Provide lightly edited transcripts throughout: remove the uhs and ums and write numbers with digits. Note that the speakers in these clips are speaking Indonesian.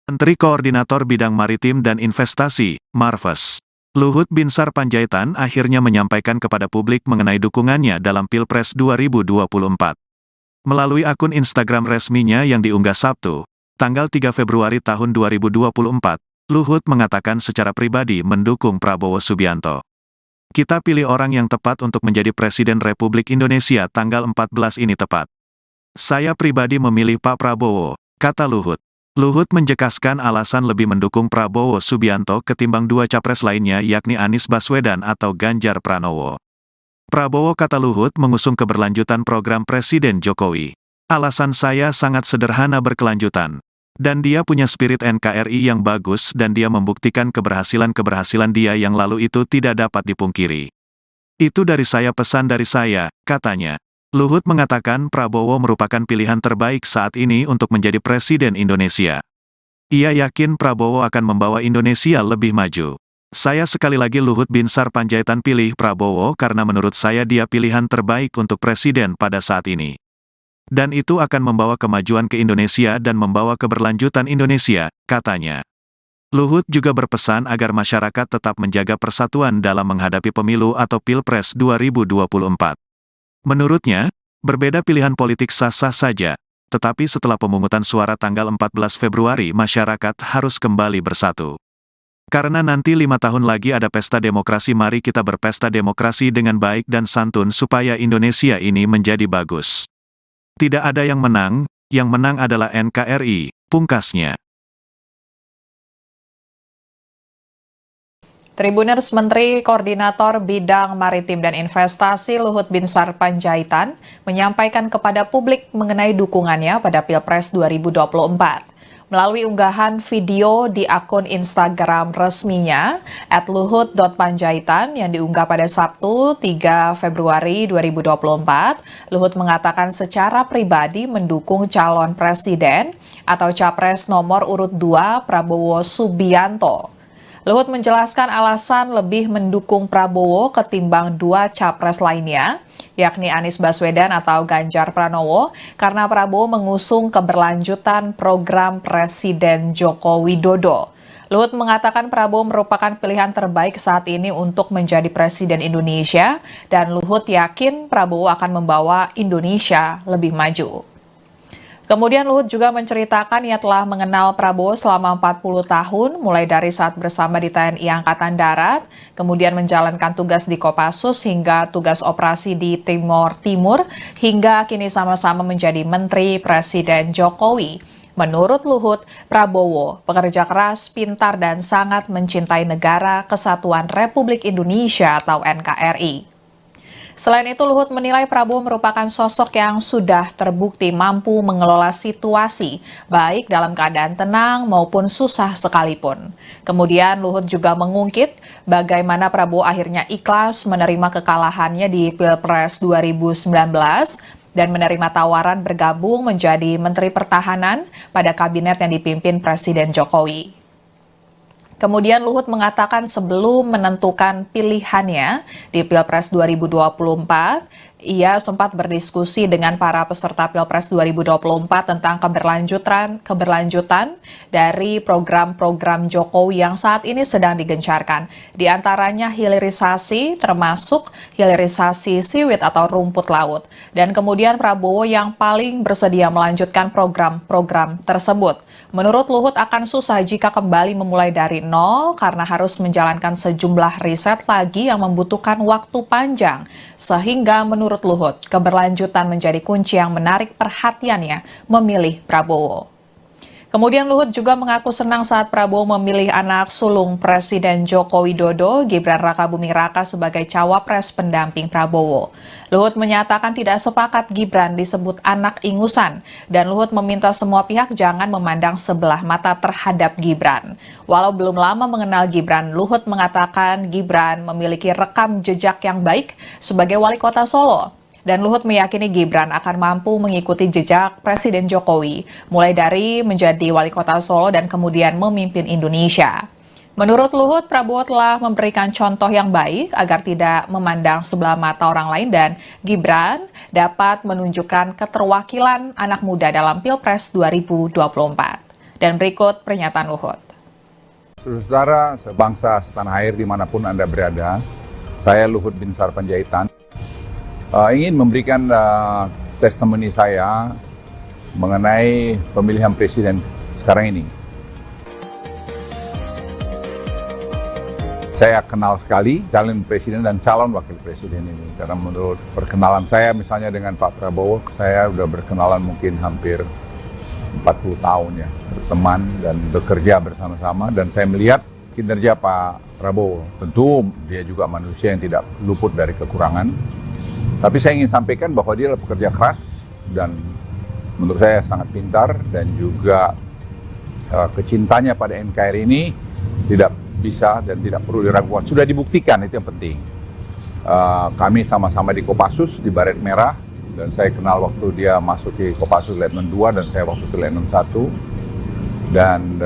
Menteri Koordinator Bidang Maritim dan Investasi, Marves, Luhut Binsar Panjaitan akhirnya menyampaikan kepada publik mengenai dukungannya dalam Pilpres 2024. Melalui akun Instagram resminya yang diunggah Sabtu, tanggal 3 Februari tahun 2024, Luhut mengatakan secara pribadi mendukung Prabowo Subianto. Kita pilih orang yang tepat untuk menjadi Presiden Republik Indonesia tanggal 14 ini tepat. Saya pribadi memilih Pak Prabowo, kata Luhut. Luhut menjelaskan alasan lebih mendukung Prabowo Subianto ketimbang dua capres lainnya yakni Anies Baswedan atau Ganjar Pranowo. Prabowo, kata Luhut, mengusung keberlanjutan program Presiden Jokowi. Alasan saya sangat sederhana, berkelanjutan. Dan dia punya spirit NKRI yang bagus dan dia membuktikan keberhasilan dia yang lalu itu tidak dapat dipungkiri. Itu dari saya, pesan dari saya, katanya. Luhut mengatakan Prabowo merupakan pilihan terbaik saat ini untuk menjadi Presiden Indonesia. Ia yakin Prabowo akan membawa Indonesia lebih maju. Saya sekali lagi, Luhut Binsar Panjaitan, pilih Prabowo karena menurut saya dia pilihan terbaik untuk Presiden pada saat ini. Dan itu akan membawa kemajuan ke Indonesia dan membawa keberlanjutan Indonesia, katanya. Luhut juga berpesan agar masyarakat tetap menjaga persatuan dalam menghadapi pemilu atau Pilpres 2024. Menurutnya, berbeda pilihan politik sah-sah saja, tetapi setelah pemungutan suara tanggal 14 Februari masyarakat harus kembali bersatu. Karena nanti 5 tahun lagi ada pesta demokrasi, mari kita berpesta demokrasi dengan baik dan santun supaya Indonesia ini menjadi bagus. Tidak ada yang menang adalah NKRI, pungkasnya. Tribuners, Menteri Koordinator Bidang Maritim dan Investasi Luhut Binsar Panjaitan menyampaikan kepada publik mengenai dukungannya pada Pilpres 2024. Melalui unggahan video di akun Instagram resminya @luhut.panjaitan yang diunggah pada Sabtu 3 Februari 2024, Luhut mengatakan secara pribadi mendukung calon presiden atau capres nomor urut 2 Prabowo Subianto. Luhut menjelaskan alasan lebih mendukung Prabowo ketimbang dua capres lainnya, yakni Anies Baswedan atau Ganjar Pranowo, karena Prabowo mengusung keberlanjutan program Presiden Joko Widodo. Luhut mengatakan Prabowo merupakan pilihan terbaik saat ini untuk menjadi Presiden Indonesia, dan Luhut yakin Prabowo akan membawa Indonesia lebih maju. Kemudian Luhut juga menceritakan ia telah mengenal Prabowo selama 40 tahun, mulai dari saat bersama di TNI Angkatan Darat, kemudian menjalankan tugas di Kopassus hingga tugas operasi di Timor Timur, hingga kini sama-sama menjadi Menteri Presiden Jokowi. Menurut Luhut, Prabowo pekerja keras, pintar, dan sangat mencintai Negara Kesatuan Republik Indonesia atau NKRI. Selain itu, Luhut menilai Prabowo merupakan sosok yang sudah terbukti mampu mengelola situasi, baik dalam keadaan tenang maupun susah sekalipun. Kemudian Luhut juga mengungkit bagaimana Prabowo akhirnya ikhlas menerima kekalahannya di Pilpres 2019 dan menerima tawaran bergabung menjadi Menteri Pertahanan pada kabinet yang dipimpin Presiden Jokowi. Kemudian Luhut mengatakan sebelum menentukan pilihannya di Pilpres 2024, ia sempat berdiskusi dengan para peserta Pilpres 2024 tentang keberlanjutan dari program-program Jokowi yang saat ini sedang digencarkan. Di antaranya hilirisasi, termasuk hilirisasi siwit atau rumput laut. Dan kemudian Prabowo yang paling bersedia melanjutkan program-program tersebut. Menurut Luhut akan susah jika kembali memulai dari nol karena harus menjalankan sejumlah riset lagi yang membutuhkan waktu panjang. Sehingga menurut Luhut, keberlanjutan menjadi kunci yang menarik perhatiannya memilih Prabowo. Kemudian Luhut juga mengaku senang saat Prabowo memilih anak sulung Presiden Joko Widodo, Gibran Rakabuming Raka, sebagai cawapres pendamping Prabowo. Luhut menyatakan tidak sepakat Gibran disebut anak ingusan, dan Luhut meminta semua pihak jangan memandang sebelah mata terhadap Gibran. Walau belum lama mengenal Gibran, Luhut mengatakan Gibran memiliki rekam jejak yang baik sebagai wali kota Solo. Dan Luhut meyakini Gibran akan mampu mengikuti jejak Presiden Jokowi, mulai dari menjadi wali kota Solo dan kemudian memimpin Indonesia. Menurut Luhut, Prabowo telah memberikan contoh yang baik agar tidak memandang sebelah mata orang lain dan Gibran dapat menunjukkan keterwakilan anak muda dalam Pilpres 2024. Dan berikut pernyataan Luhut. Saudara sebangsa setanah air dimanapun Anda berada, saya Luhut Binsar Panjaitan ingin memberikan testimoni saya mengenai pemilihan presiden sekarang ini. Saya kenal sekali calon presiden dan calon wakil presiden ini. Karena menurut perkenalan saya misalnya dengan Pak Prabowo, saya sudah berkenalan mungkin hampir 40 tahun ya. Berteman dan bekerja bersama-sama. Dan saya melihat kinerja Pak Prabowo. Tentu dia juga manusia yang tidak luput dari kekurangan. Tapi saya ingin sampaikan bahwa dia adalah pekerja keras dan menurut saya sangat pintar. Dan juga kecintanya pada NKRI ini tidak bisa dan tidak perlu diragukan. Sudah dibuktikan, itu yang penting. Kami sama-sama di Kopassus, di Baret Merah, dan saya kenal waktu dia masuk di Kopassus Letnan 2 dan saya waktu itu Letnan 1. Dan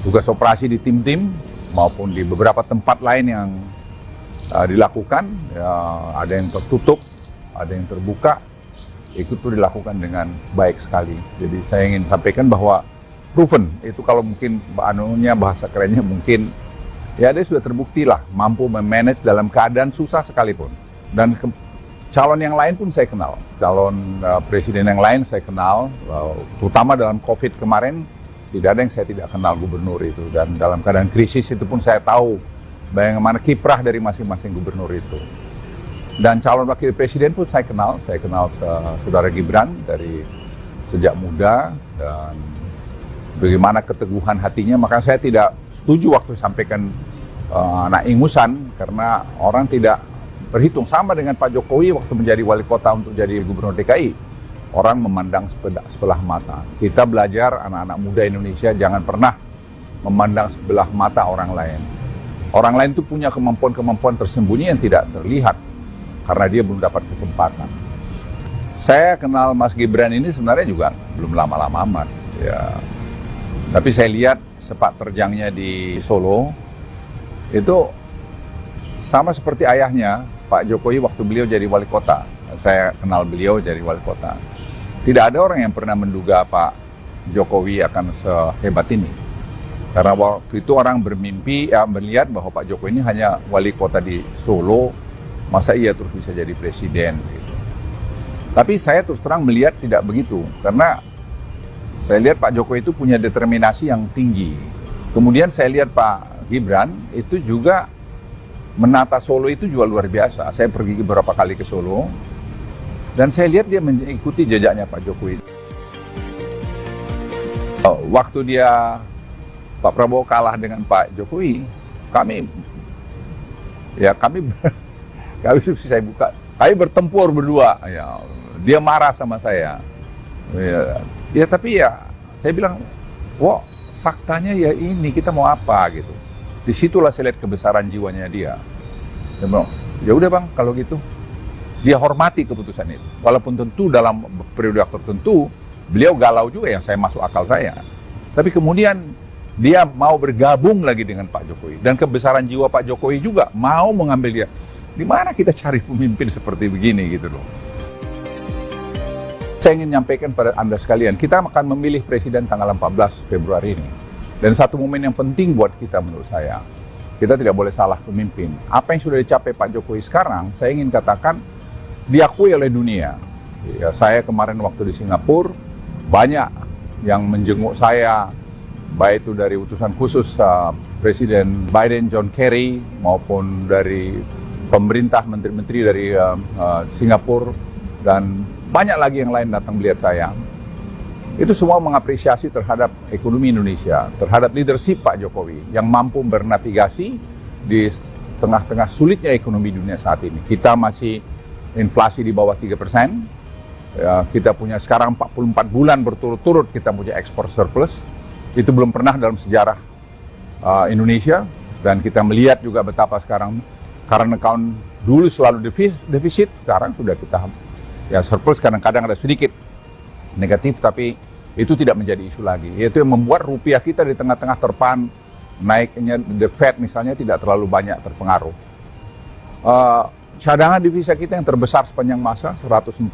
tugas operasi di tim-tim maupun di beberapa tempat lain yang dilakukan, ada yang tertutup, ada yang terbuka, itu tuh dilakukan dengan baik sekali. Jadi saya ingin sampaikan bahwa proven, itu kalau mungkin bahasa kerennya mungkin, ya dia sudah terbukti lah, mampu memanage dalam keadaan susah sekalipun. Dan calon yang lain pun saya kenal, calon presiden yang lain saya kenal, terutama dalam COVID kemarin, tidak ada yang saya tidak kenal gubernur itu. Dan dalam keadaan krisis itu pun saya tahu bagaimana kiprah dari masing-masing gubernur itu. Dan calon wakil presiden pun saya kenal saudara Gibran dari sejak muda, dan bagaimana keteguhan hatinya, maka saya tidak setuju waktu sampaikan anak ingusan, karena orang tidak berhitung. Sama dengan Pak Jokowi waktu menjadi wali kota untuk jadi gubernur DKI, orang memandang sebelah mata. Kita belajar anak-anak muda Indonesia jangan pernah memandang sebelah mata orang lain. Orang lain itu punya kemampuan-kemampuan tersembunyi yang tidak terlihat karena dia belum dapat kesempatan. Saya kenal Mas Gibran ini sebenarnya juga belum lama-lama amat ya. Tapi saya lihat sepak terjangnya di Solo itu sama seperti ayahnya Pak Jokowi waktu beliau jadi wali kota. Saya kenal beliau jadi wali kota. Tidak ada orang yang pernah menduga Pak Jokowi akan sehebat ini. Karena waktu itu orang bermimpi melihat bahwa Pak Jokowi ini hanya wali kota di Solo, masa iya terus bisa jadi presiden gitu. Tapi saya terus terang melihat tidak begitu, karena saya lihat Pak Jokowi itu punya determinasi yang tinggi. Kemudian saya lihat Pak Gibran itu juga menata Solo itu juga luar biasa. Saya pergi beberapa kali ke Solo, dan saya lihat dia mengikuti jejaknya Pak Jokowi. Waktu Pak Prabowo kalah dengan Pak Jokowi, kami bertempur berdua. Ya, dia marah sama saya. Tapi saya bilang, wah faktanya ya ini, kita mau apa gitu. Disitulah saya lihat kebesaran jiwanya dia. Dia bilang, ya udah bang, kalau gitu. Dia hormati keputusan itu. Walaupun tentu dalam periode tertentu, beliau galau juga yang saya masuk akal saya. Tapi kemudian dia mau bergabung lagi dengan Pak Jokowi. Dan kebesaran jiwa Pak Jokowi juga mau mengambil dia. Di mana kita cari pemimpin seperti begini gitu loh. Saya ingin menyampaikan pada Anda sekalian, kita akan memilih presiden tanggal 14 Februari ini. Dan satu momen yang penting buat kita menurut saya, kita tidak boleh salah pemimpin. Apa yang sudah dicapai Pak Jokowi sekarang, saya ingin katakan diakui oleh dunia. Ya, saya kemarin waktu di Singapura, banyak yang menjenguk saya, baik itu dari utusan khusus Presiden Biden, John Kerry, maupun dari pemerintah, menteri-menteri dari Singapura, dan banyak lagi yang lain datang melihat saya. Itu semua mengapresiasi terhadap ekonomi Indonesia, terhadap leadership Pak Jokowi yang mampu bernavigasi di tengah-tengah sulitnya ekonomi dunia saat ini. Kita masih inflasi di bawah 3%, ya, kita punya sekarang 44 bulan berturut-turut kita punya ekspor surplus. Itu belum pernah dalam sejarah Indonesia. Dan kita melihat juga betapa sekarang current account dulu selalu defisit, sekarang sudah kita ya surplus, kadang-kadang ada sedikit negatif, tapi itu tidak menjadi isu lagi. Itu yang membuat rupiah kita di tengah-tengah terpan naiknya the Fed misalnya tidak terlalu banyak terpengaruh. Cadangan devisa kita yang terbesar sepanjang masa, 146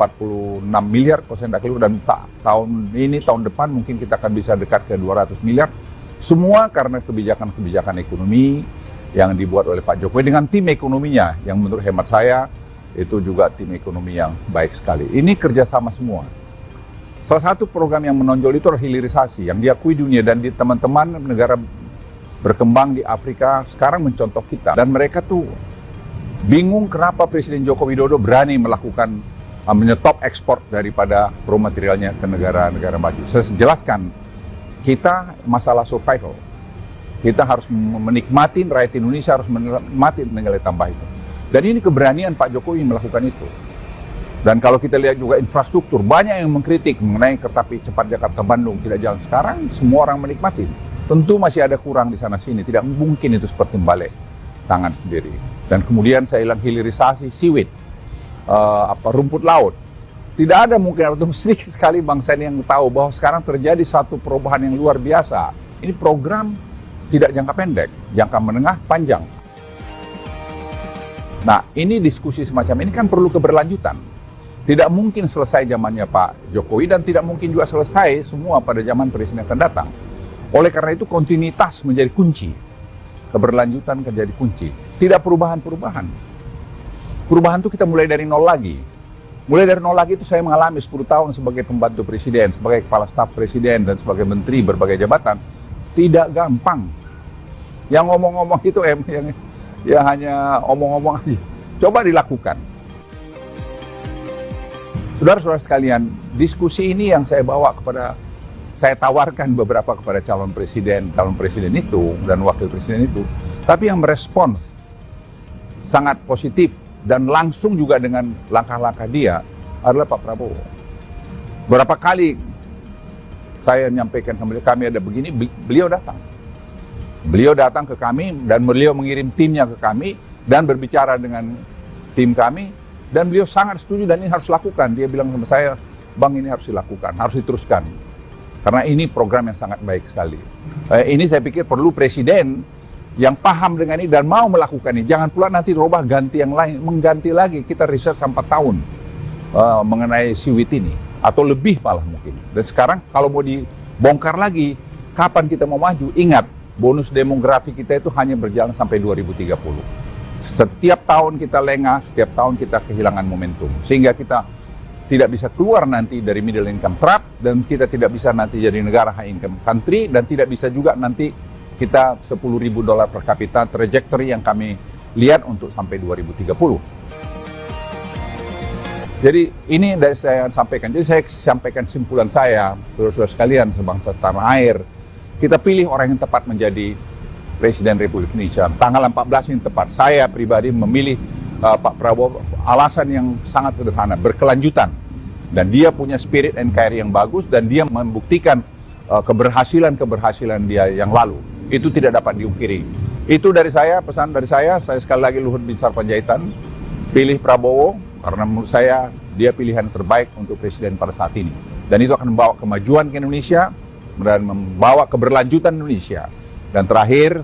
miliar kalau saya tidak keliru, dan tahun ini, tahun depan mungkin kita akan bisa dekat ke 200 miliar. Semua karena kebijakan-kebijakan ekonomi yang dibuat oleh Pak Jokowi dengan tim ekonominya, yang menurut hemat saya itu juga tim ekonomi yang baik sekali. Ini kerjasama semua. Salah satu program yang menonjol itu adalah hilirisasi, yang diakui dunia dan di teman-teman negara berkembang di Afrika sekarang mencontoh kita. Dan mereka tuh bingung kenapa Presiden Joko Widodo berani melakukan menyetop ekspor daripada raw materialnya ke negara-negara maju. Saya jelaskan, kita masalah survival. Kita harus menikmati, rakyat Indonesia harus menikmati nilai tambah itu. Dan ini keberanian Pak Jokowi melakukan itu. Dan kalau kita lihat juga infrastruktur, banyak yang mengkritik mengenai kereta api cepat Jakarta-Bandung tidak jalan. Sekarang semua orang menikmati. Tentu masih ada kurang di sana-sini, tidak mungkin itu seperti balik tangan sendiri. Dan kemudian saya bilang hilirisasi seaweed, rumput laut. Tidak ada mungkin, atau sedikit sekali bangsa ini yang tahu bahwa sekarang terjadi satu perubahan yang luar biasa. Ini program tidak jangka pendek, jangka menengah, panjang. Nah, ini diskusi semacam ini kan perlu keberlanjutan. Tidak mungkin selesai zamannya Pak Jokowi dan tidak mungkin juga selesai semua pada zaman presiden yang akan datang. Oleh karena itu kontinuitas menjadi kunci. Keberlanjutan menjadi kunci. Tidak perubahan-perubahan. Perubahan itu kita mulai dari nol lagi. Mulai dari nol lagi itu saya mengalami 10 tahun sebagai pembantu presiden, sebagai kepala staf presiden, dan sebagai menteri berbagai jabatan. Tidak gampang. Yang ngomong-ngomong itu yang hanya omong-omong aja. Coba dilakukan. Saudara-saudara sekalian, diskusi ini yang saya tawarkan beberapa kepada calon presiden itu, dan wakil presiden itu, tapi yang merespons sangat positif dan langsung juga dengan langkah-langkah dia adalah Pak Prabowo. Berapa kali saya menyampaikan kami ada begini, beliau datang. Beliau datang ke kami dan beliau mengirim timnya ke kami dan berbicara dengan tim kami, dan beliau sangat setuju dan ini harus lakukan. Dia bilang sama saya, Bang, ini harus dilakukan, harus diteruskan. Karena ini program yang sangat baik sekali. Ini saya pikir perlu presiden yang paham dengan ini dan mau melakukan ini. Jangan pula nanti robah ganti yang lain, mengganti lagi. Kita riset sampai 4 tahun mengenai seaweed ini. Atau lebih malah mungkin. Dan sekarang kalau mau dibongkar lagi, kapan kita mau maju? Ingat, bonus demografi kita itu hanya berjalan sampai 2030. Setiap tahun kita lengah, setiap tahun kita kehilangan momentum. Sehingga kita tidak bisa keluar nanti dari middle income trap, dan kita tidak bisa nanti jadi negara high income country, dan tidak bisa juga nanti kita $10.000 per kapita trajectory yang kami lihat untuk sampai 2030. Jadi ini dari saya sampaikan. Jadi saya sampaikan simpulan saya, saudara-saudara sekalian sebangsa tanah air. Kita pilih orang yang tepat menjadi Presiden Republik Indonesia. Tanggal 14 yang tepat. Saya pribadi memilih Pak Prabowo, alasan yang sangat sederhana, berkelanjutan. Dan dia punya spirit NKRI yang bagus, dan dia membuktikan keberhasilan dia yang lalu. Itu tidak dapat diungkiri. Itu dari saya, pesan dari saya sekali lagi Luhut Binsar Panjaitan, pilih Prabowo, karena menurut saya dia pilihan terbaik untuk presiden pada saat ini. Dan itu akan membawa kemajuan ke Indonesia, dan membawa keberlanjutan Indonesia. Dan terakhir,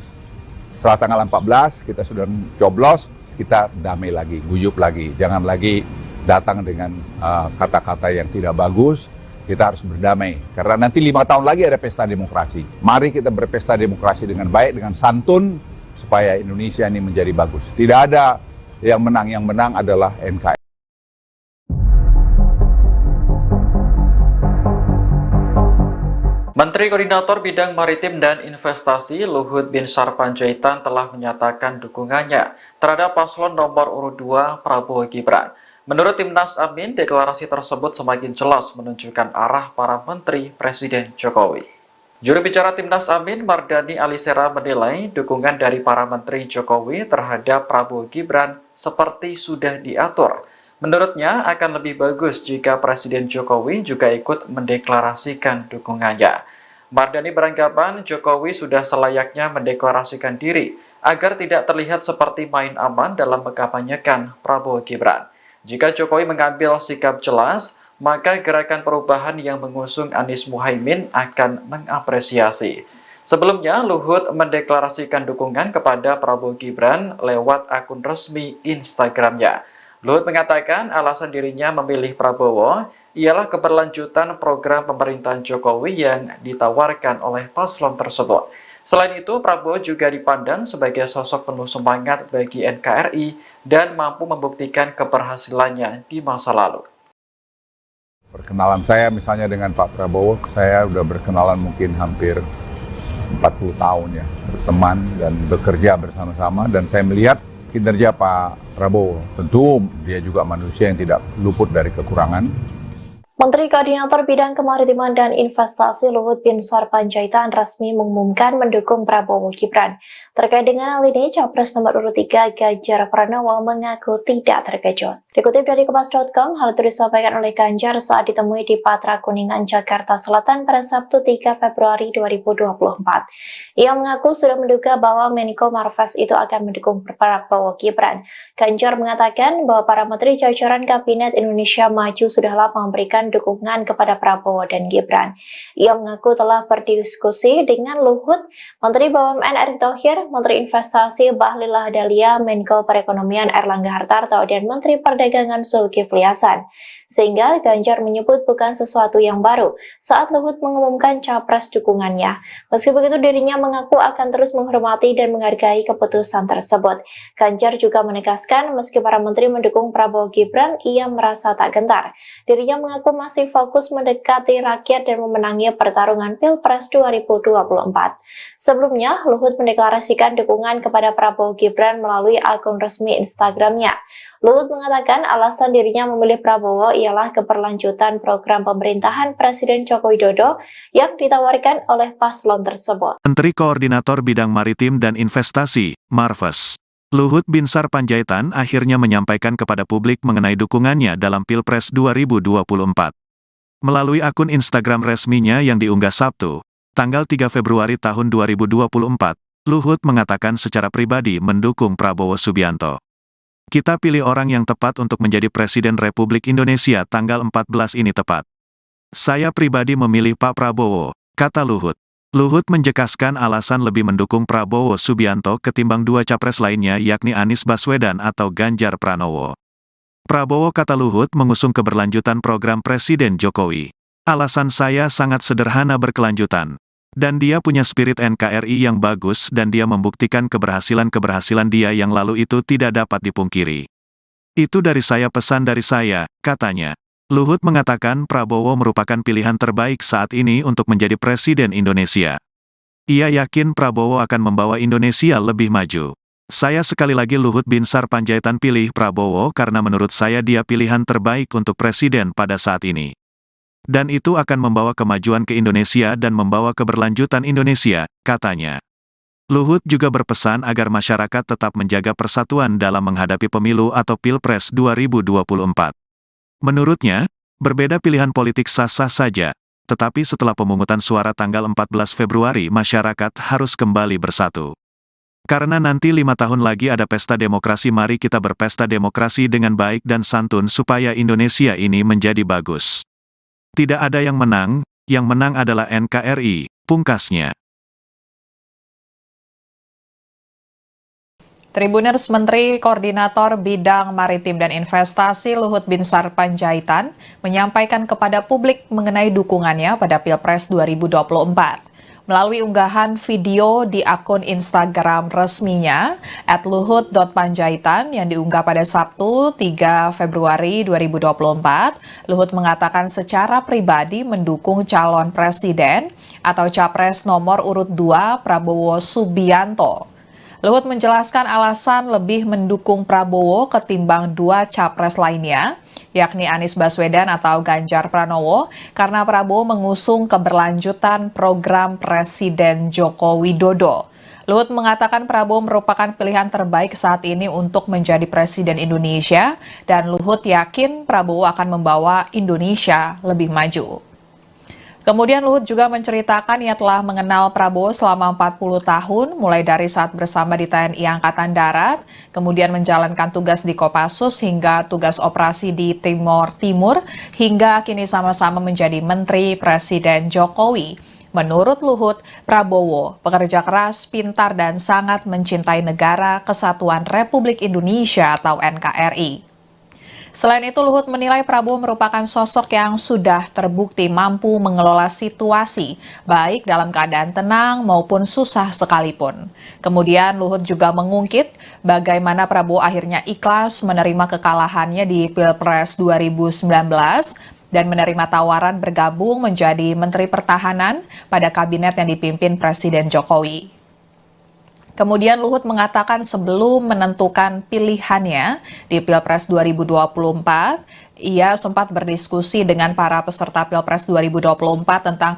setelah tanggal 14, kita sudah coblos, kita damai lagi, guyup lagi. Jangan lagi datang dengan kata-kata yang tidak bagus. Kita harus berdamai. Karena nanti 5 tahun lagi ada pesta demokrasi. Mari kita berpesta demokrasi dengan baik, dengan santun, supaya Indonesia ini menjadi bagus. Tidak ada yang menang adalah NKRI. Menteri Koordinator Bidang Maritim dan Investasi Luhut Binsar Panjaitan telah menyatakan dukungannya terhadap paslon nomor urut 2 Prabowo Gibran. Menurut Timnas Amin, deklarasi tersebut semakin jelas menunjukkan arah para menteri Presiden Jokowi. Juru bicara Timnas Amin, Mardani Alisera, menilai dukungan dari para menteri Jokowi terhadap Prabowo Gibran seperti sudah diatur. Menurutnya, akan lebih bagus jika Presiden Jokowi juga ikut mendeklarasikan dukungannya. Mardani beranggapan Jokowi sudah selayaknya mendeklarasikan diri agar tidak terlihat seperti main aman dalam mengkampanyekan Prabowo Gibran. Jika Jokowi mengambil sikap jelas, maka gerakan perubahan yang mengusung Anies Muhaimin akan mengapresiasi. Sebelumnya, Luhut mendeklarasikan dukungan kepada Prabowo Gibran lewat akun resmi Instagramnya. Luhut mengatakan alasan dirinya memilih Prabowo ialah keberlanjutan program pemerintahan Jokowi yang ditawarkan oleh paslon tersebut. Selain itu, Prabowo juga dipandang sebagai sosok penuh semangat bagi NKRI dan mampu membuktikan keberhasilannya di masa lalu. Perkenalan saya misalnya dengan Pak Prabowo, saya udah berkenalan mungkin hampir 40 tahun ya, berteman dan bekerja bersama-sama, dan saya melihat kinerja Pak Prabowo. Tentu dia juga manusia yang tidak luput dari kekurangan. Menteri Koordinator Bidang Kemaritiman dan Investasi Luhut Binsar Panjaitan resmi mengumumkan mendukung Prabowo Gibran. Terkait dengan hal ini, Capres nomor urut 3 Ganjar Pranowo mengaku tidak terkejut. Dikutip dari Kompas.com, hal itu disampaikan oleh Ganjar saat ditemui di Patra Kuningan, Jakarta Selatan pada Sabtu 3 Februari 2024. Ia mengaku sudah menduga bahwa Menko Marves itu akan mendukung Prabowo Gibran. Ganjar mengatakan bahwa para menteri jajaran Kabinet Indonesia Maju sudah lama memberikan dukungan kepada Prabowo dan Gibran. Ia mengaku telah berdiskusi dengan Luhut, Menteri BUMN Erick Thohir, Menteri Investasi Bahlil Lahadalia, Menko Perekonomian Erlangga Hartarto, dan Menteri Perdagangan Zulkifli Hasan. Sehingga Ganjar menyebut bukan sesuatu yang baru saat Luhut mengumumkan capres dukungannya. Meski begitu, dirinya mengaku akan terus menghormati dan menghargai keputusan tersebut. Ganjar juga menegaskan meski para menteri mendukung Prabowo Gibran, ia merasa tak gentar. Dirinya mengaku masih fokus mendekati rakyat dan memenangi pertarungan Pilpres 2024. Sebelumnya, Luhut mendeklarasikan dukungan kepada Prabowo Gibran melalui akun resmi Instagramnya. Luhut mengatakan alasan dirinya memilih Prabowo ialah keberlanjutan program pemerintahan Presiden Joko Widodo yang ditawarkan oleh paslon tersebut. Menteri Koordinator Bidang Maritim dan Investasi, Marves, Luhut Binsar Panjaitan akhirnya menyampaikan kepada publik mengenai dukungannya dalam Pilpres 2024. Melalui akun Instagram resminya yang diunggah Sabtu, tanggal 3 Februari tahun 2024, Luhut mengatakan secara pribadi mendukung Prabowo Subianto. Kita pilih orang yang tepat untuk menjadi Presiden Republik Indonesia tanggal 14 ini tepat. Saya pribadi memilih Pak Prabowo, kata Luhut. Luhut menjelaskan alasan lebih mendukung Prabowo Subianto ketimbang dua capres lainnya yakni Anies Baswedan atau Ganjar Pranowo. Prabowo, kata Luhut, mengusung keberlanjutan program Presiden Jokowi. Alasan saya sangat sederhana, berkelanjutan. Dan dia punya spirit NKRI yang bagus dan dia membuktikan keberhasilan-keberhasilan dia yang lalu itu tidak dapat dipungkiri. Itu dari saya, pesan dari saya, katanya. Luhut mengatakan Prabowo merupakan pilihan terbaik saat ini untuk menjadi Presiden Indonesia. Ia yakin Prabowo akan membawa Indonesia lebih maju. Saya sekali lagi Luhut Binsar Panjaitan pilih Prabowo karena menurut saya dia pilihan terbaik untuk Presiden pada saat ini. Dan itu akan membawa kemajuan ke Indonesia dan membawa keberlanjutan Indonesia, katanya. Luhut juga berpesan agar masyarakat tetap menjaga persatuan dalam menghadapi pemilu atau Pilpres 2024. Menurutnya, berbeda pilihan politik sah-sah saja, tetapi setelah pemungutan suara tanggal 14 Februari masyarakat harus kembali bersatu. Karena nanti 5 tahun lagi ada pesta demokrasi, mari kita berpesta demokrasi dengan baik dan santun supaya Indonesia ini menjadi bagus. Tidak ada yang menang adalah NKRI, pungkasnya. Tribuners, Menteri Koordinator Bidang Maritim dan Investasi Luhut Binsar Panjaitan menyampaikan kepada publik mengenai dukungannya pada Pilpres 2024. Melalui unggahan video di akun Instagram resminya @luhut.panjaitan yang diunggah pada Sabtu 3 Februari 2024, Luhut mengatakan secara pribadi mendukung calon presiden atau capres nomor urut 2 Prabowo Subianto. Luhut menjelaskan alasan lebih mendukung Prabowo ketimbang dua capres lainnya, yakni Anies Baswedan atau Ganjar Pranowo, karena Prabowo mengusung keberlanjutan program Presiden Joko Widodo. Luhut mengatakan Prabowo merupakan pilihan terbaik saat ini untuk menjadi Presiden Indonesia, dan Luhut yakin Prabowo akan membawa Indonesia lebih maju. Kemudian Luhut juga menceritakan ia telah mengenal Prabowo selama 40 tahun, mulai dari saat bersama di TNI Angkatan Darat, kemudian menjalankan tugas di Kopassus hingga tugas operasi di Timor Timur, hingga kini sama-sama menjadi Menteri Presiden Jokowi. Menurut Luhut, Prabowo pekerja keras, pintar, dan sangat mencintai negara Kesatuan Republik Indonesia atau NKRI. Selain itu, Luhut menilai Prabowo merupakan sosok yang sudah terbukti mampu mengelola situasi, baik dalam keadaan tenang maupun susah sekalipun. Kemudian Luhut juga mengungkit bagaimana Prabowo akhirnya ikhlas menerima kekalahannya di Pilpres 2019 dan menerima tawaran bergabung menjadi Menteri Pertahanan pada kabinet yang dipimpin Presiden Jokowi. Kemudian Luhut mengatakan sebelum menentukan pilihannya di Pilpres 2024, ia sempat berdiskusi dengan para peserta Pilpres 2024 tentang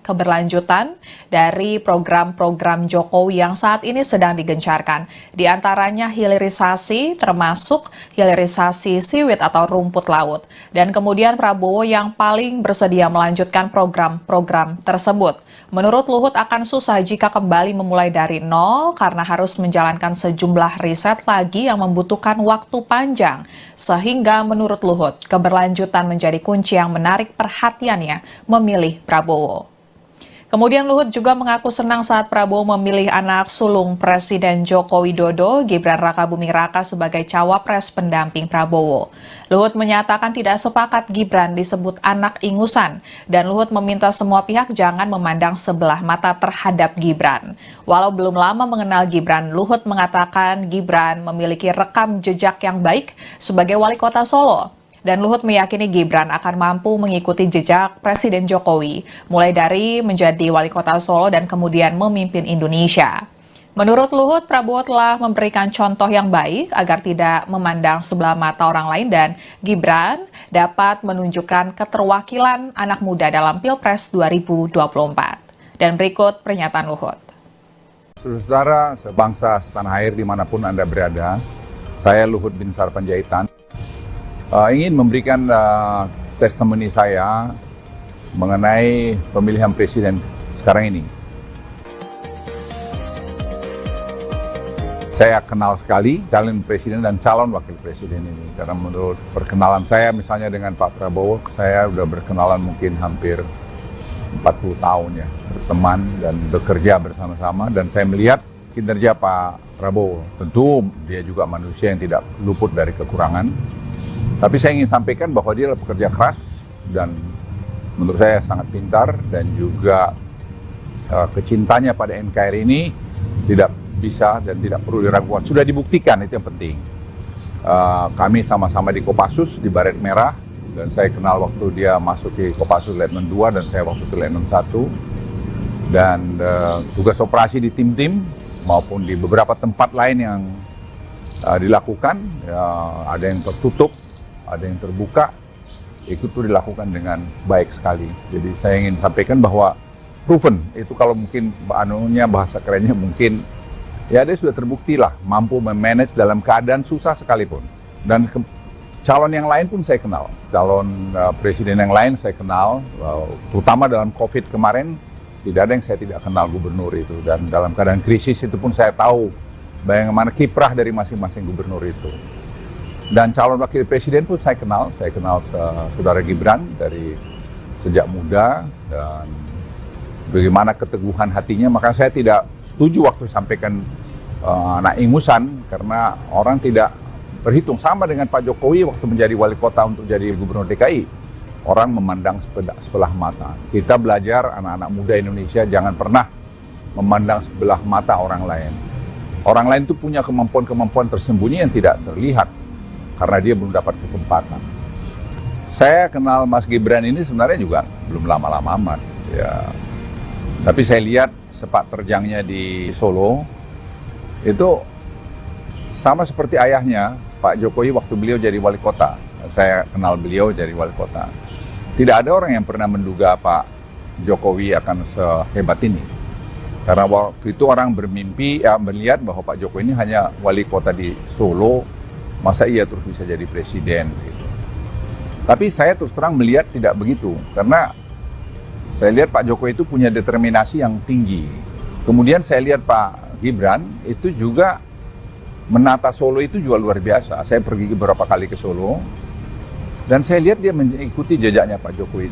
keberlanjutan dari program-program Jokowi yang saat ini sedang digencarkan. Di antaranya hilirisasi, termasuk hilirisasi siwit atau rumput laut. Dan kemudian Prabowo yang paling bersedia melanjutkan program-program tersebut. Menurut Luhut akan susah jika kembali memulai dari nol karena harus menjalankan sejumlah riset lagi yang membutuhkan waktu panjang. Sehingga menurut Luhut, keberlanjutan menjadi kunci yang menarik perhatiannya memilih Prabowo. Kemudian Luhut juga mengaku senang saat Prabowo memilih anak sulung Presiden Joko Widodo, Gibran Rakabuming Raka sebagai cawapres pendamping Prabowo. Luhut menyatakan tidak sepakat Gibran disebut anak ingusan, dan Luhut meminta semua pihak jangan memandang sebelah mata terhadap Gibran. Walau belum lama mengenal Gibran, Luhut mengatakan Gibran memiliki rekam jejak yang baik sebagai wali kota Solo. Dan Luhut meyakini Gibran akan mampu mengikuti jejak Presiden Jokowi, mulai dari menjadi wali kota Solo dan kemudian memimpin Indonesia. Menurut Luhut, Prabowo telah memberikan contoh yang baik agar tidak memandang sebelah mata orang lain dan Gibran dapat menunjukkan keterwakilan anak muda dalam Pilpres 2024. Dan berikut pernyataan Luhut. Saudara, sebangsa, setanah air dimanapun Anda berada, saya Luhut Binsar Panjaitan ingin memberikan testimoni saya mengenai pemilihan presiden sekarang ini. Saya kenal sekali calon presiden dan calon wakil presiden ini, karena menurut perkenalan saya misalnya dengan Pak Prabowo, saya sudah berkenalan mungkin hampir 40 tahun ya, berteman dan bekerja bersama-sama, dan saya melihat kinerja Pak Prabowo. Tentu dia juga manusia yang tidak luput dari kekurangan. Tapi saya ingin sampaikan bahwa dia adalah pekerja keras dan menurut saya sangat pintar, dan juga kecintanya pada NKRI ini tidak bisa dan tidak perlu diragukan. Sudah dibuktikan, itu yang penting. Kami sama-sama di Kopassus, di Baret Merah, dan saya kenal waktu dia masuk di Kopassus Letnan 2 dan saya waktu itu Letnan 1. Dan tugas operasi di tim-tim maupun di beberapa tempat lain yang dilakukan, ada yang tertutup, ada yang terbuka, itu tuh dilakukan dengan baik sekali. Jadi saya ingin sampaikan bahwa proven, itu kalau mungkin bahasa kerennya mungkin, ya dia sudah terbukti lah, mampu memanage dalam keadaan susah sekalipun. Dan calon yang lain pun saya kenal, calon presiden yang lain saya kenal, terutama dalam COVID kemarin, tidak ada yang saya tidak kenal gubernur itu. Dan dalam keadaan krisis itu pun saya tahu bagaimana kiprah dari masing-masing gubernur itu. Dan calon wakil presiden pun saya kenal saudara Gibran dari sejak muda, dan bagaimana keteguhan hatinya. Maka saya tidak setuju waktu sampaikan anak ingusan, karena orang tidak berhitung. Sama dengan Pak Jokowi waktu menjadi wali kota untuk jadi gubernur DKI. Orang memandang sebelah mata. Kita belajar anak-anak muda Indonesia jangan pernah memandang sebelah mata orang lain. Orang lain itu punya kemampuan-kemampuan tersembunyi yang tidak terlihat, karena dia belum dapat kesempatan. Saya kenal Mas Gibran ini sebenarnya juga belum lama-lama amat. Ya. Tapi saya lihat sepak terjangnya di Solo, itu sama seperti ayahnya, Pak Jokowi waktu beliau jadi wali kota. Saya kenal beliau jadi wali kota. Tidak ada orang yang pernah menduga Pak Jokowi akan sehebat ini. Karena waktu itu orang bermimpi, melihat bahwa Pak Jokowi ini hanya wali kota di Solo, masa iya terus bisa jadi presiden gitu. Tapi saya terus terang melihat tidak begitu, karena saya lihat Pak Jokowi itu punya determinasi yang tinggi. Kemudian saya lihat Pak Gibran itu juga menata Solo itu juga luar biasa. Saya pergi beberapa kali ke Solo dan saya lihat dia mengikuti jejaknya Pak Jokowi.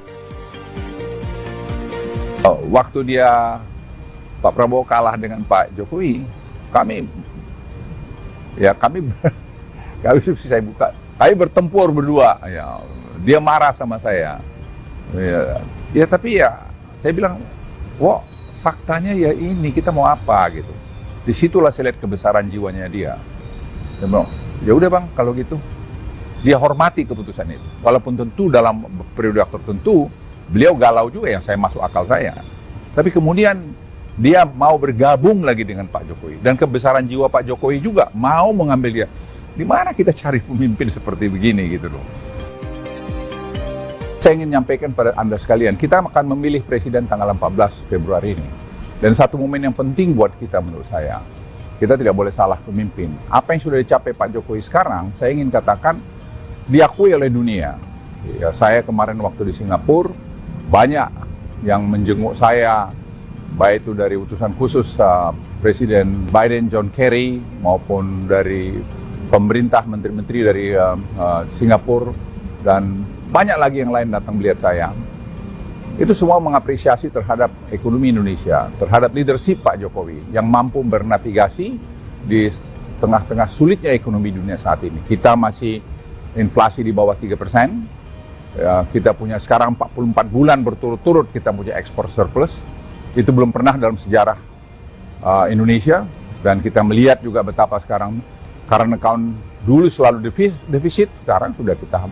waktu dia Pak Prabowo kalah dengan Pak Jokowi, kami saya buka, kami bertempur berdua. Ya, dia marah sama saya. Ya tapi ya saya bilang, wah faktanya ya ini, kita mau apa gitu. Disitulah saya lihat kebesaran jiwanya dia. Dia bilang, ya udah bang, kalau gitu. Dia hormati keputusan itu. Walaupun tentu dalam periode tertentu beliau galau juga, yang saya masuk akal saya. Tapi kemudian dia mau bergabung lagi dengan Pak Jokowi. Dan kebesaran jiwa Pak Jokowi juga mau mengambil dia. Di mana kita cari pemimpin seperti begini gitu loh. Saya ingin menyampaikan pada Anda sekalian, kita akan memilih presiden tanggal 14 Februari ini. Dan satu momen yang penting buat kita menurut saya, kita tidak boleh salah pemimpin. Apa yang sudah dicapai Pak Jokowi sekarang, saya ingin katakan diakui oleh dunia. Ya, saya kemarin waktu di Singapura, banyak yang menjenguk saya, baik itu dari utusan khusus Presiden Biden, John Kerry, maupun dari pemerintah, menteri-menteri dari Singapura, dan banyak lagi yang lain datang melihat saya. Itu semua mengapresiasi terhadap ekonomi Indonesia, terhadap leadership Pak Jokowi yang mampu bernavigasi di tengah-tengah sulitnya ekonomi dunia saat ini. Kita masih inflasi di bawah 3%, ya, kita punya sekarang 44 bulan berturut-turut kita punya ekspor surplus. Itu belum pernah dalam sejarah Indonesia, dan kita melihat juga betapa sekarang current account dulu selalu defisit, sekarang sudah kita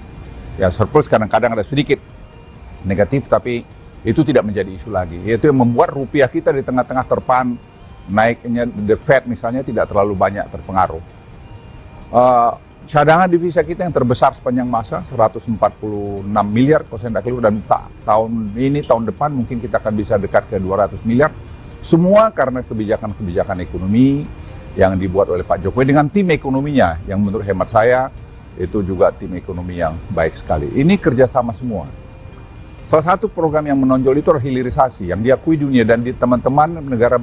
ya surplus, kadang-kadang ada sedikit negatif, tapi itu tidak menjadi isu lagi. Itu yang membuat rupiah kita di tengah-tengah terpaan naiknya the Fed misalnya tidak terlalu banyak terpengaruh. Cadangan devisa kita yang terbesar sepanjang masa 146 miliar kalau saya tidak keliru, dan tahun ini, tahun depan mungkin kita akan bisa dekat ke 200 miliar. Semua karena kebijakan-kebijakan ekonomi yang dibuat oleh Pak Jokowi dengan tim ekonominya yang menurut hemat saya itu juga tim ekonomi yang baik sekali. Ini kerjasama semua. Salah satu program yang menonjol itu adalah hilirisasi yang diakui dunia, dan di teman-teman negara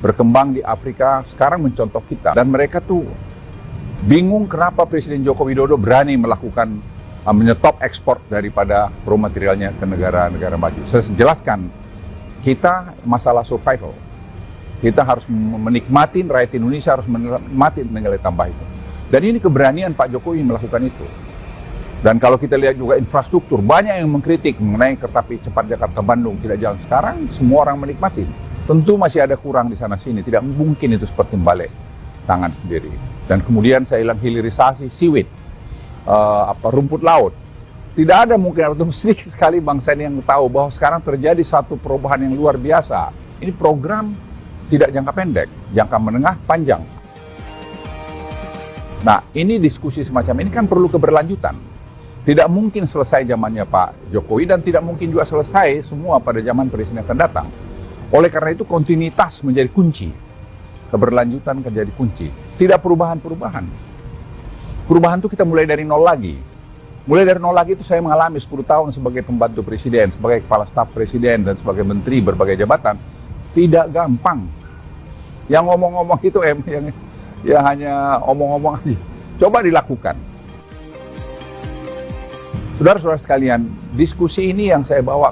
berkembang di Afrika sekarang mencontoh kita, dan mereka tuh bingung kenapa Presiden Joko Widodo berani melakukan menyetop ekspor daripada raw materialnya ke negara-negara maju. Saya jelaskan, kita masalah survival. Kita harus menikmati, rakyat Indonesia harus menikmati nilai tambah itu. Dan ini keberanian Pak Jokowi melakukan itu. Dan kalau kita lihat juga infrastruktur, banyak yang mengkritik mengenai kereta api cepat Jakarta-Bandung tidak jalan. Sekarang semua orang menikmati. Tentu masih ada kurang di sana-sini, tidak mungkin itu seperti balik tangan sendiri. Dan kemudian saya bilang hilirisasi siwit, rumput laut. Tidak ada mungkin, atau sedikit sekali bangsa ini yang tahu bahwa sekarang terjadi satu perubahan yang luar biasa. Ini program tidak jangka pendek, jangka menengah, panjang. Nah, ini diskusi semacam ini kan perlu keberlanjutan. Tidak mungkin selesai zamannya Pak Jokowi, dan tidak mungkin juga selesai semua pada zaman presiden yang akan datang. Oleh karena itu kontinuitas menjadi kunci. Keberlanjutan menjadi kunci. Tidak perubahan-perubahan. Perubahan itu kita mulai dari nol lagi. Mulai dari nol lagi itu saya mengalami 10 tahun sebagai pembantu presiden, sebagai kepala staf presiden, dan sebagai menteri berbagai jabatan. Tidak gampang. Yang ngomong-ngomong itu ya hanya omong-omong aja. Coba dilakukan. Saudara-saudara sekalian, diskusi ini yang saya bawa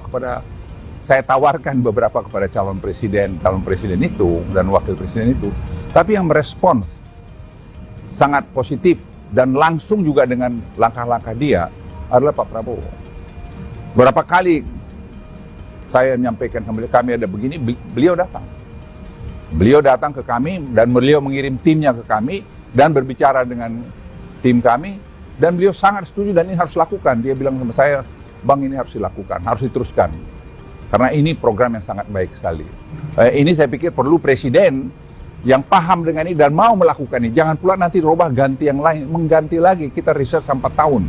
saya tawarkan beberapa kepada calon presiden itu, dan wakil presiden itu, tapi yang merespons sangat positif dan langsung juga dengan langkah-langkah dia adalah Pak Prabowo. Berapa kali saya menyampaikan kami ada begini, beliau datang. Beliau datang ke kami, dan beliau mengirim timnya ke kami, dan berbicara dengan tim kami, dan beliau sangat setuju dan ini harus lakukan. Dia bilang sama saya, Bang, ini harus dilakukan, harus diteruskan. Karena ini program yang sangat baik sekali. Ini saya pikir perlu presiden yang paham dengan ini dan mau melakukan ini. Jangan pula nanti robah ganti yang lain, mengganti lagi. Kita riset sampai 4 tahun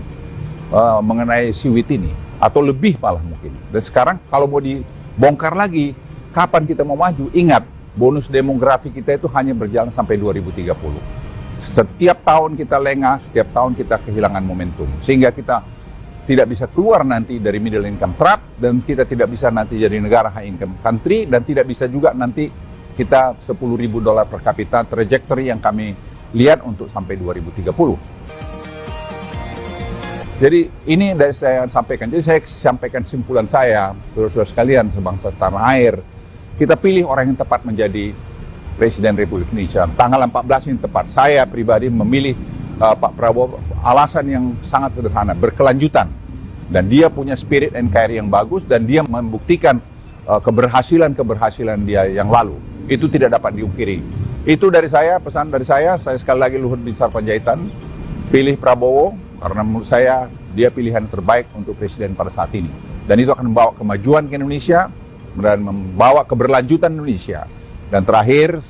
mengenai siwit ini. Atau lebih malah mungkin. Dan sekarang kalau mau dibongkar lagi, kapan kita mau maju? Ingat, bonus demografi kita itu hanya berjalan sampai 2030. Setiap tahun kita lengah, setiap tahun kita kehilangan momentum. Sehingga kita tidak bisa keluar nanti dari middle income trap, dan kita tidak bisa nanti jadi negara high income country, dan tidak bisa juga nanti kita $10.000 per kapita trajectory yang kami lihat untuk sampai 2030. Jadi ini dari saya sampaikan. Jadi saya sampaikan simpulan saya, saudara-saudara sekalian sebangsa tanah air. Kita pilih orang yang tepat menjadi Presiden Republik Indonesia. Tanggal 14 ini tepat. Saya pribadi memilih Pak Prabowo, alasan yang sangat sederhana, berkelanjutan. Dan dia punya spirit NKRI yang bagus dan dia membuktikan keberhasilan dia yang lalu. Itu tidak dapat diungkiri. Itu dari saya, pesan dari saya sekali lagi Luhut Binsar Panjaitan, pilih Prabowo, karena menurut saya dia pilihan terbaik untuk presiden pada saat ini. Dan itu akan membawa kemajuan ke Indonesia dan membawa keberlanjutan Indonesia. Dan terakhir,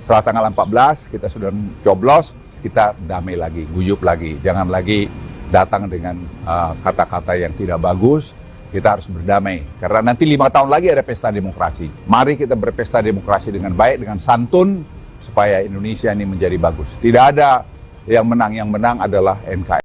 setelah tanggal 14 kita sudah coblos, kita damai lagi, guyup lagi. Jangan lagi datang dengan kata-kata yang tidak bagus. Kita harus berdamai. Karena nanti 5 tahun lagi ada pesta demokrasi. Mari kita berpesta demokrasi dengan baik, dengan santun, supaya Indonesia ini menjadi bagus. Tidak ada yang menang adalah NKRI.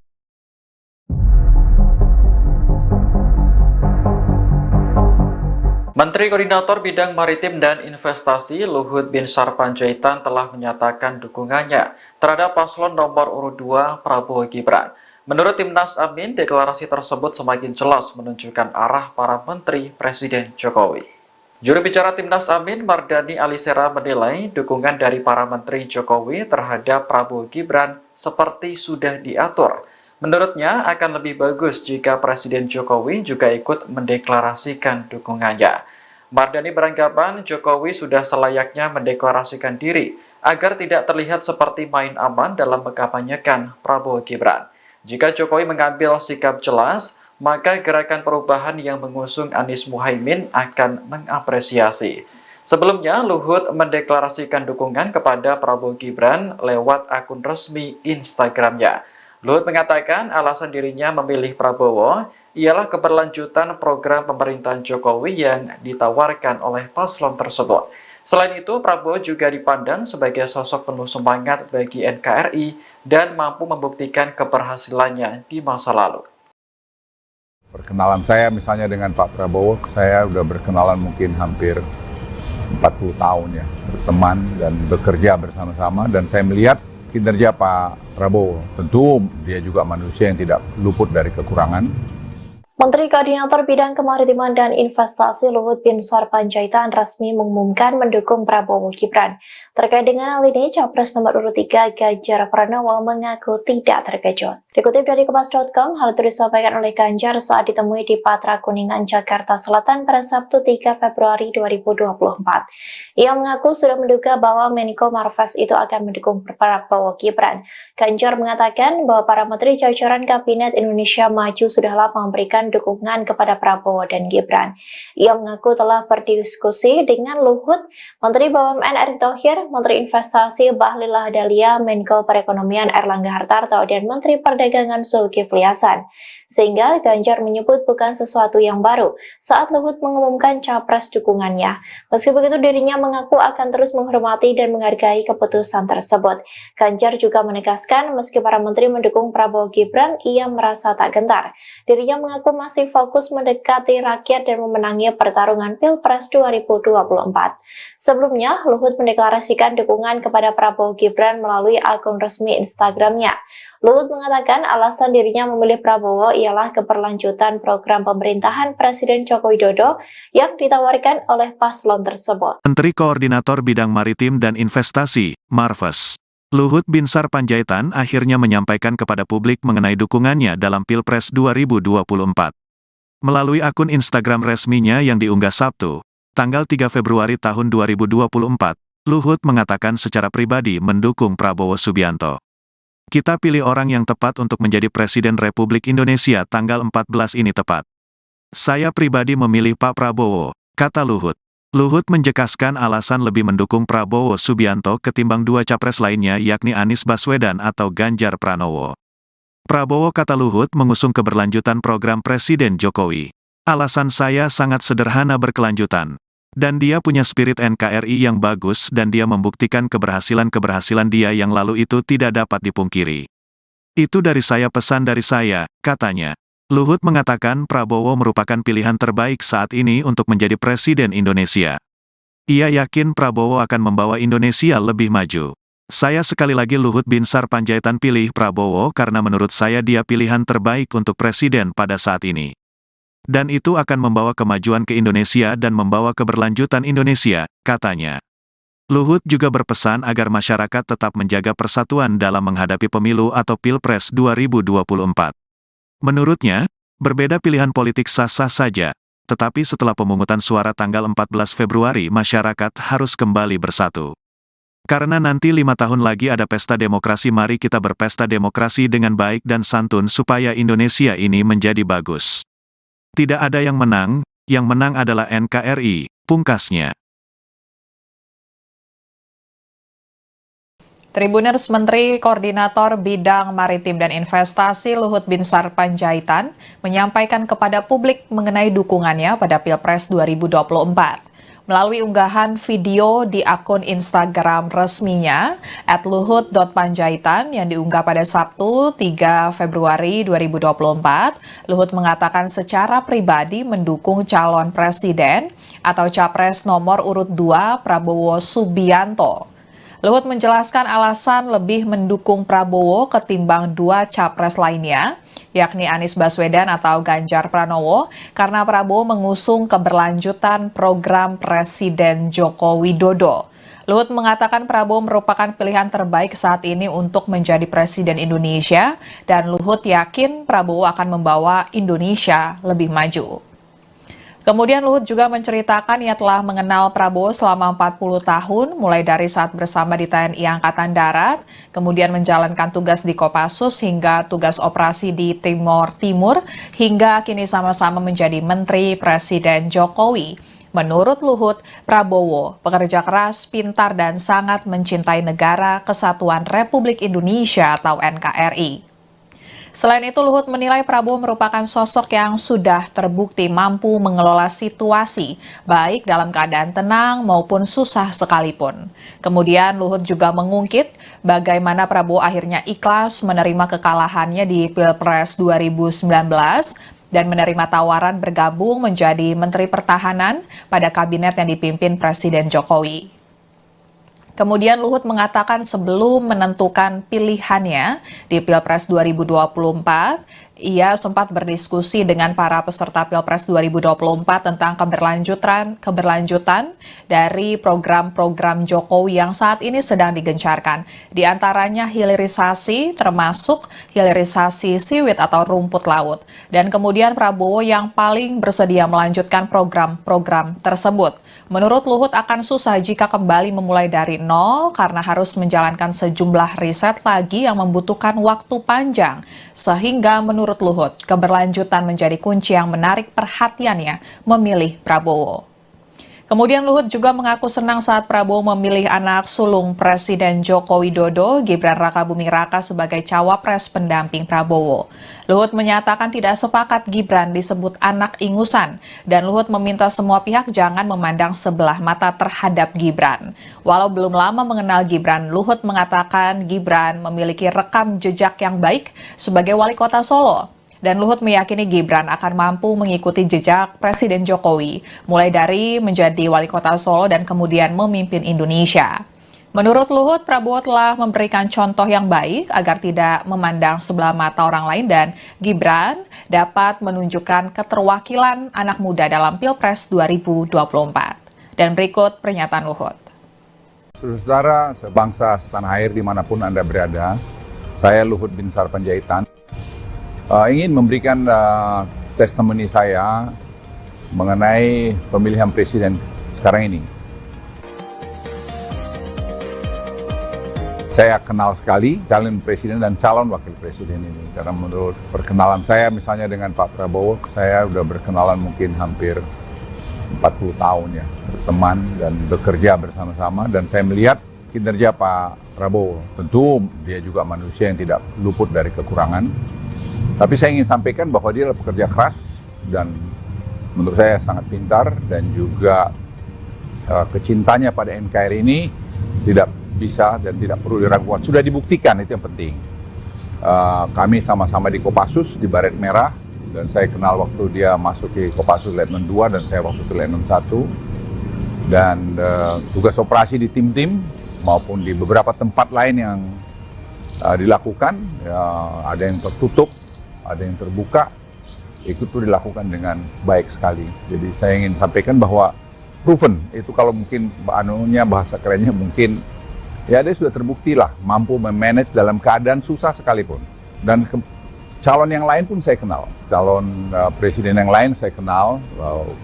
Menteri Koordinator Bidang Maritim dan Investasi Luhut Binsar Panjaitan telah menyatakan dukungannya terhadap paslon nomor urut 2 Prabowo Gibran. Menurut Timnas Amin, deklarasi tersebut semakin jelas menunjukkan arah para menteri Presiden Jokowi. Juru bicara Timnas Amin, Mardani Alisera menilai dukungan dari para menteri Jokowi terhadap Prabowo Gibran seperti sudah diatur. Menurutnya akan lebih bagus jika Presiden Jokowi juga ikut mendeklarasikan dukungannya. Mardani beranggapan Jokowi sudah selayaknya mendeklarasikan diri agar tidak terlihat seperti main aman dalam mengkampanyekan Prabowo Gibran. Jika Jokowi mengambil sikap jelas, maka gerakan perubahan yang mengusung Anies Muhaimin akan mengapresiasi. Sebelumnya, Luhut mendeklarasikan dukungan kepada Prabowo Gibran lewat akun resmi Instagramnya. Luhut mengatakan alasan dirinya memilih Prabowo ialah keberlanjutan program pemerintahan Jokowi yang ditawarkan oleh paslon tersebut. Selain itu, Prabowo juga dipandang sebagai sosok penuh semangat bagi NKRI dan mampu membuktikan keberhasilannya di masa lalu. Perkenalan saya misalnya dengan Pak Prabowo, saya udah berkenalan mungkin hampir 40 tahun ya, berteman dan bekerja bersama-sama, dan saya melihat kinerja Pak Prabowo. Tentu dia juga manusia yang tidak luput dari kekurangan. Menteri Koordinator Bidang Kemaritiman dan Investasi Luhut Binsar Panjaitan resmi mengumumkan mendukung Prabowo Gibran. Terkait dengan hal ini, Capres nomor urut 3 Ganjar Pranowo mengaku tidak terkejut. Dikutip dari Kompas.com, hal itu disampaikan oleh Ganjar saat ditemui di Patra Kuningan, Jakarta Selatan pada Sabtu 3 Februari 2024. Ia mengaku sudah menduga bahwa Menko Marves itu akan mendukung Prabowo Gibran. Ganjar mengatakan bahwa para menteri jajaran Kabinet Indonesia Maju sudah lama memberikan dukungan kepada Prabowo dan Gibran. Ia mengaku telah berdiskusi dengan Luhut, Menteri BUMN Erick Thohir, Menteri Investasi Bahlil Lahadalia, Menko Perekonomian Erlangga Hartarto, dan Menteri Perdagangan Zulkifli Hasan. Sehingga Ganjar menyebut bukan sesuatu yang baru saat Luhut mengumumkan capres dukungannya. Meski begitu, dirinya mengaku akan terus menghormati dan menghargai keputusan tersebut. Ganjar juga menegaskan meski para menteri mendukung Prabowo Gibran, ia merasa tak gentar. Dirinya mengaku masih fokus mendekati rakyat dan memenangi pertarungan Pilpres 2024. Sebelumnya, Luhut mendeklarasikan dukungan kepada Prabowo Gibran melalui akun resmi Instagramnya. Luhut mengatakan alasan dirinya memilih Prabowo ialah keberlanjutan program pemerintahan Presiden Joko Widodo yang ditawarkan oleh paslon tersebut. Menteri Koordinator Bidang Maritim dan Investasi, Marves, Luhut Binsar Panjaitan akhirnya menyampaikan kepada publik mengenai dukungannya dalam Pilpres 2024. Melalui akun Instagram resminya yang diunggah Sabtu, tanggal 3 Februari tahun 2024, Luhut mengatakan secara pribadi mendukung Prabowo Subianto. Kita pilih orang yang tepat untuk menjadi Presiden Republik Indonesia tanggal 14 ini tepat. Saya pribadi memilih Pak Prabowo, kata Luhut. Luhut menjelaskan alasan lebih mendukung Prabowo Subianto ketimbang dua capres lainnya yakni Anies Baswedan atau Ganjar Pranowo. Prabowo, kata Luhut, mengusung keberlanjutan program Presiden Jokowi. Alasan saya sangat sederhana, berkelanjutan. Dan dia punya spirit NKRI yang bagus dan dia membuktikan keberhasilan dia yang lalu itu tidak dapat dipungkiri. Itu dari saya, pesan dari saya, katanya. Luhut mengatakan Prabowo merupakan pilihan terbaik saat ini untuk menjadi Presiden Indonesia. Ia yakin Prabowo akan membawa Indonesia lebih maju. Saya sekali lagi Luhut Binsar Panjaitan pilih Prabowo karena menurut saya dia pilihan terbaik untuk presiden pada saat ini. Dan itu akan membawa kemajuan ke Indonesia dan membawa keberlanjutan Indonesia, katanya. Luhut juga berpesan agar masyarakat tetap menjaga persatuan dalam menghadapi pemilu atau Pilpres 2024. Menurutnya, berbeda pilihan politik sah-sah saja, tetapi setelah pemungutan suara tanggal 14 Februari masyarakat harus kembali bersatu. Karena nanti 5 tahun lagi ada pesta demokrasi, mari kita berpesta demokrasi dengan baik dan santun supaya Indonesia ini menjadi bagus. Tidak ada yang menang adalah NKRI, pungkasnya. Tribuners Menteri Koordinator Bidang Maritim dan Investasi Luhut Binsar Panjaitan menyampaikan kepada publik mengenai dukungannya pada Pilpres 2024. Melalui unggahan video di akun Instagram resminya @luhut.panjaitan yang diunggah pada Sabtu 3 Februari 2024, Luhut mengatakan secara pribadi mendukung calon presiden atau capres nomor urut 2 Prabowo Subianto. Luhut menjelaskan alasan lebih mendukung Prabowo ketimbang dua capres lainnya, yakni Anies Baswedan atau Ganjar Pranowo, karena Prabowo mengusung keberlanjutan program Presiden Joko Widodo. Luhut mengatakan Prabowo merupakan pilihan terbaik saat ini untuk menjadi Presiden Indonesia, dan Luhut yakin Prabowo akan membawa Indonesia lebih maju. Kemudian Luhut juga menceritakan ia telah mengenal Prabowo selama 40 tahun, mulai dari saat bersama di TNI Angkatan Darat, kemudian menjalankan tugas di Kopassus hingga tugas operasi di Timor Timur, hingga kini sama-sama menjadi Menteri Presiden Jokowi. Menurut Luhut, Prabowo pekerja keras, pintar, dan sangat mencintai negara Kesatuan Republik Indonesia atau NKRI. Selain itu, Luhut menilai Prabowo merupakan sosok yang sudah terbukti mampu mengelola situasi, baik dalam keadaan tenang maupun susah sekalipun. Kemudian Luhut juga mengungkit bagaimana Prabowo akhirnya ikhlas menerima kekalahannya di Pilpres 2019 dan menerima tawaran bergabung menjadi Menteri Pertahanan pada kabinet yang dipimpin Presiden Jokowi. Kemudian Luhut mengatakan sebelum menentukan pilihannya di Pilpres 2024, ia sempat berdiskusi dengan para peserta Pilpres 2024 tentang keberlanjutan dari program-program Jokowi yang saat ini sedang digencarkan. Di antaranya hilirisasi, termasuk hilirisasi siwit atau rumput laut. Dan kemudian Prabowo yang paling bersedia melanjutkan program-program tersebut. Menurut Luhut akan susah jika kembali memulai dari nol karena harus menjalankan sejumlah riset lagi yang membutuhkan waktu panjang. Sehingga menurut Luhut, keberlanjutan menjadi kunci yang menarik perhatiannya memilih Prabowo. Kemudian Luhut juga mengaku senang saat Prabowo memilih anak sulung Presiden Joko Widodo, Gibran Rakabuming Raka sebagai cawapres pendamping Prabowo. Luhut menyatakan tidak sepakat Gibran disebut anak ingusan, dan Luhut meminta semua pihak jangan memandang sebelah mata terhadap Gibran. Walau belum lama mengenal Gibran, Luhut mengatakan Gibran memiliki rekam jejak yang baik sebagai wali kota Solo. Dan Luhut meyakini Gibran akan mampu mengikuti jejak Presiden Jokowi, mulai dari menjadi wali kota Solo dan kemudian memimpin Indonesia. Menurut Luhut, Prabowo telah memberikan contoh yang baik agar tidak memandang sebelah mata orang lain dan Gibran dapat menunjukkan keterwakilan anak muda dalam Pilpres 2024. Dan berikut pernyataan Luhut. Saudara, sebangsa, setanah air dimanapun Anda berada, saya Luhut Binsar Panjaitan ingin memberikan testimoni saya mengenai pemilihan presiden sekarang ini. Saya kenal sekali calon presiden dan calon wakil presiden ini, karena menurut perkenalan saya misalnya dengan Pak Prabowo, saya sudah berkenalan mungkin hampir 40 tahun ya, berteman dan bekerja bersama-sama, dan saya melihat kinerja Pak Prabowo. Tentu dia juga manusia yang tidak luput dari kekurangan. Tapi saya ingin sampaikan bahwa dia adalah pekerja keras dan menurut saya sangat pintar, dan juga kecintanya pada NKRI ini tidak bisa dan tidak perlu diragukan. Sudah dibuktikan, itu yang penting. Kami sama-sama di Kopassus, di Baret Merah, dan saya kenal waktu dia masuk ke Kopassus Letnan 2 dan saya waktu itu Letnan 1. Dan tugas operasi di tim-tim maupun di beberapa tempat lain yang dilakukan, ya, ada yang tertutup, ada yang terbuka, itu tuh dilakukan dengan baik sekali. Jadi saya ingin sampaikan bahwa proven, itu kalau mungkin bahasa kerennya mungkin, ya dia sudah terbukti lah, mampu memanage dalam keadaan susah sekalipun. Dan calon yang lain pun saya kenal, calon presiden yang lain saya kenal,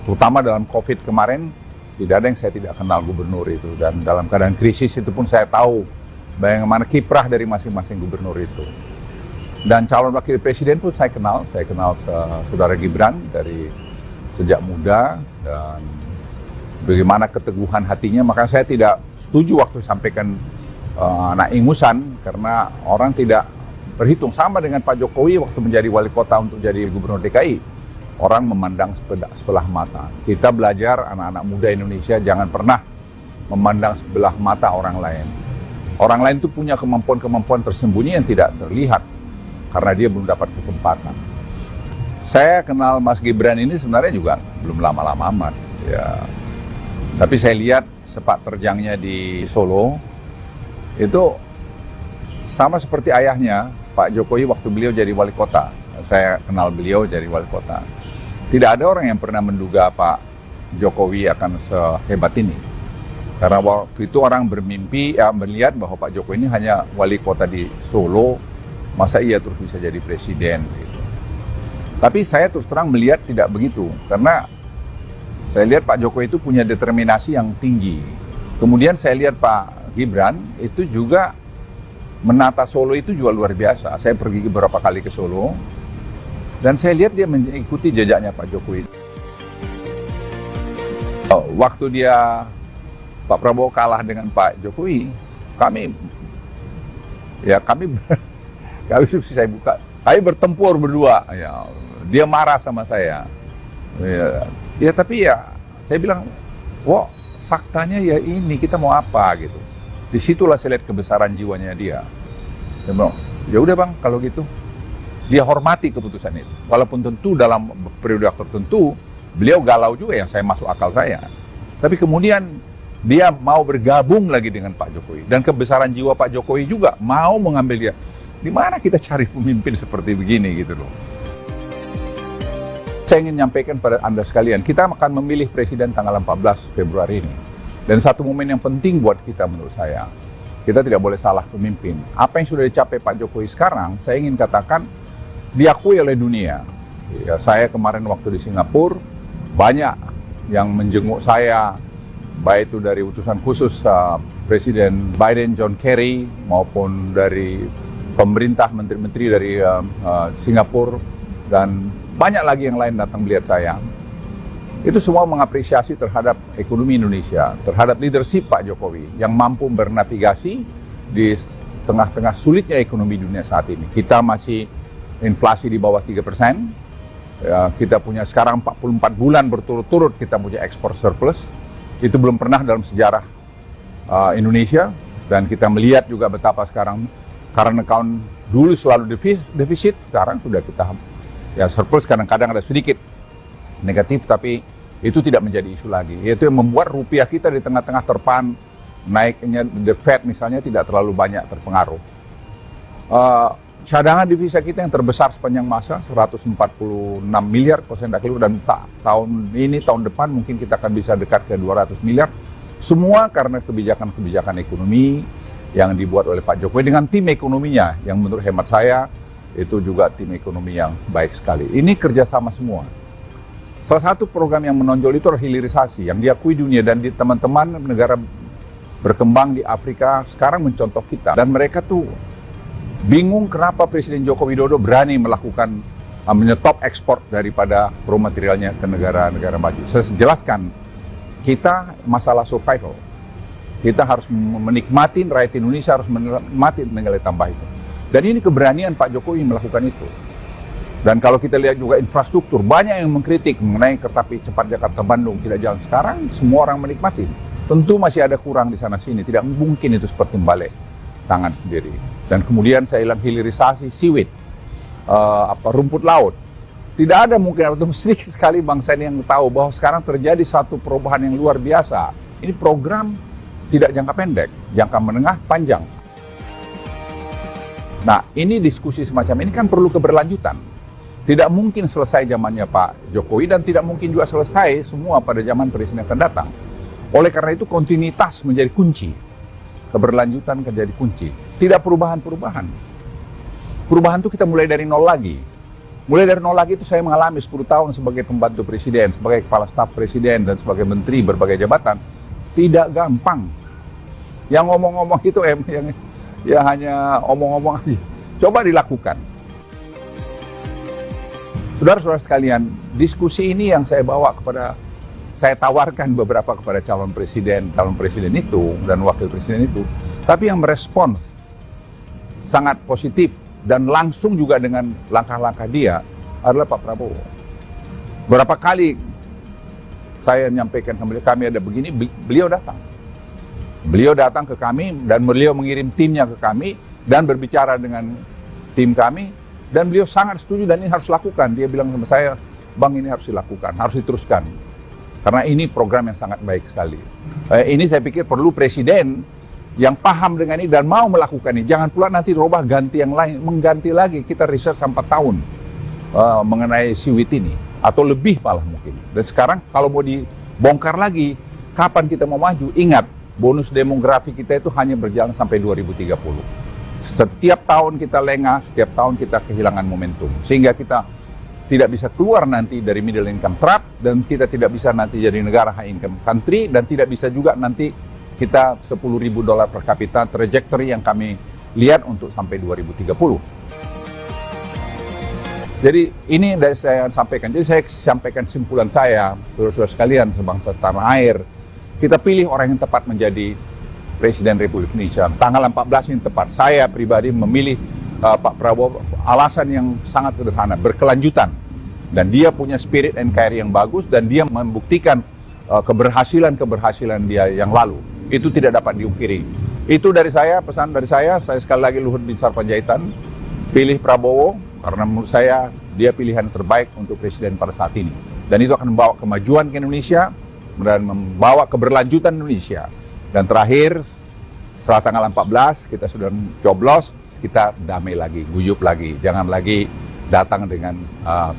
terutama dalam COVID kemarin, tidak ada yang saya tidak kenal gubernur itu. Dan dalam keadaan krisis itu pun saya tahu bagaimana kiprah dari masing-masing gubernur itu. Dan calon wakil presiden pun saya kenal saudara Gibran dari sejak muda, dan bagaimana keteguhan hatinya. Maka saya tidak setuju waktu sampaikan anak ingusan, karena orang tidak berhitung. Sama dengan Pak Jokowi waktu menjadi wali kota untuk jadi gubernur DKI, orang memandang sebelah mata. Kita belajar, anak-anak muda Indonesia, jangan pernah memandang sebelah mata orang lain. Orang lain itu punya kemampuan-kemampuan tersembunyi yang tidak terlihat karena dia belum dapat kesempatan. Saya kenal Mas Gibran ini sebenarnya juga belum lama-lama amat, ya. Tapi saya lihat sepak terjangnya di Solo itu sama seperti ayahnya, Pak Jokowi waktu beliau jadi wali kota. Saya kenal beliau jadi wali kota. Tidak ada orang yang pernah menduga Pak Jokowi akan sehebat ini. Karena waktu itu orang bermimpi, melihat bahwa Pak Jokowi ini hanya wali kota di Solo, masa iya terus bisa jadi presiden. Gitu. Tapi saya terus terang melihat tidak begitu, karena saya lihat Pak Jokowi itu punya determinasi yang tinggi. Kemudian saya lihat Pak Gibran itu juga menata Solo itu juga luar biasa. Saya pergi beberapa kali ke Solo, dan saya lihat dia mengikuti jejaknya Pak Jokowi. Waktu Pak Prabowo kalah dengan Pak Jokowi, kami bertempur berdua. Ya, dia marah sama saya. Tapi saya bilang, wah faktanya ya ini, kita mau apa gitu. Disitulah saya lihat kebesaran jiwanya dia. Dia bilang, ya udah bang, kalau gitu. Dia hormati keputusan itu. Walaupun tentu dalam periode tertentu, beliau galau juga yang saya masuk akal saya. Tapi kemudian dia mau bergabung lagi dengan Pak Jokowi. Dan kebesaran jiwa Pak Jokowi juga mau mengambil dia. Di mana kita cari pemimpin seperti begini gitu loh. Saya ingin menyampaikan pada Anda sekalian, kita akan memilih presiden tanggal 14 Februari ini. Dan satu momen yang penting buat kita menurut saya, kita tidak boleh salah pemimpin. Apa yang sudah dicapai Pak Jokowi sekarang, saya ingin katakan, diakui oleh dunia. Ya, saya kemarin waktu di Singapura, banyak yang menjenguk saya, baik itu dari utusan khusus Presiden Biden, John Kerry, maupun dari pemerintah, menteri-menteri dari Singapura, dan banyak lagi yang lain datang melihat saya. Itu semua mengapresiasi terhadap ekonomi Indonesia, terhadap leadership Pak Jokowi yang mampu bernavigasi di tengah-tengah sulitnya ekonomi dunia saat ini. Kita masih inflasi di bawah 3%, ya, kita punya sekarang 44 bulan berturut-turut kita punya ekspor surplus. Itu belum pernah dalam sejarah Indonesia, dan kita melihat juga betapa sekarang current account dulu selalu defisit, sekarang sudah kita ya surplus, kadang-kadang ada sedikit negatif, tapi itu tidak menjadi isu lagi. Itu yang membuat rupiah kita di tengah-tengah terpaan naiknya the Fed misalnya tidak terlalu banyak terpengaruh. Cadangan devisa kita yang terbesar sepanjang masa 146 miliar kalau saya tidak keliru, dan tahun ini, tahun depan mungkin kita akan bisa dekat ke 200 miliar. Semua karena kebijakan-kebijakan ekonomi yang dibuat oleh Pak Jokowi dengan tim ekonominya yang menurut hemat saya itu juga tim ekonomi yang baik sekali. Ini kerjasama semua. Salah satu program yang menonjol itu adalah hilirisasi yang diakui dunia, dan di teman-teman negara berkembang di Afrika sekarang mencontoh kita, dan mereka tuh bingung kenapa Presiden Joko Widodo berani melakukan menyetop ekspor daripada raw materialnya ke negara-negara maju. Saya jelaskan, kita masalah survival. Kita harus menikmati, rakyat Indonesia harus menikmati nilai tambah itu. Dan ini keberanian Pak Jokowi melakukan itu. Dan kalau kita lihat juga infrastruktur, banyak yang mengkritik mengenai kereta api cepat Jakarta-Bandung tidak jalan. Sekarang semua orang menikmati. Tentu masih ada kurang di sana-sini, tidak mungkin itu seperti balik tangan sendiri. Dan kemudian saya bilang hilirisasi siwit, rumput laut. Tidak ada mungkin, atau sedikit sekali bangsa ini yang tahu bahwa sekarang terjadi satu perubahan yang luar biasa. Ini program tidak jangka pendek, jangka menengah, panjang. Nah, ini diskusi semacam ini kan perlu keberlanjutan. Tidak mungkin selesai zamannya Pak Jokowi dan tidak mungkin juga selesai semua pada zaman presiden yang akan datang. Oleh karena itu kontinuitas menjadi kunci. Keberlanjutan menjadi kunci. Tidak perubahan-perubahan. Perubahan itu kita mulai dari nol lagi. Mulai dari nol lagi itu saya mengalami 10 tahun sebagai pembantu presiden, sebagai kepala staf presiden, dan sebagai menteri berbagai jabatan. Tidak gampang. Yang ngomong-ngomong itu ya hanya omong-omong aja. Coba dilakukan. Saudara-saudara sekalian, diskusi ini yang saya tawarkan beberapa kepada calon presiden itu dan wakil presiden itu, tapi yang merespons sangat positif dan langsung juga dengan langkah-langkah dia adalah Pak Prabowo. Berapa kali saya menyampaikan kami ada begini, beliau datang. Beliau datang ke kami dan beliau mengirim timnya ke kami dan berbicara dengan tim kami dan beliau sangat setuju dan ini harus lakukan. Dia bilang sama saya, Bang, ini harus dilakukan, harus diteruskan. Karena ini program yang sangat baik sekali. Ini saya pikir perlu presiden yang paham dengan ini dan mau melakukan ini. Jangan pula nanti robah ganti yang lain, mengganti lagi. Kita riset sampai 4 tahun mengenai siwit ini. Atau lebih malah mungkin. Dan sekarang kalau mau dibongkar lagi, kapan kita mau maju? Ingat, bonus demografi kita itu hanya berjalan sampai 2030. Setiap tahun kita lengah, setiap tahun kita kehilangan momentum. Sehingga kita tidak bisa keluar nanti dari middle income trap, dan kita tidak bisa nanti jadi negara high income country, dan tidak bisa juga nanti kita $10.000 per kapita trajectory yang kami lihat untuk sampai 2030. Jadi ini dari saya sampaikan. Jadi saya sampaikan simpulan saya, saudara-saudara sekalian sebangsa tanah air, kita pilih orang yang tepat menjadi Presiden Republik Indonesia. Tanggal 14 yang tepat. Saya pribadi memilih Pak Prabowo, alasan yang sangat sederhana, berkelanjutan. Dan dia punya spirit NKRI yang bagus dan dia membuktikan keberhasilan dia yang lalu. Itu tidak dapat diungkiri. Itu dari saya, pesan dari saya sekali lagi Luhut Binsar Panjaitan, pilih Prabowo karena menurut saya dia pilihan terbaik untuk presiden pada saat ini. Dan itu akan membawa kemajuan ke Indonesia dan membawa keberlanjutan Indonesia. Dan terakhir, setelah tanggal 14 kita sudah coblos, kita damai lagi, guyup lagi. Jangan lagi datang dengan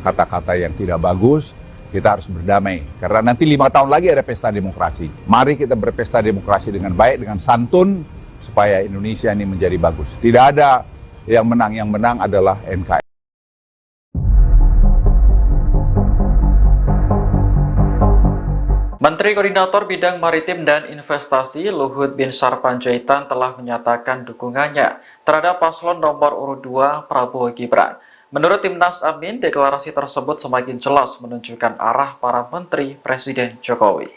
kata-kata yang tidak bagus. Kita harus berdamai. Karena nanti 5 tahun lagi ada pesta demokrasi. Mari kita berpesta demokrasi dengan baik, dengan santun, supaya Indonesia ini menjadi bagus. Tidak ada yang menang adalah NKRI. Menteri Koordinator Bidang Maritim dan Investasi Luhut Binsar Panjaitan telah menyatakan dukungannya terhadap paslon nomor urut 2 Prabowo Gibran. Menurut Timnas Amin, deklarasi tersebut semakin jelas menunjukkan arah para menteri Presiden Jokowi.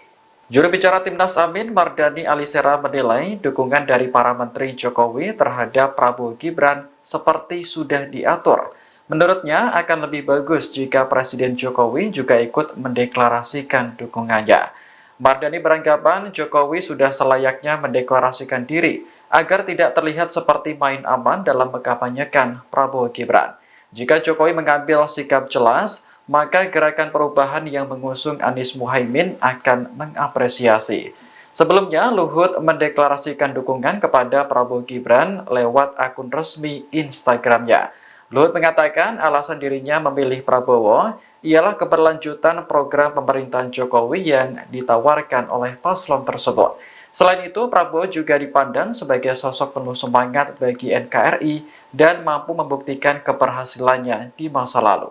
Juru bicara Timnas Amin, Mardani Alisera, menilai dukungan dari para menteri Jokowi terhadap Prabowo Gibran seperti sudah diatur. Menurutnya akan lebih bagus jika Presiden Jokowi juga ikut mendeklarasikan dukungannya. Mardani beranggapan Jokowi sudah selayaknya mendeklarasikan diri agar tidak terlihat seperti main aman dalam mengkampanyekan Prabowo Gibran. Jika Jokowi mengambil sikap jelas, maka gerakan perubahan yang mengusung Anies Muhaimin akan mengapresiasi. Sebelumnya, Luhut mendeklarasikan dukungan kepada Prabowo Gibran lewat akun resmi Instagramnya. Luhut mengatakan alasan dirinya memilih Prabowo ialah keberlanjutan program pemerintahan Jokowi yang ditawarkan oleh paslon tersebut. Selain itu, Prabowo juga dipandang sebagai sosok penuh semangat bagi NKRI dan mampu membuktikan keberhasilannya di masa lalu.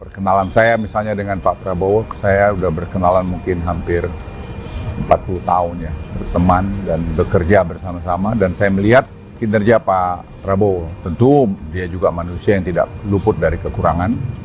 Perkenalan saya misalnya dengan Pak Prabowo, saya udah berkenalan mungkin hampir 40 tahun ya, berteman dan bekerja bersama-sama, dan saya melihat kinerja Pak Prabowo. Tentu dia juga manusia yang tidak luput dari kekurangan.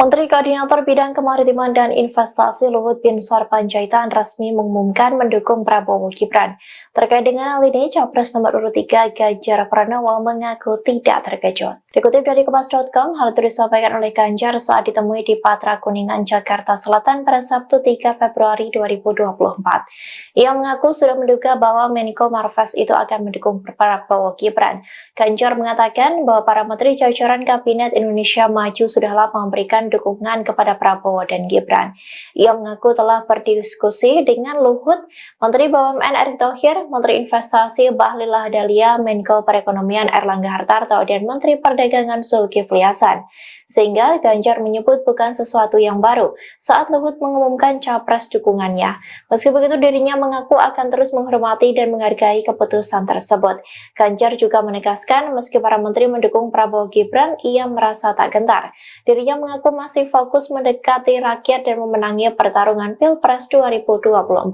Menteri Koordinator Bidang Kemaritiman dan Investasi Luhut Binsar Panjaitan resmi mengumumkan mendukung Prabowo Gibran. Terkait dengan hal ini, Capres nomor urut 3 Ganjar Pranowo mengaku tidak terkejut. Dikutip dari Kompas.com, hal itu disampaikan oleh Ganjar saat ditemui di Patra Kuningan, Jakarta Selatan pada Sabtu 3 Februari 2024. Ia mengaku sudah menduga bahwa Menko Marves itu akan mendukung Prabowo Gibran. Ganjar mengatakan bahwa para menteri jajaran Kabinet Indonesia Maju sudah lama memberikan memberikan dukungan kepada Prabowo dan Gibran. Ia mengaku telah berdiskusi dengan Luhut, Menteri BUMN Erick Thohir, Menteri Investasi Bahlil Lahadalia, Menko Perekonomian Erlangga Hartarto, dan Menteri Perdagangan Zulkifli Hasan. Sehingga Ganjar menyebut bukan sesuatu yang baru saat Luhut mengumumkan capres dukungannya. Meski begitu, dirinya mengaku akan terus menghormati dan menghargai keputusan tersebut. Ganjar juga menegaskan meski para menteri mendukung Prabowo Gibran, ia merasa tak gentar. Dirinya mengaku masih fokus mendekati rakyat dan memenangi pertarungan Pilpres 2024.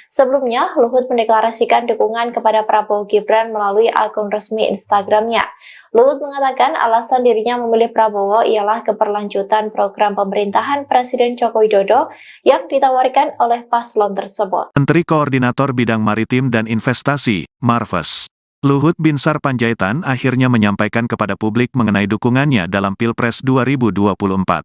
Sebelumnya, Luhut mendeklarasikan dukungan kepada Prabowo Gibran melalui akun resmi Instagramnya. Luhut mengatakan alasan dirinya memilih Prabowo ialah keberlanjutan program pemerintahan Presiden Joko Widodo yang ditawarkan oleh paslon tersebut. Menteri Koordinator Bidang Maritim dan Investasi, Marves, Luhut Binsar Panjaitan akhirnya menyampaikan kepada publik mengenai dukungannya dalam Pilpres 2024.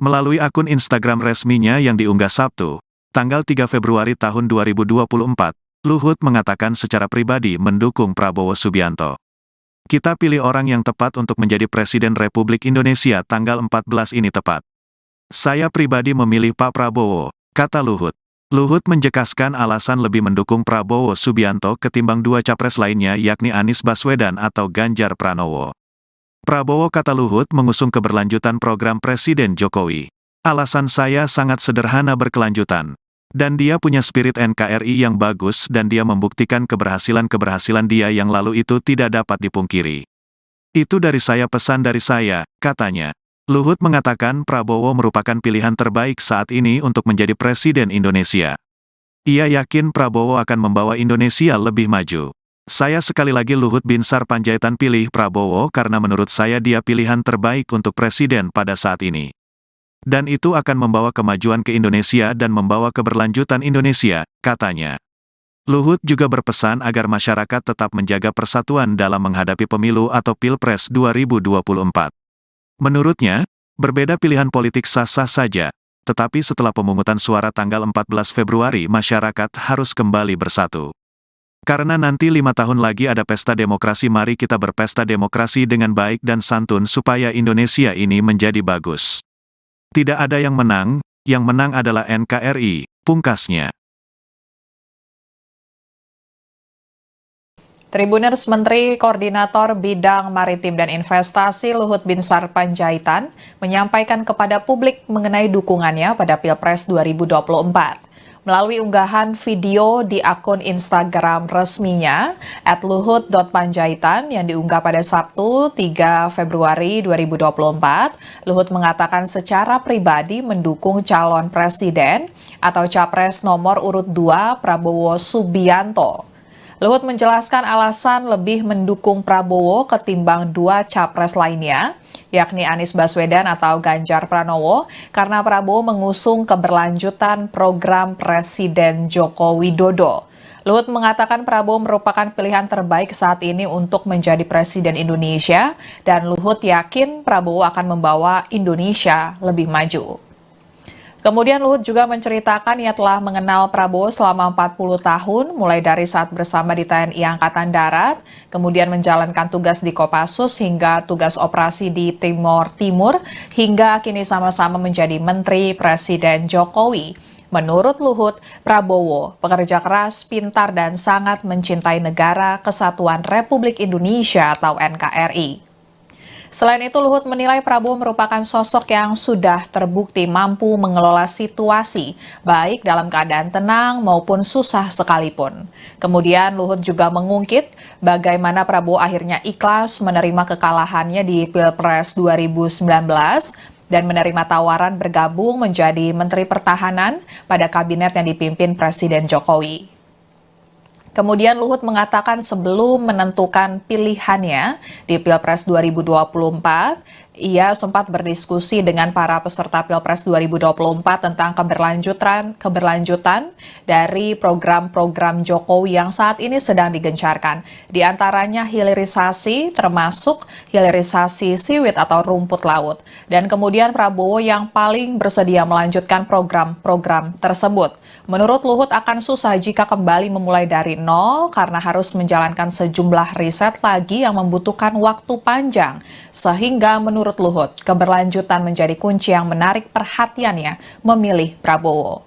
Melalui akun Instagram resminya yang diunggah Sabtu, tanggal 3 Februari tahun 2024, Luhut mengatakan secara pribadi mendukung Prabowo Subianto. Kita pilih orang yang tepat untuk menjadi Presiden Republik Indonesia tanggal 14 ini tepat. Saya pribadi memilih Pak Prabowo, kata Luhut. Luhut menjelaskan alasan lebih mendukung Prabowo Subianto ketimbang dua capres lainnya yakni Anies Baswedan atau Ganjar Pranowo. Prabowo, kata Luhut, mengusung keberlanjutan program Presiden Jokowi. Alasan saya sangat sederhana, berkelanjutan. Dan dia punya spirit NKRI yang bagus dan dia membuktikan keberhasilan dia yang lalu itu tidak dapat dipungkiri. Itu dari saya, pesan dari saya, katanya. Luhut mengatakan Prabowo merupakan pilihan terbaik saat ini untuk menjadi Presiden Indonesia. Ia yakin Prabowo akan membawa Indonesia lebih maju. Saya sekali lagi Luhut Binsar Panjaitan pilih Prabowo karena menurut saya dia pilihan terbaik untuk Presiden pada saat ini. Dan itu akan membawa kemajuan ke Indonesia dan membawa keberlanjutan Indonesia, katanya. Luhut juga berpesan agar masyarakat tetap menjaga persatuan dalam menghadapi pemilu atau Pilpres 2024. Menurutnya, berbeda pilihan politik sah-sah saja, tetapi setelah pemungutan suara tanggal 14 Februari masyarakat harus kembali bersatu. Karena nanti 5 tahun lagi ada pesta demokrasi, mari kita berpesta demokrasi dengan baik dan santun supaya Indonesia ini menjadi bagus. Tidak ada yang menang adalah NKRI, pungkasnya. Tribuners, Menteri Koordinator Bidang Maritim dan Investasi Luhut Binsar Panjaitan menyampaikan kepada publik mengenai dukungannya pada Pilpres 2024. Melalui unggahan video di akun Instagram resminya @luhut.panjaitan yang diunggah pada Sabtu 3 Februari 2024, Luhut mengatakan secara pribadi mendukung calon presiden atau capres nomor urut 2 Prabowo Subianto. Luhut menjelaskan alasan lebih mendukung Prabowo ketimbang dua capres lainnya, yakni Anies Baswedan atau Ganjar Pranowo, karena Prabowo mengusung keberlanjutan program Presiden Joko Widodo. Luhut mengatakan Prabowo merupakan pilihan terbaik saat ini untuk menjadi Presiden Indonesia, dan Luhut yakin Prabowo akan membawa Indonesia lebih maju. Kemudian Luhut juga menceritakan ia telah mengenal Prabowo selama 40 tahun, mulai dari saat bersama di TNI Angkatan Darat, kemudian menjalankan tugas di Kopassus hingga tugas operasi di Timor Timur, hingga kini sama-sama menjadi Menteri Presiden Jokowi. Menurut Luhut, Prabowo pekerja keras, pintar, dan sangat mencintai Negara Kesatuan Republik Indonesia atau NKRI. Selain itu, Luhut menilai Prabowo merupakan sosok yang sudah terbukti mampu mengelola situasi, baik dalam keadaan tenang maupun susah sekalipun. Kemudian Luhut juga mengungkit bagaimana Prabowo akhirnya ikhlas menerima kekalahannya di Pilpres 2019 dan menerima tawaran bergabung menjadi Menteri Pertahanan pada kabinet yang dipimpin Presiden Jokowi. Kemudian Luhut mengatakan sebelum menentukan pilihannya di Pilpres 2024, ia sempat berdiskusi dengan para peserta Pilpres 2024 tentang keberlanjutan dari program-program Jokowi yang saat ini sedang digencarkan. Di antaranya hilirisasi, termasuk hilirisasi siwit atau rumput laut. Dan kemudian Prabowo yang paling bersedia melanjutkan program-program tersebut. Menurut Luhut akan susah jika kembali memulai dari nol karena harus menjalankan sejumlah riset lagi yang membutuhkan waktu panjang. Sehingga menurut menurut Luhut, keberlanjutan menjadi kunci yang menarik perhatiannya memilih Prabowo.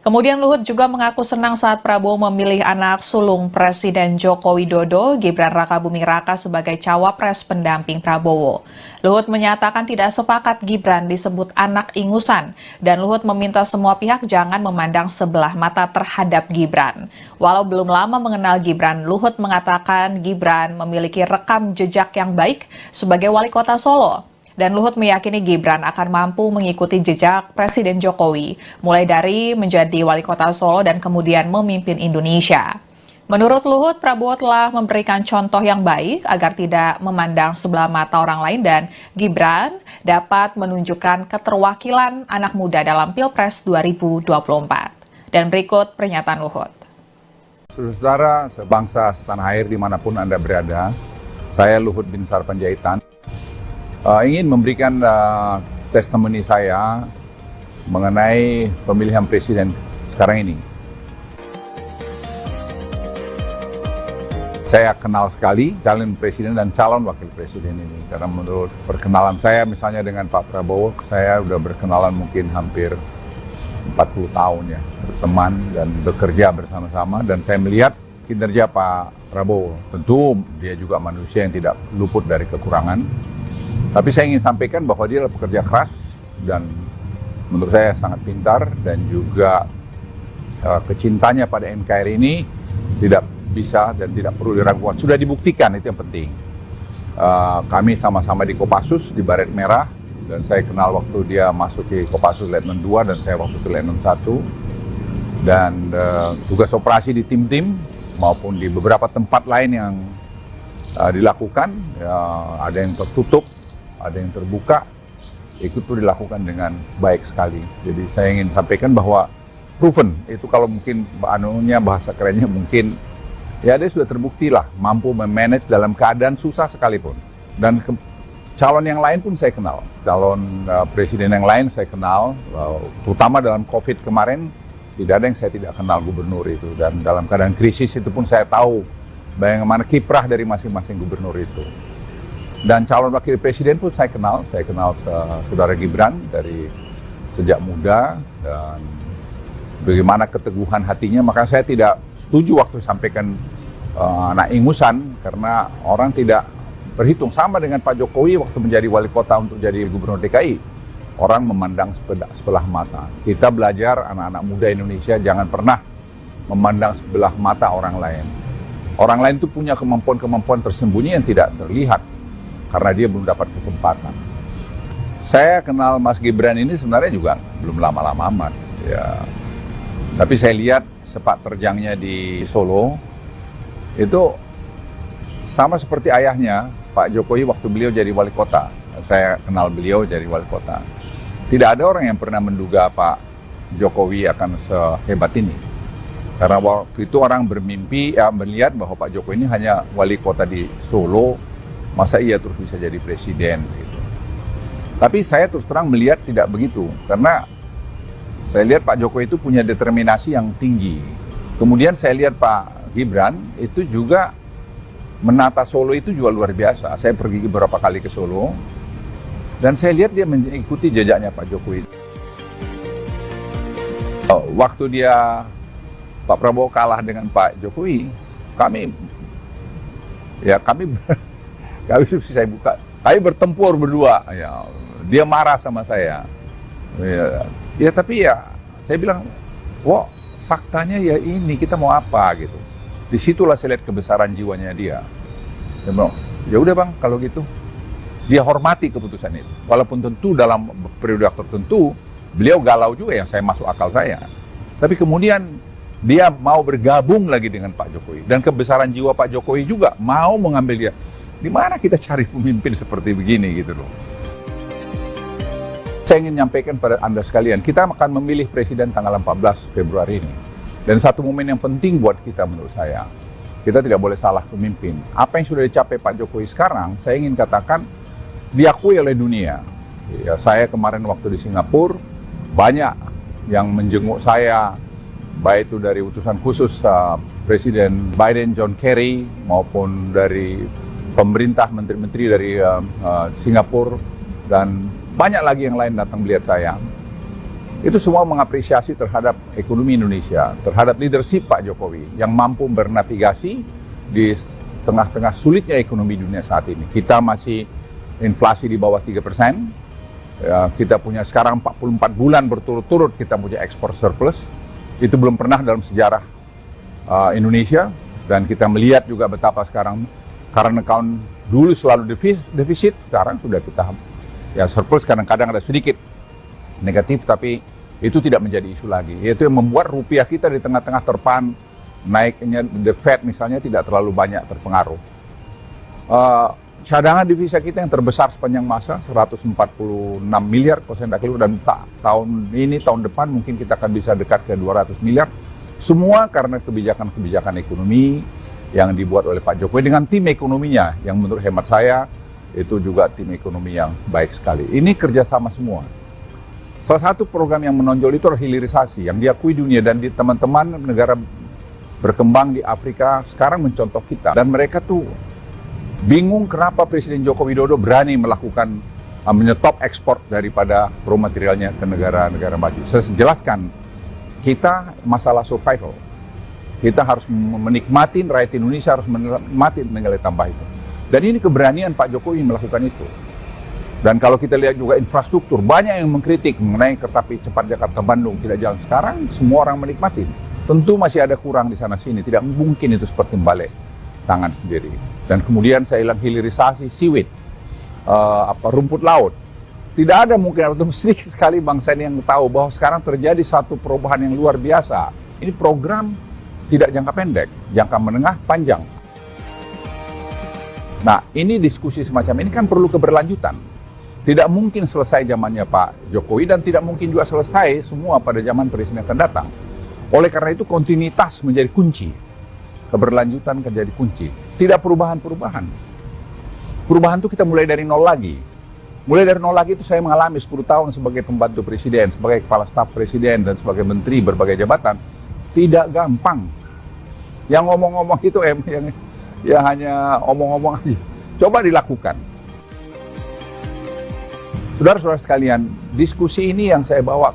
Kemudian Luhut juga mengaku senang saat Prabowo memilih anak sulung Presiden Joko Widodo, Gibran Rakabuming Raka sebagai cawapres pendamping Prabowo. Luhut menyatakan tidak sepakat Gibran disebut anak ingusan, dan Luhut meminta semua pihak jangan memandang sebelah mata terhadap Gibran. Walau belum lama mengenal Gibran, Luhut mengatakan Gibran memiliki rekam jejak yang baik sebagai wali kota Solo. Dan Luhut meyakini Gibran akan mampu mengikuti jejak Presiden Jokowi, mulai dari menjadi wali kota Solo dan kemudian memimpin Indonesia. Menurut Luhut, Prabowo telah memberikan contoh yang baik agar tidak memandang sebelah mata orang lain dan Gibran dapat menunjukkan keterwakilan anak muda dalam Pilpres 2024. Dan berikut pernyataan Luhut. Saudara sebangsa setanah air dimanapun Anda berada, saya Luhut Binsar Panjaitan ingin memberikan testimoni saya mengenai pemilihan presiden sekarang ini. Saya kenal sekali calon presiden dan calon wakil presiden ini, karena menurut perkenalan saya misalnya dengan Pak Prabowo, saya udah berkenalan mungkin hampir 40 tahun ya, berteman dan bekerja bersama-sama, dan saya melihat kinerja Pak Prabowo. Tentu dia juga manusia yang tidak luput dari kekurangan. Tapi saya ingin sampaikan bahwa dia adalah pekerja keras dan menurut saya sangat pintar, dan juga kecintanya pada NKRI ini tidak bisa dan tidak perlu diragukan. Sudah dibuktikan, itu yang penting. Kami sama-sama di Kopassus, di Baret Merah, dan saya kenal waktu dia masuk ke Kopassus Letnan 2 dan saya waktu ke Letnan 1. Dan tugas operasi di tim-tim maupun di beberapa tempat lain yang dilakukan, ada yang tertutup, ada yang terbuka, itu tuh dilakukan dengan baik sekali. Jadi saya ingin sampaikan bahwa proven, itu kalau mungkin bahasa kerennya mungkin, ya dia sudah terbukti lah, mampu memanage dalam keadaan susah sekalipun. Dan calon yang lain pun saya kenal, calon presiden yang lain saya kenal, terutama dalam COVID kemarin, tidak ada yang saya tidak kenal gubernur itu. Dan dalam keadaan krisis itu pun saya tahu bagaimana kiprah dari masing-masing gubernur itu. Dan calon wakil presiden pun saya kenal saudara Gibran dari sejak muda, dan bagaimana keteguhan hatinya. Maka saya tidak setuju waktu sampaikan anak ingusan, karena orang tidak berhitung. Sama dengan Pak Jokowi waktu menjadi wali kota untuk jadi gubernur DKI, orang memandang sebelah mata. Kita belajar anak-anak muda Indonesia jangan pernah memandang sebelah mata orang lain. Orang lain itu punya kemampuan-kemampuan tersembunyi yang tidak terlihat, karena dia belum dapat kesempatan. Saya kenal Mas Gibran ini sebenarnya juga belum lama-lama amat. Ya. Tapi saya lihat sepak terjangnya di Solo, itu sama seperti ayahnya, Pak Jokowi waktu beliau jadi wali kota. Saya kenal beliau jadi wali kota. Tidak ada orang yang pernah menduga Pak Jokowi akan sehebat ini. Karena waktu itu orang bermimpi, melihat bahwa Pak Jokowi ini hanya wali kota di Solo, masa iya terus bisa jadi presiden gitu. Tapi saya terus terang melihat tidak begitu, karena saya lihat Pak Jokowi itu punya determinasi yang tinggi. Kemudian saya lihat Pak Gibran itu juga menata Solo itu juga luar biasa. Saya pergi beberapa kali ke Solo dan saya lihat dia mengikuti jejaknya Pak Jokowi. Waktu Pak Prabowo kalah dengan Pak Jokowi, kami bertempur berdua. Ya, dia marah sama saya. Ya tapi ya saya bilang, wah faktanya ya ini, kita mau apa gitu. Disitulah saya lihat kebesaran jiwanya dia. Dia bilang, ya udah bang, kalau gitu. Dia hormati keputusan itu. Walaupun tentu dalam periode tertentu beliau galau juga, yang saya masuk akal saya. Tapi kemudian dia mau bergabung lagi dengan Pak Jokowi, dan kebesaran jiwa Pak Jokowi juga mau mengambil dia. Di mana kita cari pemimpin seperti begini gitu loh. Saya ingin menyampaikan pada Anda sekalian, kita akan memilih presiden tanggal 14 Februari ini. Dan satu momen yang penting buat kita menurut saya, kita tidak boleh salah pemimpin. Apa yang sudah dicapai Pak Jokowi sekarang, saya ingin katakan diakui oleh dunia. Ya, saya kemarin waktu di Singapura, banyak yang menjenguk saya, baik itu dari utusan khusus Presiden Biden, John Kerry, maupun dari pemerintah, menteri-menteri dari Singapura, dan banyak lagi yang lain datang melihat saya. Itu semua mengapresiasi terhadap ekonomi Indonesia, terhadap leadership Pak Jokowi yang mampu bernavigasi di tengah-tengah sulitnya ekonomi dunia saat ini. Kita masih inflasi di bawah 3%, ya, kita punya sekarang 44 bulan berturut-turut kita punya ekspor surplus. Itu belum pernah dalam sejarah Indonesia, dan kita melihat juga betapa sekarang current account dulu selalu defisit, sekarang sudah kita ya surplus, kadang-kadang ada sedikit negatif, tapi itu tidak menjadi isu lagi. Itu yang membuat rupiah kita di tengah-tengah terpaan naiknya the Fed misalnya tidak terlalu banyak terpengaruh. Cadangan devisa kita yang terbesar sepanjang masa 146 miliar persentase, dan tahun ini tahun depan mungkin kita akan bisa dekat ke 200 miliar. Semua karena kebijakan-kebijakan ekonomi yang dibuat oleh Pak Jokowi dengan tim ekonominya yang menurut hemat saya itu juga tim ekonomi yang baik sekali. Ini kerjasama semua. Salah satu program yang menonjol itu adalah hilirisasi yang diakui dunia, dan di teman-teman negara berkembang di Afrika sekarang mencontoh kita, dan mereka tuh bingung kenapa Presiden Joko Widodo berani melakukan menyetop ekspor daripada raw materialnya ke negara-negara maju. Saya jelaskan, kita masalah survival. Kita harus menikmati, rakyat Indonesia harus menikmati nilai tambah itu. Dan ini keberanian Pak Jokowi melakukan itu. Dan kalau kita lihat juga infrastruktur, banyak yang mengkritik mengenai kereta api cepat Jakarta-Bandung tidak jalan. Sekarang semua orang menikmati. Tentu masih ada kurang di sana-sini, tidak mungkin itu seperti balik tangan sendiri. Dan kemudian saya bilang hilirisasi seaweed, rumput laut. Tidak ada mungkin, atau sedikit sekali bangsa ini yang tahu bahwa sekarang terjadi satu perubahan yang luar biasa. Ini program tidak jangka pendek, jangka menengah, panjang. Nah, ini diskusi semacam ini kan perlu keberlanjutan. Tidak mungkin selesai zamannya Pak Jokowi, dan tidak mungkin juga selesai semua pada zaman presiden yang akan datang. Oleh karena itu kontinuitas menjadi kunci. Keberlanjutan menjadi kunci. Tidak perubahan-perubahan. Perubahan itu kita mulai dari nol lagi. Mulai dari nol lagi itu saya mengalami 10 tahun sebagai pembantu presiden, sebagai kepala staf presiden, dan sebagai menteri berbagai jabatan. Tidak gampang. Yang ngomong-ngomong itu yang hanya omong-omong aja. Coba dilakukan. Saudara-saudara sekalian, diskusi ini yang saya bawa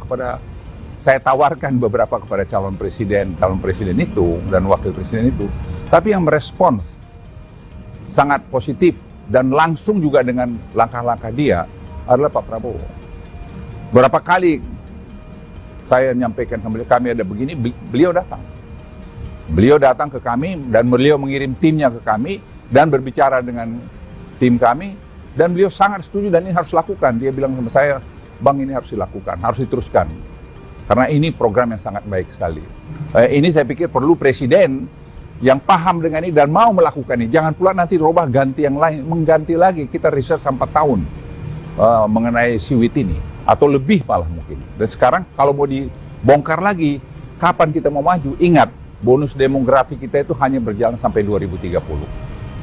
saya tawarkan beberapa kepada calon presiden itu dan wakil presiden itu, tapi yang merespons sangat positif dan langsung juga dengan langkah-langkah dia adalah Pak Prabowo. Berapa kali saya menyampaikan kami ada begini, beliau datang. Beliau datang ke kami dan beliau mengirim timnya ke kami dan berbicara dengan tim kami. Dan beliau sangat setuju dan ini harus lakukan. Dia bilang sama saya, Bang, ini harus dilakukan, harus diteruskan. Karena ini program yang sangat baik sekali. Ini saya pikir perlu presiden yang paham dengan ini dan mau melakukan ini. Jangan pula nanti robah ganti yang lain, mengganti lagi. Kita riset sampai 4 tahun mengenai seaweed ini. Atau lebih malah mungkin. Dan sekarang kalau mau dibongkar lagi, kapan kita mau maju? Ingat, bonus demografi kita itu hanya berjalan sampai 2030.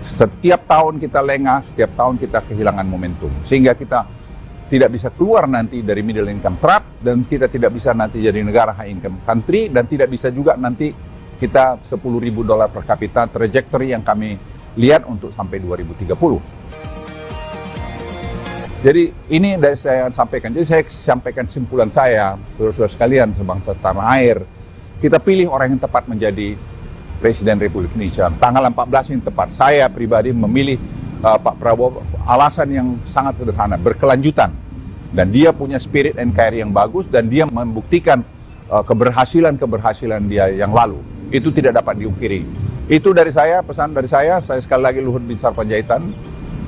Setiap tahun kita lengah, setiap tahun kita kehilangan momentum. Sehingga kita tidak bisa keluar nanti dari middle income trap, dan kita tidak bisa nanti jadi negara high income country, dan tidak bisa juga nanti kita $10.000 per kapita trajectory yang kami lihat untuk sampai 2030. Jadi ini dari saya sampaikan. Jadi saya sampaikan simpulan saya, saudara-saudara sekalian, sebangsa tanah air. Kita pilih orang yang tepat menjadi Presiden Republik Indonesia. Tanggal 14 yang tepat. Saya pribadi memilih Pak Prabowo, alasan yang sangat sederhana, berkelanjutan. Dan dia punya spirit NKRI yang bagus, dan dia membuktikan keberhasilan dia yang lalu. Itu tidak dapat diungkiri. Itu dari saya, pesan dari saya sekali lagi Luhut Binsar Panjaitan,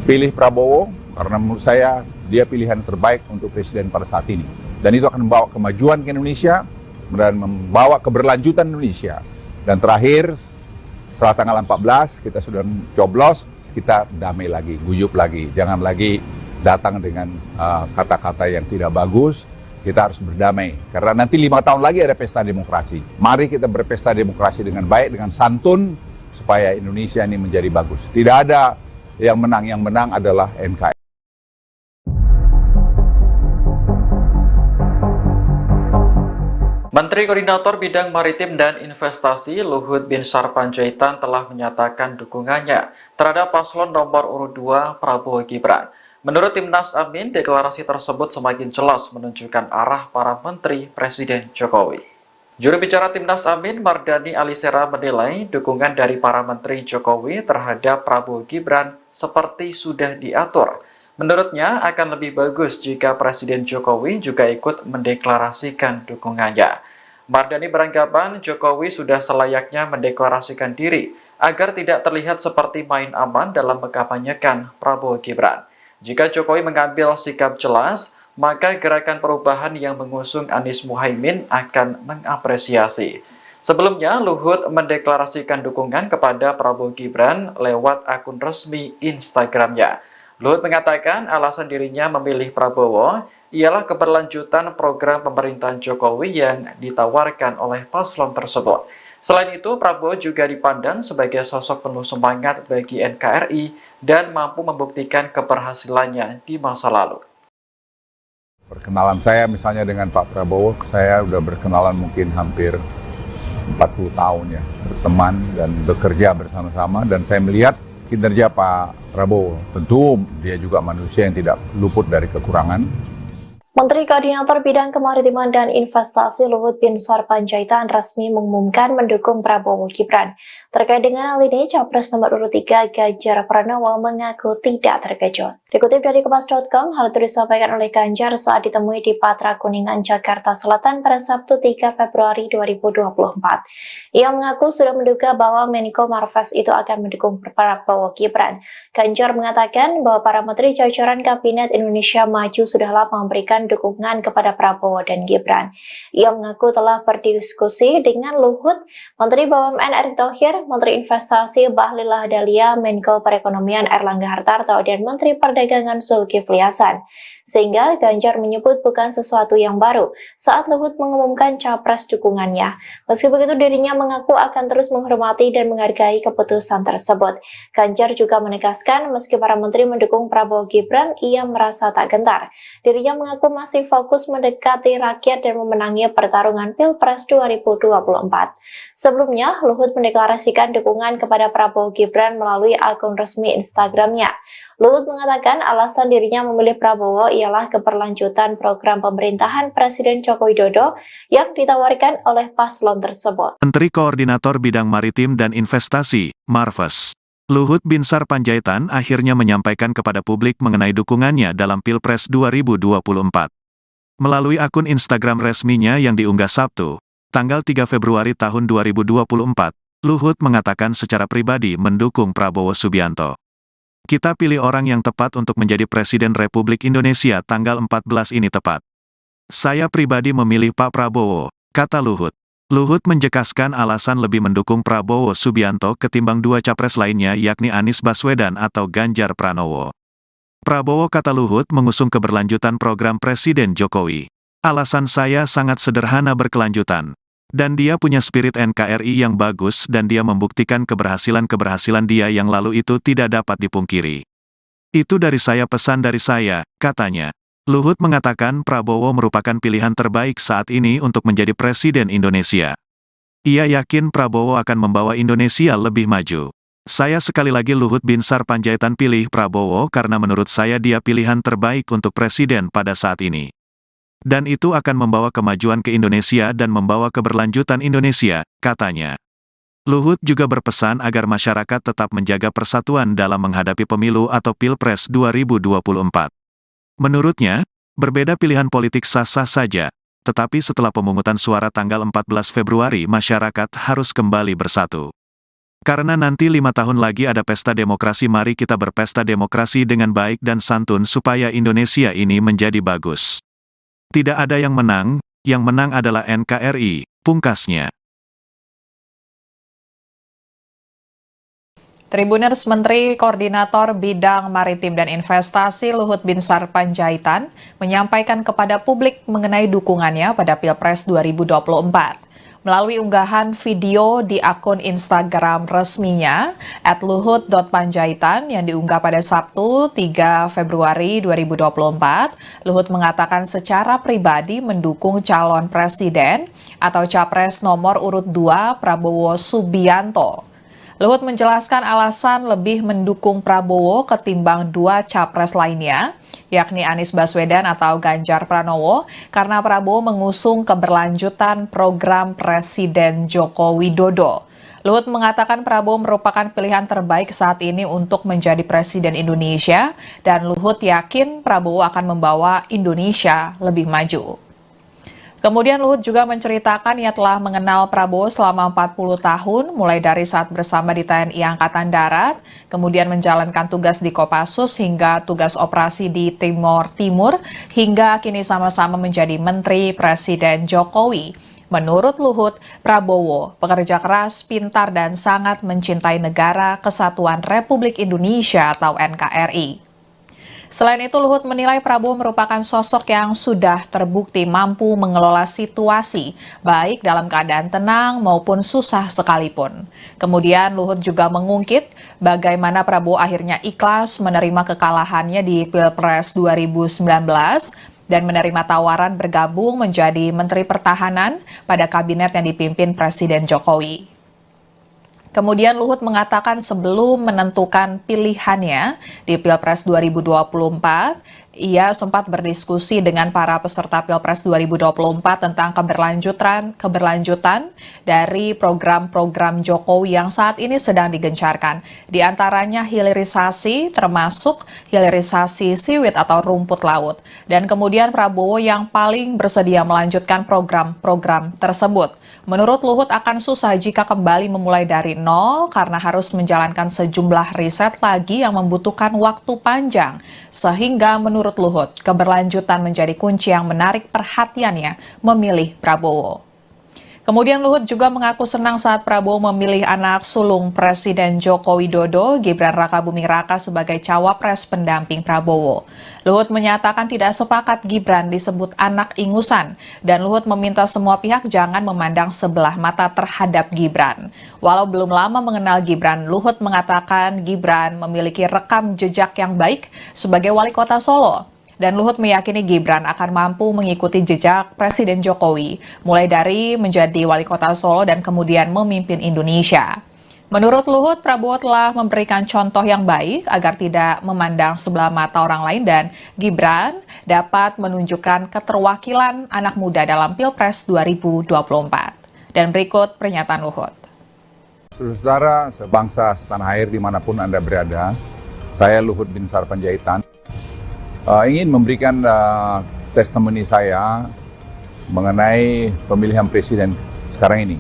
pilih Prabowo, karena menurut saya dia pilihan terbaik untuk presiden pada saat ini. Dan itu akan membawa kemajuan ke Indonesia, dan membawa keberlanjutan Indonesia. Dan terakhir, setelah tanggal 14, kita sudah coblos, kita damai lagi, guyup lagi. Jangan lagi datang dengan kata-kata yang tidak bagus. Kita harus berdamai. Karena nanti 5 tahun lagi ada pesta demokrasi. Mari kita berpesta demokrasi dengan baik, dengan santun, supaya Indonesia ini menjadi bagus. Tidak ada yang menang adalah NKRI. Menteri Koordinator Bidang Maritim dan Investasi Luhut Binsar Panjaitan telah menyatakan dukungannya terhadap paslon nomor urut 2 Prabowo Gibran. Menurut Timnas Amin, deklarasi tersebut semakin jelas menunjukkan arah para menteri Presiden Jokowi. Juru bicara Timnas Amin, Mardani Alisera menilai dukungan dari para menteri Jokowi terhadap Prabowo Gibran seperti sudah diatur. Menurutnya akan lebih bagus jika Presiden Jokowi juga ikut mendeklarasikan dukungannya. Mardani beranggapan Jokowi sudah selayaknya mendeklarasikan diri agar tidak terlihat seperti main aman dalam mengkampanyekan Prabowo Gibran. Jika Jokowi mengambil sikap jelas, maka gerakan perubahan yang mengusung Anies Muhaimin akan mengapresiasi. Sebelumnya, Luhut mendeklarasikan dukungan kepada Prabowo Gibran lewat akun resmi Instagramnya. Luhut mengatakan alasan dirinya memilih Prabowo ialah keberlanjutan program pemerintahan Jokowi yang ditawarkan oleh paslon tersebut. Selain itu, Prabowo juga dipandang sebagai sosok penuh semangat bagi NKRI dan mampu membuktikan keberhasilannya di masa lalu. Perkenalan saya misalnya dengan Pak Prabowo, saya udah berkenalan mungkin hampir 40 tahun ya, berteman dan bekerja bersama-sama, dan saya melihat kinerja Pak Prabowo. Tentu dia juga manusia yang tidak luput dari kekurangan. Menteri Koordinator Bidang Kemaritiman dan Investasi Luhut Binsar Panjaitan resmi mengumumkan mendukung Prabowo Gibran. Terkait dengan hal ini, Capres nomor urut 3 Ganjar Pranowo mengaku tidak terkejut. Dikutip dari Kompas.com, hal itu disampaikan oleh Ganjar saat ditemui di Patra Kuningan, Jakarta Selatan pada Sabtu 3 Februari 2024. Ia mengaku sudah menduga bahwa Menko Marves itu akan mendukung Prabowo Gibran. Ganjar mengatakan bahwa para menteri jajaran Kabinet Indonesia Maju sudah lama memberikan dukungan kepada Prabowo dan Gibran. Ia mengaku telah berdiskusi dengan Luhut, Menteri BUMN Erick Thohir, Menteri Investasi Bahlil Lahadalia, Menko Perekonomian Erlangga Hartarto, dan Menteri Perdagangan Zulkifli Hasan. Sehingga Ganjar menyebut bukan sesuatu yang baru saat Luhut mengumumkan capres dukungannya. Meski begitu, dirinya mengaku akan terus menghormati dan menghargai keputusan tersebut. Ganjar juga menegaskan meski para menteri mendukung Prabowo Gibran, ia merasa tak gentar. Dirinya mengaku masih fokus mendekati rakyat dan memenangi pertarungan Pilpres 2024. Sebelumnya, Luhut mendeklarasikan dukungan kepada Prabowo Gibran melalui akun resmi Instagramnya. Luhut mengatakan alasan dirinya memilih Prabowo ialah keberlanjutan program pemerintahan Presiden Joko Widodo yang ditawarkan oleh paslon tersebut. Menteri Koordinator Bidang Maritim dan Investasi, Marves, Luhut Binsar Panjaitan akhirnya menyampaikan kepada publik mengenai dukungannya dalam Pilpres 2024. Melalui akun Instagram resminya yang diunggah Sabtu, tanggal 3 Februari tahun 2024, Luhut mengatakan secara pribadi mendukung Prabowo Subianto. Kita pilih orang yang tepat untuk menjadi Presiden Republik Indonesia tanggal 14 ini tepat. Saya pribadi memilih Pak Prabowo, kata Luhut. Luhut menjelaskan alasan lebih mendukung Prabowo Subianto ketimbang dua capres lainnya yakni Anies Baswedan atau Ganjar Pranowo. Prabowo, kata Luhut, mengusung keberlanjutan program Presiden Jokowi. Alasan saya sangat sederhana, berkelanjutan. Dan dia punya spirit NKRI yang bagus dan dia membuktikan keberhasilan dia yang lalu itu tidak dapat dipungkiri. Itu dari saya, pesan dari saya, katanya. Luhut mengatakan Prabowo merupakan pilihan terbaik saat ini untuk menjadi Presiden Indonesia. Ia yakin Prabowo akan membawa Indonesia lebih maju. Saya sekali lagi Luhut Binsar Panjaitan pilih Prabowo karena menurut saya dia pilihan terbaik untuk Presiden pada saat ini. Dan itu akan membawa kemajuan ke Indonesia dan membawa keberlanjutan Indonesia, katanya. Luhut juga berpesan agar masyarakat tetap menjaga persatuan dalam menghadapi pemilu atau Pilpres 2024. Menurutnya, berbeda pilihan politik sah-sah saja, tetapi setelah pemungutan suara tanggal 14 Februari masyarakat harus kembali bersatu. Karena nanti 5 tahun lagi ada pesta demokrasi, mari kita berpesta demokrasi dengan baik dan santun supaya Indonesia ini menjadi bagus. Tidak ada yang menang adalah NKRI, pungkasnya. Tribuners, Menteri Koordinator Bidang Maritim dan Investasi Luhut Binsar Panjaitan menyampaikan kepada publik mengenai dukungannya pada Pilpres 2024. Melalui unggahan video di akun Instagram resminya @luhut.panjaitan yang diunggah pada Sabtu 3 Februari 2024, Luhut mengatakan secara pribadi mendukung calon presiden atau capres nomor urut 2 Prabowo Subianto. Luhut menjelaskan alasan lebih mendukung Prabowo ketimbang dua capres lainnya, yakni Anies Baswedan atau Ganjar Pranowo, karena Prabowo mengusung keberlanjutan program Presiden Joko Widodo. Luhut mengatakan Prabowo merupakan pilihan terbaik saat ini untuk menjadi Presiden Indonesia, dan Luhut yakin Prabowo akan membawa Indonesia lebih maju. Kemudian Luhut juga menceritakan ia telah mengenal Prabowo selama 40 tahun, mulai dari saat bersama di TNI Angkatan Darat, kemudian menjalankan tugas di Kopassus hingga tugas operasi di Timor Timur, hingga kini sama-sama menjadi Menteri Presiden Jokowi. Menurut Luhut, Prabowo pekerja keras, pintar, dan sangat mencintai Negara Kesatuan Republik Indonesia atau NKRI. Selain itu, Luhut menilai Prabowo merupakan sosok yang sudah terbukti mampu mengelola situasi, baik dalam keadaan tenang maupun susah sekalipun. Kemudian Luhut juga mengungkit bagaimana Prabowo akhirnya ikhlas menerima kekalahannya di Pilpres 2019 dan menerima tawaran bergabung menjadi Menteri Pertahanan pada kabinet yang dipimpin Presiden Jokowi. Kemudian Luhut mengatakan sebelum menentukan pilihannya di Pilpres 2024, ia sempat berdiskusi dengan para peserta Pilpres 2024 tentang keberlanjutan dari program-program Jokowi yang saat ini sedang digencarkan. Di antaranya hilirisasi, termasuk hilirisasi siwit atau rumput laut. Dan kemudian Prabowo yang paling bersedia melanjutkan program-program tersebut. Menurut Luhut akan susah jika kembali memulai dari nol karena harus menjalankan sejumlah riset lagi yang membutuhkan waktu panjang. Sehingga menurut Luhut, keberlanjutan menjadi kunci yang menarik perhatiannya memilih Prabowo. Kemudian Luhut juga mengaku senang saat Prabowo memilih anak sulung Presiden Joko Widodo, Gibran Rakabuming Raka sebagai cawapres pendamping Prabowo. Luhut menyatakan tidak sepakat Gibran disebut anak ingusan, dan Luhut meminta semua pihak jangan memandang sebelah mata terhadap Gibran. Walau belum lama mengenal Gibran, Luhut mengatakan Gibran memiliki rekam jejak yang baik sebagai wali kota Solo. Dan Luhut meyakini Gibran akan mampu mengikuti jejak Presiden Jokowi, mulai dari menjadi wali kota Solo dan kemudian memimpin Indonesia. Menurut Luhut, Prabowo telah memberikan contoh yang baik agar tidak memandang sebelah mata orang lain dan Gibran dapat menunjukkan keterwakilan anak muda dalam Pilpres 2024. Dan berikut pernyataan Luhut. Saudara, sebangsa, setanah air dimanapun Anda berada, saya Luhut Binsar Panjaitan ingin memberikan testimoni saya mengenai pemilihan presiden sekarang ini.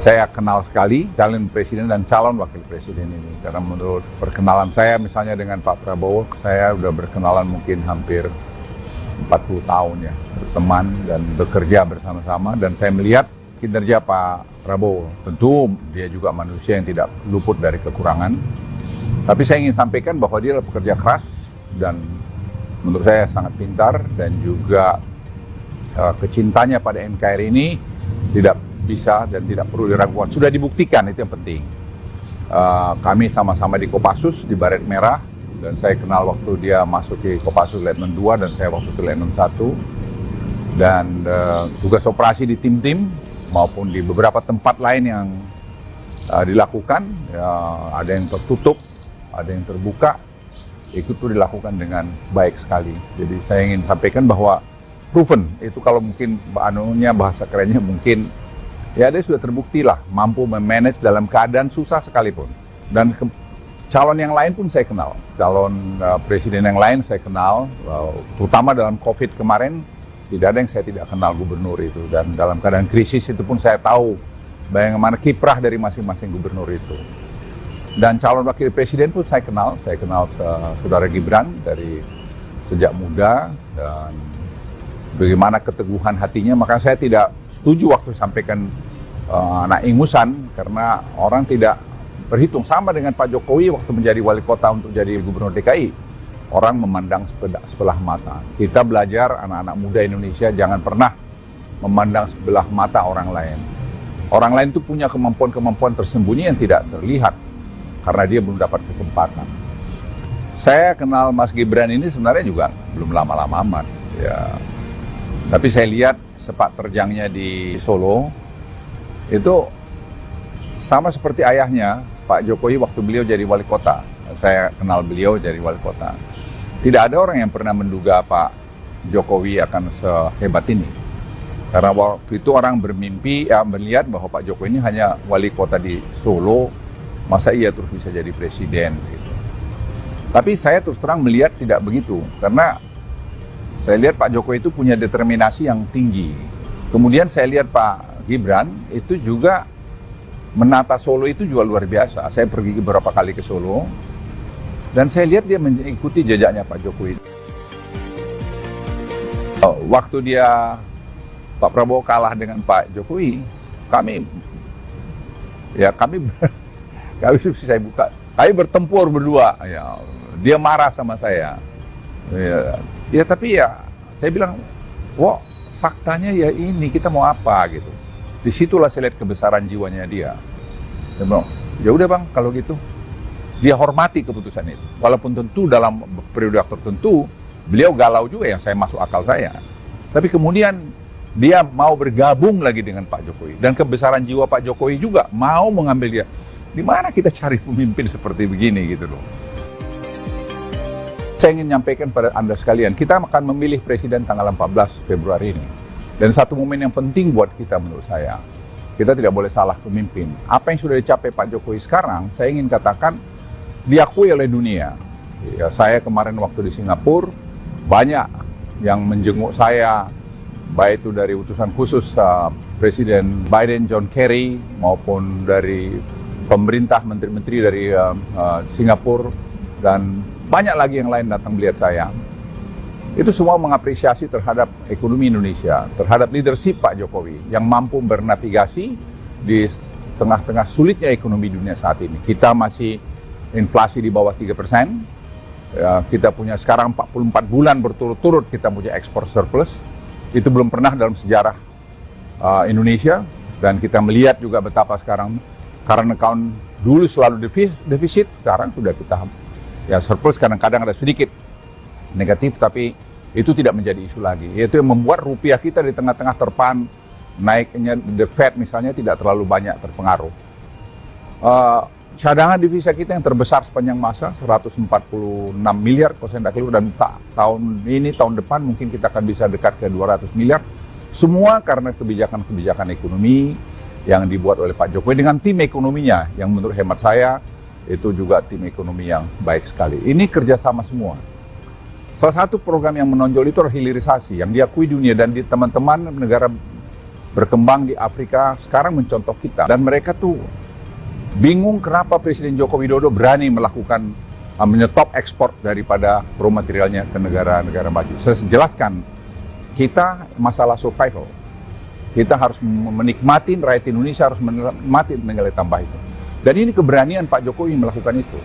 Saya kenal sekali calon presiden dan calon wakil presiden ini, karena menurut perkenalan saya misalnya dengan Pak Prabowo, saya sudah berkenalan mungkin hampir 40 tahun ya, berteman dan bekerja bersama-sama, dan saya melihat kinerja Pak Prabowo. Tentu dia juga manusia yang tidak luput dari kekurangan. Tapi saya ingin sampaikan bahwa dia adalah pekerja keras dan menurut saya sangat pintar, dan juga kecintanya pada NKRI ini tidak bisa dan tidak perlu diragukan. Sudah dibuktikan, itu yang penting. Kami sama-sama di Kopassus, di Baret Merah, dan saya kenal waktu dia masuk di Kopassus Letnan 2 dan saya waktu itu Letnan 1. Dan tugas operasi di tim-tim maupun di beberapa tempat lain yang dilakukan, ada yang tertutup, ada yang terbuka, itu tuh dilakukan dengan baik sekali. Jadi saya ingin sampaikan bahwa proven, itu kalau mungkin bahasa kerennya mungkin, ya dia sudah terbukti lah, mampu memanage dalam keadaan susah sekalipun. Dan calon yang lain pun saya kenal, calon presiden yang lain saya kenal, terutama dalam COVID kemarin, tidak ada yang saya tidak kenal gubernur itu. Dan dalam keadaan krisis itu pun saya tahu bagaimana kiprah dari masing-masing gubernur itu. Dan calon wakil presiden pun saya kenal saudara Gibran dari sejak muda, dan bagaimana keteguhan hatinya. Maka saya tidak setuju waktu sampaikan anak ingusan, karena orang tidak berhitung. Sama dengan Pak Jokowi waktu menjadi wali kota untuk jadi gubernur DKI, orang memandang sebelah mata. Kita belajar anak-anak muda Indonesia jangan pernah memandang sebelah mata orang lain. Orang lain itu punya kemampuan-kemampuan tersembunyi yang tidak terlihat, karena dia belum dapat kesempatan. Saya kenal Mas Gibran ini sebenarnya juga belum lama-lama amat, ya. Tapi saya lihat sepak terjangnya di Solo, itu sama seperti ayahnya, Pak Jokowi waktu beliau jadi wali kota. Saya kenal beliau jadi wali kota. Tidak ada orang yang pernah menduga Pak Jokowi akan sehebat ini. Karena waktu itu orang bermimpi, melihat bahwa Pak Jokowi ini hanya wali kota di Solo, masa iya terus bisa jadi presiden gitu. Tapi saya terus terang melihat tidak begitu, karena saya lihat Pak Jokowi itu punya determinasi yang tinggi. Kemudian saya lihat Pak Gibran itu juga menata Solo itu juga luar biasa. Saya pergi beberapa kali ke Solo, dan saya lihat dia mengikuti jejaknya Pak Jokowi. Waktu Pak Prabowo kalah dengan Pak Jokowi, kami bertempur berdua. Ya, dia marah sama saya. Tapi saya bilang, wah faktanya ya ini, kita mau apa gitu. Disitulah saya lihat kebesaran jiwanya dia. Dia bilang, ya udah bang, kalau gitu. Dia hormati keputusan itu. Walaupun tentu dalam periode tertentu, beliau galau juga yang saya masuk akal saya. Tapi kemudian dia mau bergabung lagi dengan Pak Jokowi. Dan kebesaran jiwa Pak Jokowi juga mau mengambil dia. Di mana kita cari pemimpin seperti begini gitu loh. Saya ingin menyampaikan pada Anda sekalian, kita akan memilih presiden tanggal 14 Februari ini. Dan satu momen yang penting buat kita menurut saya, kita tidak boleh salah pemimpin. Apa yang sudah dicapai Pak Jokowi sekarang, saya ingin katakan diakui oleh dunia. Ya, saya kemarin waktu di Singapura, banyak yang menjenguk saya, baik itu dari utusan khusus Presiden Biden, John Kerry, maupun dari pemerintah, menteri-menteri dari Singapura, dan banyak lagi yang lain datang melihat saya. Itu semua mengapresiasi terhadap ekonomi Indonesia, terhadap leadership Pak Jokowi yang mampu bernavigasi di tengah-tengah sulitnya ekonomi dunia saat ini. Kita masih inflasi di bawah 3%, kita punya sekarang 44 bulan berturut-turut kita punya ekspor surplus. Itu belum pernah dalam sejarah Indonesia, dan kita melihat juga betapa sekarang current account dulu selalu defisit, sekarang sudah kita surplus, kadang-kadang ada sedikit negatif, tapi itu tidak menjadi isu lagi. Itu yang membuat rupiah kita di tengah-tengah terpaan naiknya The Fed misalnya tidak terlalu banyak terpengaruh. Cadangan devisa kita yang terbesar sepanjang masa 146 miliar kalau saya tidak keliru, dan tahun depan mungkin kita akan bisa dekat ke 200 miliar. Semua karena kebijakan-kebijakan ekonomi yang dibuat oleh Pak Jokowi dengan tim ekonominya yang menurut hemat saya itu juga tim ekonomi yang baik sekali. Ini kerjasama semua. Salah satu program yang menonjol itu adalah hilirisasi yang diakui dunia, dan di teman-teman negara berkembang di Afrika sekarang mencontoh kita, dan mereka tuh bingung kenapa Presiden Joko Widodo berani melakukan menyetop ekspor daripada raw materialnya ke negara-negara maju. Saya jelaskan, kita masalah survival. Kita harus menikmati, rakyat Indonesia harus menikmati nilai tambah itu. Dan ini keberanian Pak Jokowi melakukan itu.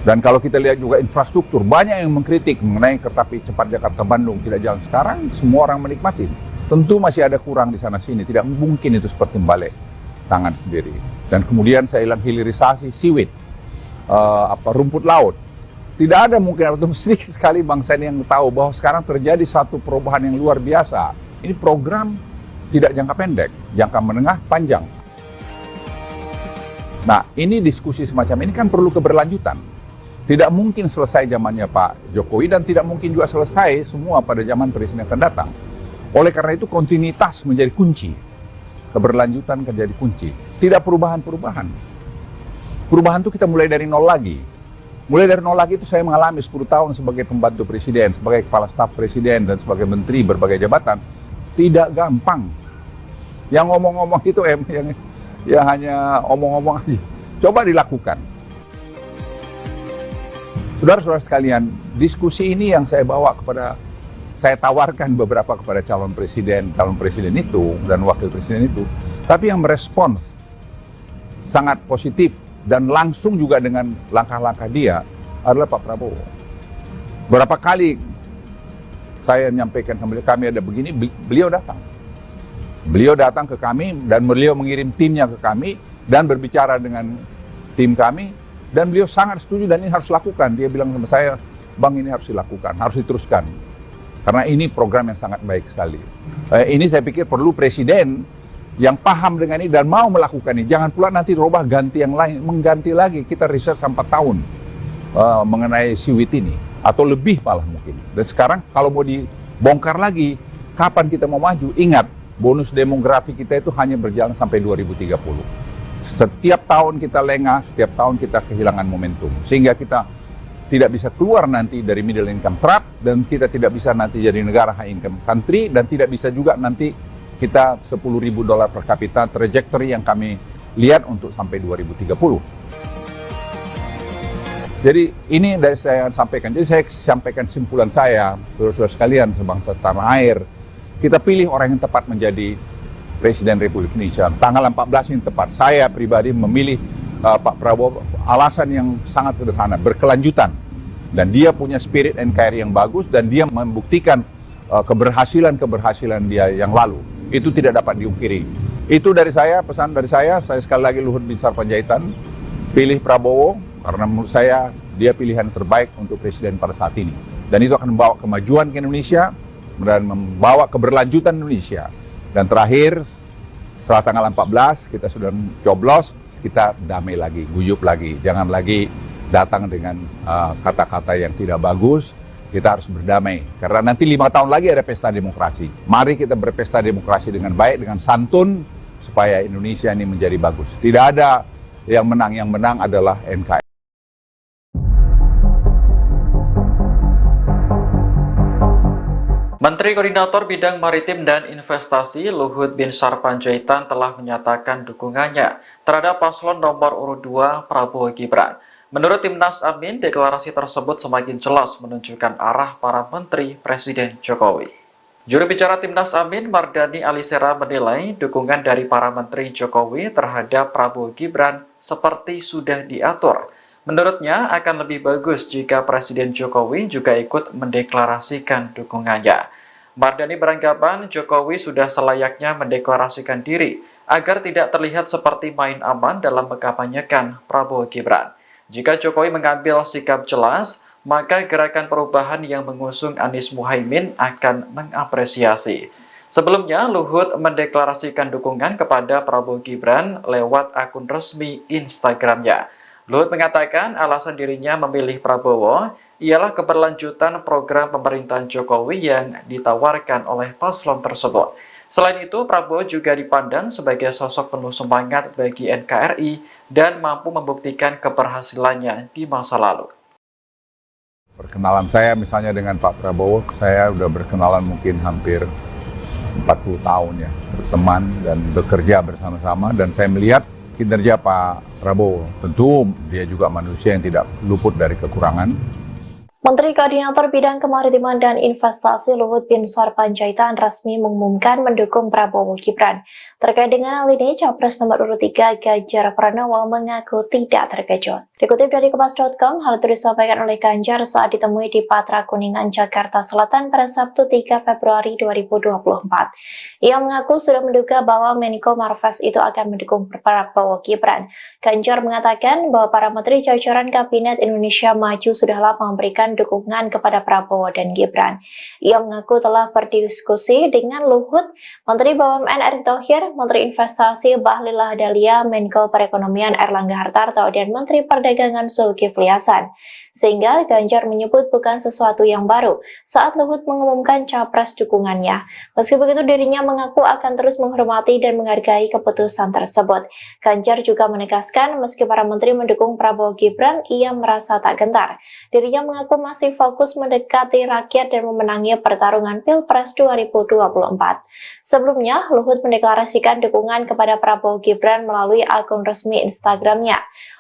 Dan kalau kita lihat juga infrastruktur, banyak yang mengkritik mengenai kereta api cepat Jakarta-Bandung tidak jalan. Sekarang semua orang menikmati. Tentu masih ada kurang di sana-sini, tidak mungkin itu seperti balik tangan sendiri. Dan kemudian saya bilang hilirisasi seaweed, rumput laut. Tidak ada mungkin, atau sedikit sekali bangsa ini yang tahu bahwa sekarang terjadi satu perubahan yang luar biasa. Ini program tidak jangka pendek, jangka menengah, panjang. Nah, ini diskusi semacam ini kan perlu keberlanjutan. Tidak mungkin selesai zamannya Pak Jokowi, dan tidak mungkin juga selesai semua pada zaman presiden yang akan datang. Oleh karena itu kontinuitas menjadi kunci. Keberlanjutan menjadi kunci. Tidak perubahan-perubahan. Perubahan itu kita mulai dari nol lagi. Mulai dari nol lagi itu saya mengalami 10 tahun sebagai pembantu presiden, sebagai kepala staf presiden, dan sebagai menteri berbagai jabatan. Tidak gampang. Yang ngomong-ngomong itu yang hanya omong-omong aja. Coba dilakukan. Saudara-saudara sekalian, diskusi ini yang saya bawa saya tawarkan beberapa kepada calon presiden itu, dan wakil presiden itu. Tapi yang merespons sangat positif, dan langsung juga dengan langkah-langkah dia adalah Pak Prabowo. Berapa kali saya menyampaikan kami ada begini, beliau datang. Beliau datang ke kami, dan beliau mengirim timnya ke kami, dan berbicara dengan tim kami, dan beliau sangat setuju, dan ini harus dilakukan. Dia bilang sama saya, Bang, ini harus dilakukan, harus diteruskan. Karena ini program yang sangat baik sekali. Ini saya pikir perlu presiden yang paham dengan ini dan mau melakukan ini. Jangan pula nanti robah ganti yang lain, mengganti lagi. Kita riset sampai 4 tahun mengenai siwit ini, atau lebih malah mungkin. Dan sekarang kalau mau dibongkar lagi, kapan kita mau maju? Ingat, bonus demografi kita itu hanya berjalan sampai 2030. Setiap tahun kita lengah, setiap tahun kita kehilangan momentum. Sehingga kita tidak bisa keluar nanti dari middle income trap, dan kita tidak bisa nanti jadi negara high income country, dan tidak bisa juga nanti kita $10.000 per kapita trajectory yang kami lihat untuk sampai 2030. Jadi ini dari saya sampaikan. Jadi saya sampaikan simpulan saya, saudara-saudara sekalian sebangsa tanah air. Kita pilih orang yang tepat menjadi Presiden Republik Indonesia. Tanggal 14 yang tepat. Saya pribadi memilih Pak Prabowo, alasan yang sangat sederhana, berkelanjutan. Dan dia punya spirit NKRI yang bagus, dan dia membuktikan keberhasilan dia yang lalu. Itu tidak dapat diungkiri. Itu dari saya, pesan dari saya sekali lagi Luhut Binsar Panjaitan, pilih Prabowo, karena menurut saya dia pilihan terbaik untuk Presiden pada saat ini. Dan itu akan membawa kemajuan ke Indonesia, dan membawa keberlanjutan Indonesia. Dan terakhir, setelah tanggal 14, kita sudah coblos, kita damai lagi, guyup lagi. Jangan lagi datang dengan kata-kata yang tidak bagus. Kita harus berdamai. Karena nanti 5 tahun lagi ada pesta demokrasi. Mari kita berpesta demokrasi dengan baik, dengan santun, supaya Indonesia ini menjadi bagus. Tidak ada yang menang adalah NKRI. Menteri Koordinator Bidang Maritim dan Investasi Luhut Binsar Panjaitan telah menyatakan dukungannya terhadap paslon nomor urut 2 Prabowo Gibran. Menurut Timnas Amin, deklarasi tersebut semakin jelas menunjukkan arah para menteri Presiden Jokowi. Juru bicara Timnas Amin, Mardani Alisera, menilai dukungan dari para menteri Jokowi terhadap Prabowo Gibran seperti sudah diatur. Menurutnya, akan lebih bagus jika Presiden Jokowi juga ikut mendeklarasikan dukungannya. Mardani beranggapan Jokowi sudah selayaknya mendeklarasikan diri agar tidak terlihat seperti main aman dalam mengkampanyekan Prabowo Gibran. Jika Jokowi mengambil sikap jelas, maka gerakan perubahan yang mengusung Anies Muhaimin akan mengapresiasi. Sebelumnya, Luhut mendeklarasikan dukungan kepada Prabowo Gibran lewat akun resmi Instagramnya. Luhut mengatakan alasan dirinya memilih Prabowo ialah keberlanjutan program pemerintahan Jokowi yang ditawarkan oleh paslon tersebut. Selain itu, Prabowo juga dipandang sebagai sosok penuh semangat bagi NKRI dan mampu membuktikan keberhasilannya di masa lalu. Perkenalan saya misalnya dengan Pak Prabowo, saya sudah berkenalan mungkin hampir 40 tahun ya, berteman dan bekerja bersama-sama, dan saya melihat kinerja Pak Prabowo. Tentu dia juga manusia yang tidak luput dari kekurangan. Menteri Koordinator Bidang Kemaritiman dan Investasi Luhut Binsar Panjaitan resmi mengumumkan mendukung Prabowo Gibran. Terkait dengan hal ini, Capres nomor urut 3 Ganjar Pranowo mengaku tidak terkejut. Dikutip dari Kompas.com, hal itu disampaikan oleh Ganjar saat ditemui di Patra Kuningan, Jakarta Selatan pada Sabtu 3 Februari 2024. Ia mengaku sudah menduga bahwa Menko Marves itu akan mendukung Prabowo Gibran. Ganjar mengatakan bahwa para menteri jajaran Kabinet Indonesia Maju sudah lama memberikan dukungan kepada Prabowo dan Gibran. Ia mengaku telah berdiskusi dengan Luhut, Menteri BUMN Erick Thohir, Menteri Investasi Bahlil Lahadalia, Menko Perekonomian Erlangga Hartarto, dan Menteri Perdagangan Zulkifli Hasan. Sehingga Ganjar menyebut bukan sesuatu yang baru saat Luhut mengumumkan capres dukungannya. Meski begitu, dirinya mengaku akan terus menghormati dan menghargai keputusan tersebut. Ganjar juga menegaskan meski para menteri mendukung Prabowo Gibran, ia merasa tak gentar. Dirinya mengaku masih fokus mendekati rakyat dan memenangi pertarungan Pilpres 2024. Sebelumnya, Luhut mendeklarasikan dukungan kepada Prabowo Gibran melalui akun resmi Instagramnya.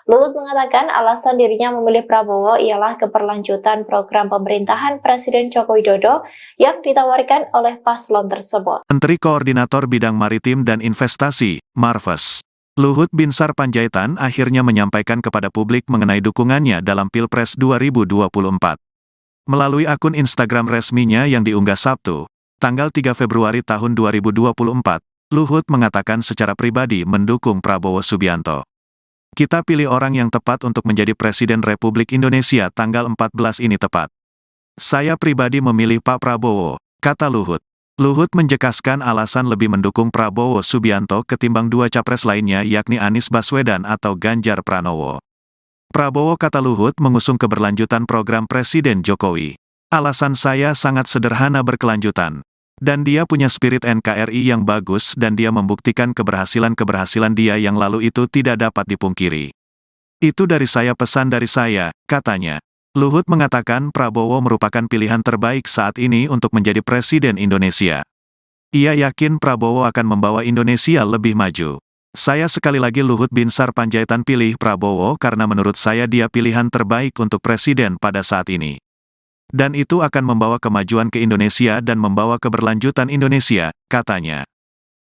Luhut mengatakan alasan dirinya memilih Prabowo ialah keberlanjutan program pemerintahan Presiden Joko Widodo yang ditawarkan oleh paslon tersebut. Menteri Koordinator Bidang Maritim dan Investasi, Marves, Luhut Binsar Panjaitan akhirnya menyampaikan kepada publik mengenai dukungannya dalam Pilpres 2024. Melalui akun Instagram resminya yang diunggah Sabtu, tanggal 3 Februari tahun 2024, Luhut mengatakan secara pribadi mendukung Prabowo Subianto. Kita pilih orang yang tepat untuk menjadi Presiden Republik Indonesia tanggal 14 ini tepat. Saya pribadi memilih Pak Prabowo, kata Luhut. Luhut menjelaskan alasan lebih mendukung Prabowo Subianto ketimbang dua capres lainnya yakni Anies Baswedan atau Ganjar Pranowo. Prabowo, kata Luhut, mengusung keberlanjutan program Presiden Jokowi. Alasan saya sangat sederhana, berkelanjutan. Dan dia punya spirit NKRI yang bagus dan dia membuktikan keberhasilan-keberhasilan dia yang lalu itu tidak dapat dipungkiri. Itu dari saya, pesan dari saya, katanya. Luhut mengatakan Prabowo merupakan pilihan terbaik saat ini untuk menjadi Presiden Indonesia. Ia yakin Prabowo akan membawa Indonesia lebih maju. Saya sekali lagi, Luhut Binsar Panjaitan, pilih Prabowo karena menurut saya dia pilihan terbaik untuk Presiden pada saat ini. Dan itu akan membawa kemajuan ke Indonesia dan membawa keberlanjutan Indonesia, katanya.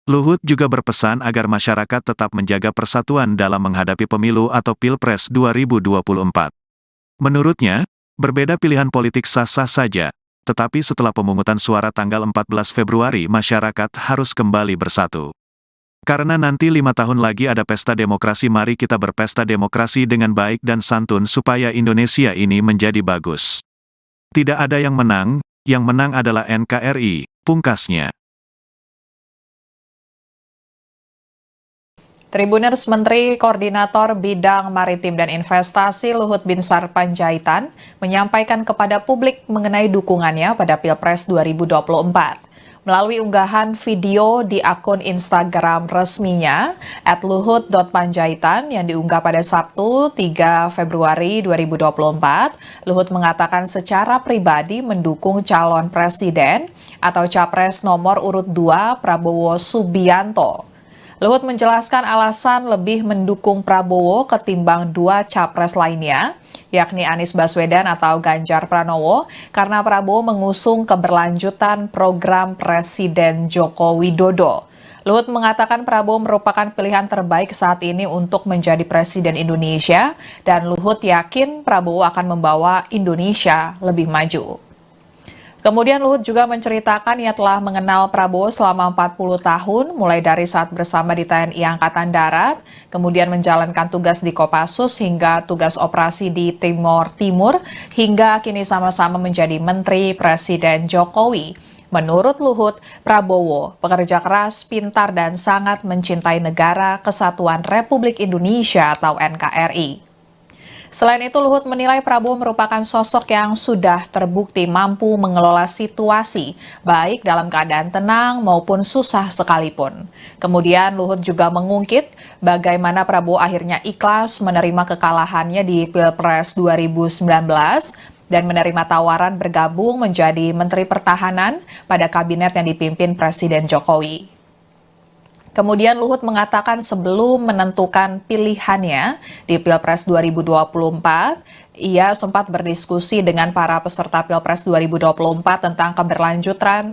Luhut juga berpesan agar masyarakat tetap menjaga persatuan dalam menghadapi pemilu atau Pilpres 2024. Menurutnya, berbeda pilihan politik sah-sah saja, tetapi setelah pemungutan suara tanggal 14 Februari masyarakat harus kembali bersatu. Karena nanti 5 tahun lagi ada pesta demokrasi, mari kita berpesta demokrasi dengan baik dan santun supaya Indonesia ini menjadi bagus. Tidak ada yang menang adalah NKRI, pungkasnya. Tribuners, Menteri Koordinator Bidang Maritim dan Investasi Luhut Binsar Panjaitan menyampaikan kepada publik mengenai dukungannya pada Pilpres 2024. Melalui unggahan video di akun Instagram resminya @luhut.panjaitan yang diunggah pada Sabtu 3 Februari 2024, Luhut mengatakan secara pribadi mendukung calon presiden atau capres nomor urut 2 Prabowo Subianto. Luhut menjelaskan alasan lebih mendukung Prabowo ketimbang dua capres lainnya, yakni Anies Baswedan atau Ganjar Pranowo, karena Prabowo mengusung keberlanjutan program Presiden Joko Widodo. Luhut mengatakan Prabowo merupakan pilihan terbaik saat ini untuk menjadi Presiden Indonesia, dan Luhut yakin Prabowo akan membawa Indonesia lebih maju. Kemudian Luhut juga menceritakan ia telah mengenal Prabowo selama 40 tahun, mulai dari saat bersama di TNI Angkatan Darat, kemudian menjalankan tugas di Kopassus hingga tugas operasi di Timor Timur, hingga kini sama-sama menjadi Menteri Presiden Jokowi. Menurut Luhut, Prabowo pekerja keras, pintar, dan sangat mencintai Negara Kesatuan Republik Indonesia atau NKRI. Selain itu, Luhut menilai Prabowo merupakan sosok yang sudah terbukti mampu mengelola situasi, baik dalam keadaan tenang maupun susah sekalipun. Kemudian Luhut juga mengungkit bagaimana Prabowo akhirnya ikhlas menerima kekalahannya di Pilpres 2019 dan menerima tawaran bergabung menjadi Menteri Pertahanan pada kabinet yang dipimpin Presiden Jokowi. Kemudian Luhut mengatakan sebelum menentukan pilihannya di Pilpres 2024, ia sempat berdiskusi dengan para peserta Pilpres 2024 tentang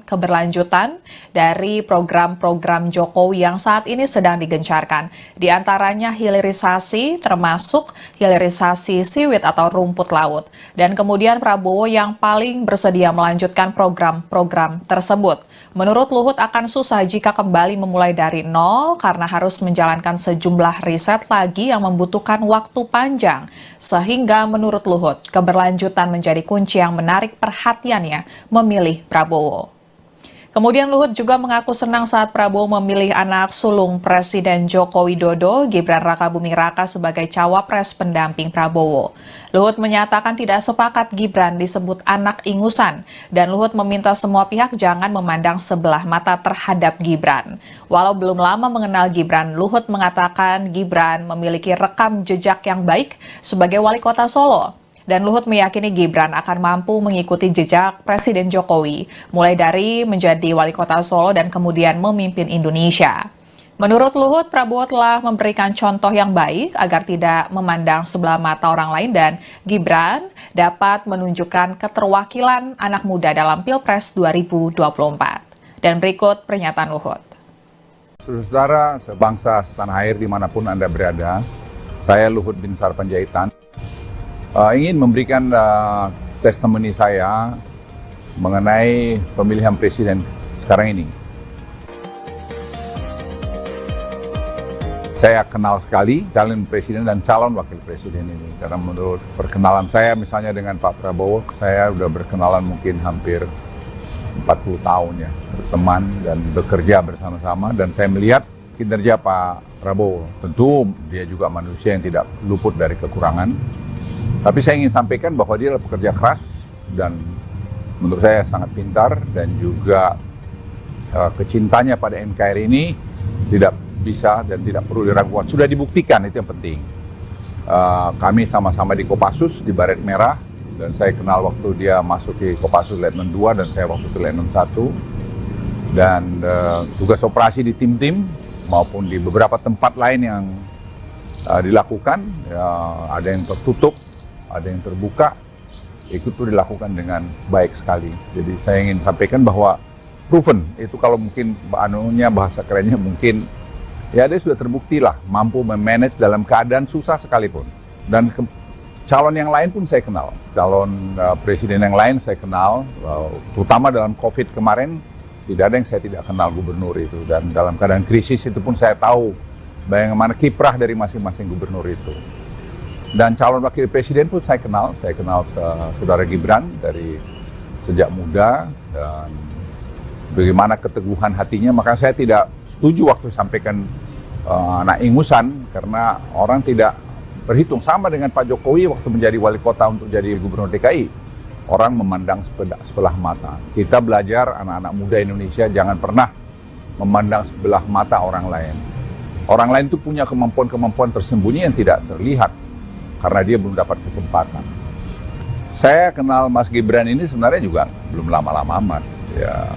keberlanjutan dari program-program Jokowi yang saat ini sedang digencarkan. Di antaranya hilirisasi, termasuk hilirisasi siwit atau rumput laut. Dan kemudian Prabowo yang paling bersedia melanjutkan program-program tersebut. Menurut Luhut akan susah jika kembali memulai dari nol karena harus menjalankan sejumlah riset lagi yang membutuhkan waktu panjang. Sehingga menurut Luhut, keberlanjutan menjadi kunci yang menarik perhatiannya memilih Prabowo. Kemudian Luhut juga mengaku senang saat Prabowo memilih anak sulung Presiden Joko Widodo, Gibran Rakabuming Raka, sebagai cawapres pendamping Prabowo. Luhut menyatakan tidak sepakat Gibran disebut anak ingusan, dan Luhut meminta semua pihak jangan memandang sebelah mata terhadap Gibran. Walau belum lama mengenal Gibran, Luhut mengatakan Gibran memiliki rekam jejak yang baik sebagai wali kota Solo. Dan Luhut meyakini Gibran akan mampu mengikuti jejak Presiden Jokowi, mulai dari menjadi wali kota Solo dan kemudian memimpin Indonesia. Menurut Luhut, Prabowo telah memberikan contoh yang baik agar tidak memandang sebelah mata orang lain dan Gibran dapat menunjukkan keterwakilan anak muda dalam Pilpres 2024. Dan berikut pernyataan Luhut. Saudara, sebangsa, setanah air dimanapun Anda berada, saya Luhut Binsar Panjaitan ingin memberikan testimoni saya mengenai pemilihan presiden sekarang ini. Saya kenal sekali calon presiden dan calon wakil presiden ini, karena menurut perkenalan saya misalnya dengan Pak Prabowo, saya sudah berkenalan mungkin hampir 40 tahun ya, berteman dan bekerja bersama-sama, dan saya melihat kinerja Pak Prabowo. Tentu dia juga manusia yang tidak luput dari kekurangan, tapi saya ingin sampaikan bahwa dia adalah pekerja keras dan menurut saya sangat pintar, dan juga kecintanya pada NKRI ini tidak bisa dan tidak perlu diragukan. Sudah dibuktikan, itu yang penting. Kami sama-sama di Kopassus, di Baret Merah, dan saya kenal waktu dia masuk di Kopassus Letnan 2 dan saya waktu itu Letnan 1. Dan tugas operasi di tim-tim maupun di beberapa tempat lain yang dilakukan, ada yang tertutup, ada yang terbuka, itu tuh dilakukan dengan baik sekali. Jadi saya ingin sampaikan bahwa proven, itu kalau mungkin bahasa kerennya mungkin, ya dia sudah terbukti lah, mampu memanage dalam keadaan susah sekalipun. Dan calon yang lain pun saya kenal, calon presiden yang lain saya kenal, terutama dalam COVID kemarin, tidak ada yang saya tidak kenal gubernur itu. Dan dalam keadaan krisis itu pun saya tahu bagaimana kiprah dari masing-masing gubernur itu. Dan calon wakil presiden pun saya kenal saudara Gibran dari sejak muda, dan bagaimana keteguhan hatinya. Maka saya tidak setuju waktu sampaikan anak ingusan, karena orang tidak berhitung. Sama dengan Pak Jokowi waktu menjadi wali kota untuk jadi gubernur DKI, orang memandang sebelah mata. Kita belajar, anak-anak muda Indonesia, jangan pernah memandang sebelah mata orang lain. Orang lain itu punya kemampuan-kemampuan tersembunyi yang tidak terlihat karena dia belum dapat kesempatan. Saya kenal Mas Gibran ini sebenarnya juga belum lama-lama amat, ya.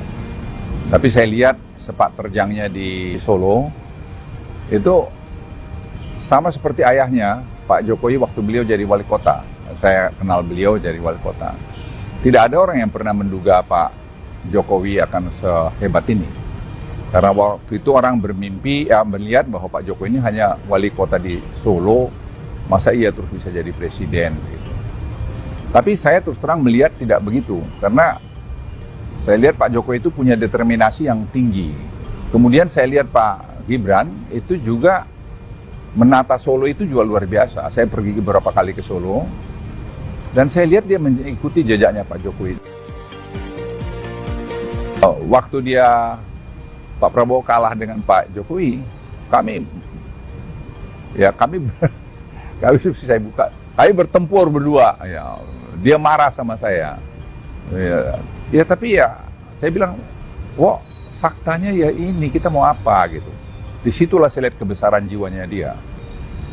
Tapi saya lihat sepak terjangnya di Solo itu sama seperti ayahnya Pak Jokowi waktu beliau jadi wali kota. Saya kenal beliau jadi wali kota. Tidak ada orang yang pernah menduga Pak Jokowi akan sehebat ini. Karena waktu itu orang bermimpi, melihat bahwa Pak Jokowi ini hanya wali kota di Solo, masa ia terus bisa jadi presiden gitu. Tapi saya terus terang melihat tidak begitu, karena saya lihat Pak Jokowi itu punya determinasi yang tinggi. Kemudian saya lihat Pak Gibran itu juga menata Solo itu juga luar biasa. Saya pergi beberapa kali ke Solo, dan saya lihat dia mengikuti jejaknya Pak Jokowi. Waktu Pak Prabowo kalah dengan Pak Jokowi, kami bertempur berdua. Ya, dia marah sama saya. Tapi saya bilang, wah, faktanya ya ini, kita mau apa gitu. Disitulah saya lihat kebesaran jiwanya dia.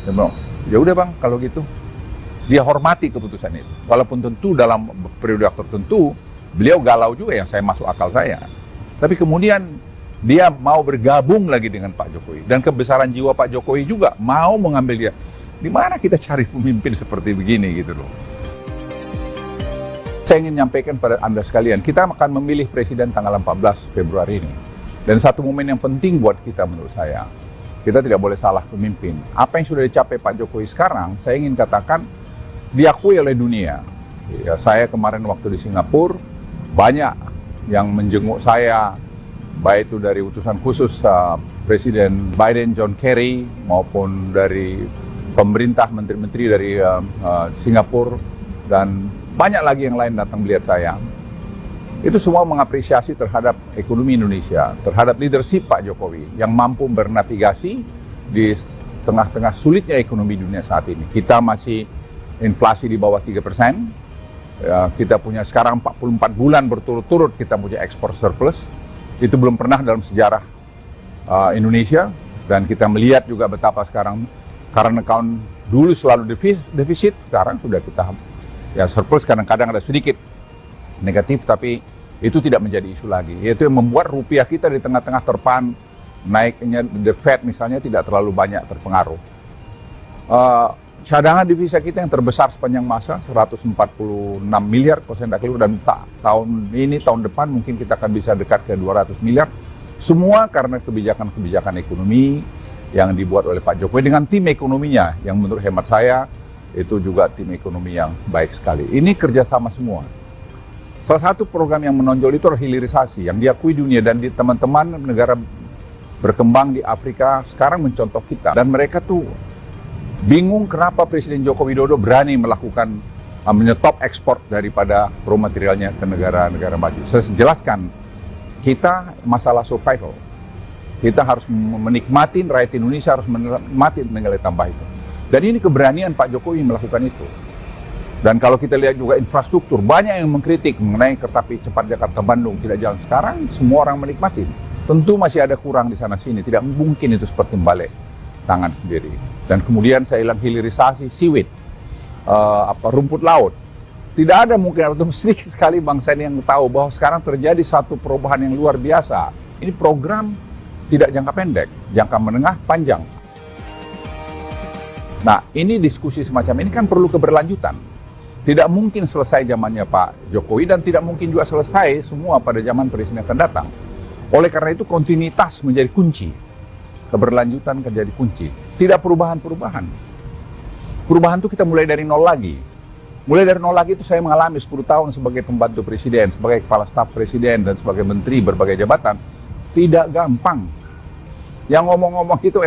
Dia bilang, ya udah bang, kalau gitu. Dia hormati keputusan itu. Walaupun tentu dalam periode tertentu, beliau galau juga yang saya masuk akal saya. Tapi kemudian dia mau bergabung lagi dengan Pak Jokowi. Dan kebesaran jiwa Pak Jokowi juga mau mengambil dia. Di mana kita cari pemimpin seperti begini gitu loh. Saya ingin menyampaikan pada Anda sekalian, kita akan memilih presiden tanggal 14 Februari ini. Dan satu momen yang penting buat kita menurut saya, kita tidak boleh salah pemimpin. Apa yang sudah dicapai Pak Jokowi sekarang, saya ingin katakan diakui oleh dunia. Ya, saya kemarin waktu di Singapura, banyak yang menjenguk saya, baik itu dari utusan khusus Presiden Biden, John Kerry, maupun dari pemerintah, menteri-menteri dari Singapura, dan banyak lagi yang lain datang melihat saya. Itu semua mengapresiasi terhadap ekonomi Indonesia, terhadap leadership Pak Jokowi yang mampu bernavigasi di tengah-tengah sulitnya ekonomi dunia saat ini. Kita masih inflasi di bawah 3%, ya, kita punya sekarang 44 bulan berturut-turut kita punya ekspor surplus. Itu belum pernah dalam sejarah Indonesia, dan kita melihat juga betapa sekarang current account dulu selalu defisit, sekarang sudah kita ya surplus, kadang-kadang ada sedikit negatif, tapi itu tidak menjadi isu lagi. Itu yang membuat rupiah kita di tengah-tengah terpaan naiknya the Fed misalnya tidak terlalu banyak terpengaruh. Cadangan devisa kita yang terbesar sepanjang masa 146 miliar kalau saya tidak keliru, dan tahun ini, tahun depan mungkin kita akan bisa dekat ke 200 miliar. Semua karena kebijakan-kebijakan ekonomi yang dibuat oleh Pak Jokowi dengan tim ekonominya yang menurut hemat saya itu juga tim ekonomi yang baik sekali. Ini kerjasama semua. Salah satu program yang menonjol itu adalah hilirisasi yang diakui dunia, dan di teman-teman negara berkembang di Afrika sekarang mencontoh kita, dan mereka tuh bingung kenapa Presiden Joko Widodo berani melakukan menyetop ekspor daripada raw materialnya ke negara-negara maju. Saya jelaskan, kita masalah survival. Kita harus menikmati, rakyat Indonesia harus menikmati nilai tambah itu. Dan ini keberanian Pak Jokowi melakukan itu. Dan kalau kita lihat juga infrastruktur, banyak yang mengkritik mengenai kereta api cepat Jakarta-Bandung tidak jalan. Sekarang semua orang menikmati. Tentu masih ada kurang di sana-sini, tidak mungkin itu seperti balik tangan sendiri. Dan kemudian saya bilang hilirisasi seaweed, rumput laut. Tidak ada mungkin, atau sedikit sekali bangsa ini yang tahu bahwa sekarang terjadi satu perubahan yang luar biasa. Ini program tidak jangka pendek, jangka menengah, panjang. Nah, ini diskusi semacam ini kan perlu keberlanjutan. Tidak mungkin selesai zamannya Pak Jokowi dan tidak mungkin juga selesai semua pada zaman presiden akan datang. Oleh karena itu kontinuitas menjadi kunci. Keberlanjutan menjadi kunci. Tidak perubahan-perubahan. Perubahan itu kita mulai dari nol lagi. Mulai dari nol lagi itu saya mengalami 10 tahun sebagai pembantu presiden, sebagai kepala staf presiden, dan sebagai menteri berbagai jabatan. Tidak gampang. Yang ngomong-ngomong itu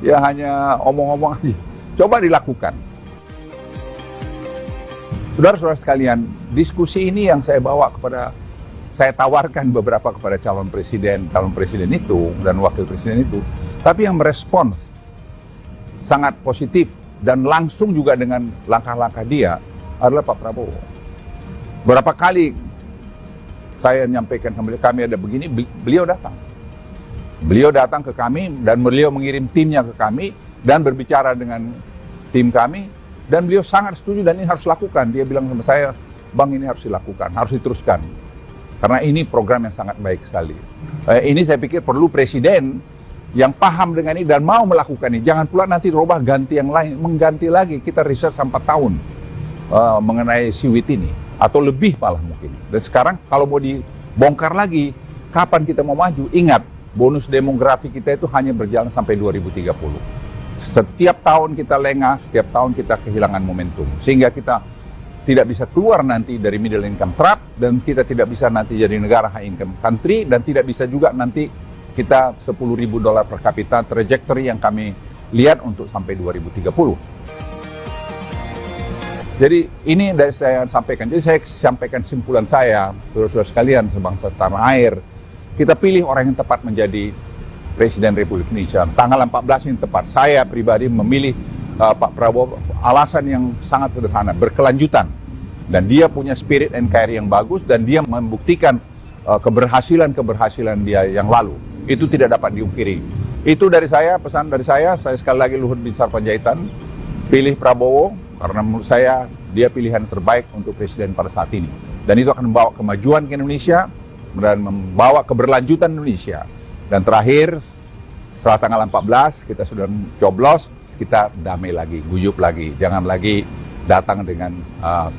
yang hanya omong-omong aja. Coba dilakukan. Saudara-saudara sekalian, diskusi ini yang saya bawa saya tawarkan beberapa kepada calon presiden itu, dan wakil presiden itu, tapi yang merespons sangat positif dan langsung juga dengan langkah-langkah dia adalah Pak Prabowo. Berapa kali saya menyampaikan kami ada begini, beliau datang. Beliau datang ke kami dan beliau mengirim timnya ke kami dan berbicara dengan tim kami. Dan beliau sangat setuju dan ini harus lakukan. Dia bilang sama saya, Bang, ini harus dilakukan, harus diteruskan. Karena ini program yang sangat baik sekali. Ini saya pikir perlu presiden yang paham dengan ini dan mau melakukan ini. Jangan pula nanti robah ganti yang lain, mengganti lagi. Kita riset sampai 4 tahun mengenai seaweed ini. Atau lebih malah mungkin. Dan sekarang kalau mau dibongkar lagi, kapan kita mau maju? Ingat, bonus demografi kita itu hanya berjalan sampai 2030. Setiap tahun kita lengah, setiap tahun kita kehilangan momentum. Sehingga kita tidak bisa keluar nanti dari middle income trap, dan kita tidak bisa nanti jadi negara high income country, dan tidak bisa juga nanti kita $10.000 per kapita trajectory yang kami lihat untuk sampai 2030. Jadi ini dari saya sampaikan. Jadi saya sampaikan simpulan saya, saudara-saudara sekalian sebangsa tanah air. Kita pilih orang yang tepat menjadi Presiden Republik Indonesia. Tanggal 14 ini tepat. Saya pribadi memilih Pak Prabowo, alasan yang sangat sederhana, berkelanjutan. Dan dia punya spirit NKRI yang bagus, dan dia membuktikan keberhasilan dia yang lalu. Itu tidak dapat diungkiri. Itu dari saya, pesan dari saya sekali lagi Luhut Binsar Panjaitan, pilih Prabowo, karena menurut saya dia pilihan terbaik untuk presiden pada saat ini. Dan itu akan membawa kemajuan ke Indonesia, dan membawa keberlanjutan Indonesia. Dan terakhir, setelah tanggal 14, kita sudah coblos, kita damai lagi, guyup lagi. Jangan lagi datang dengan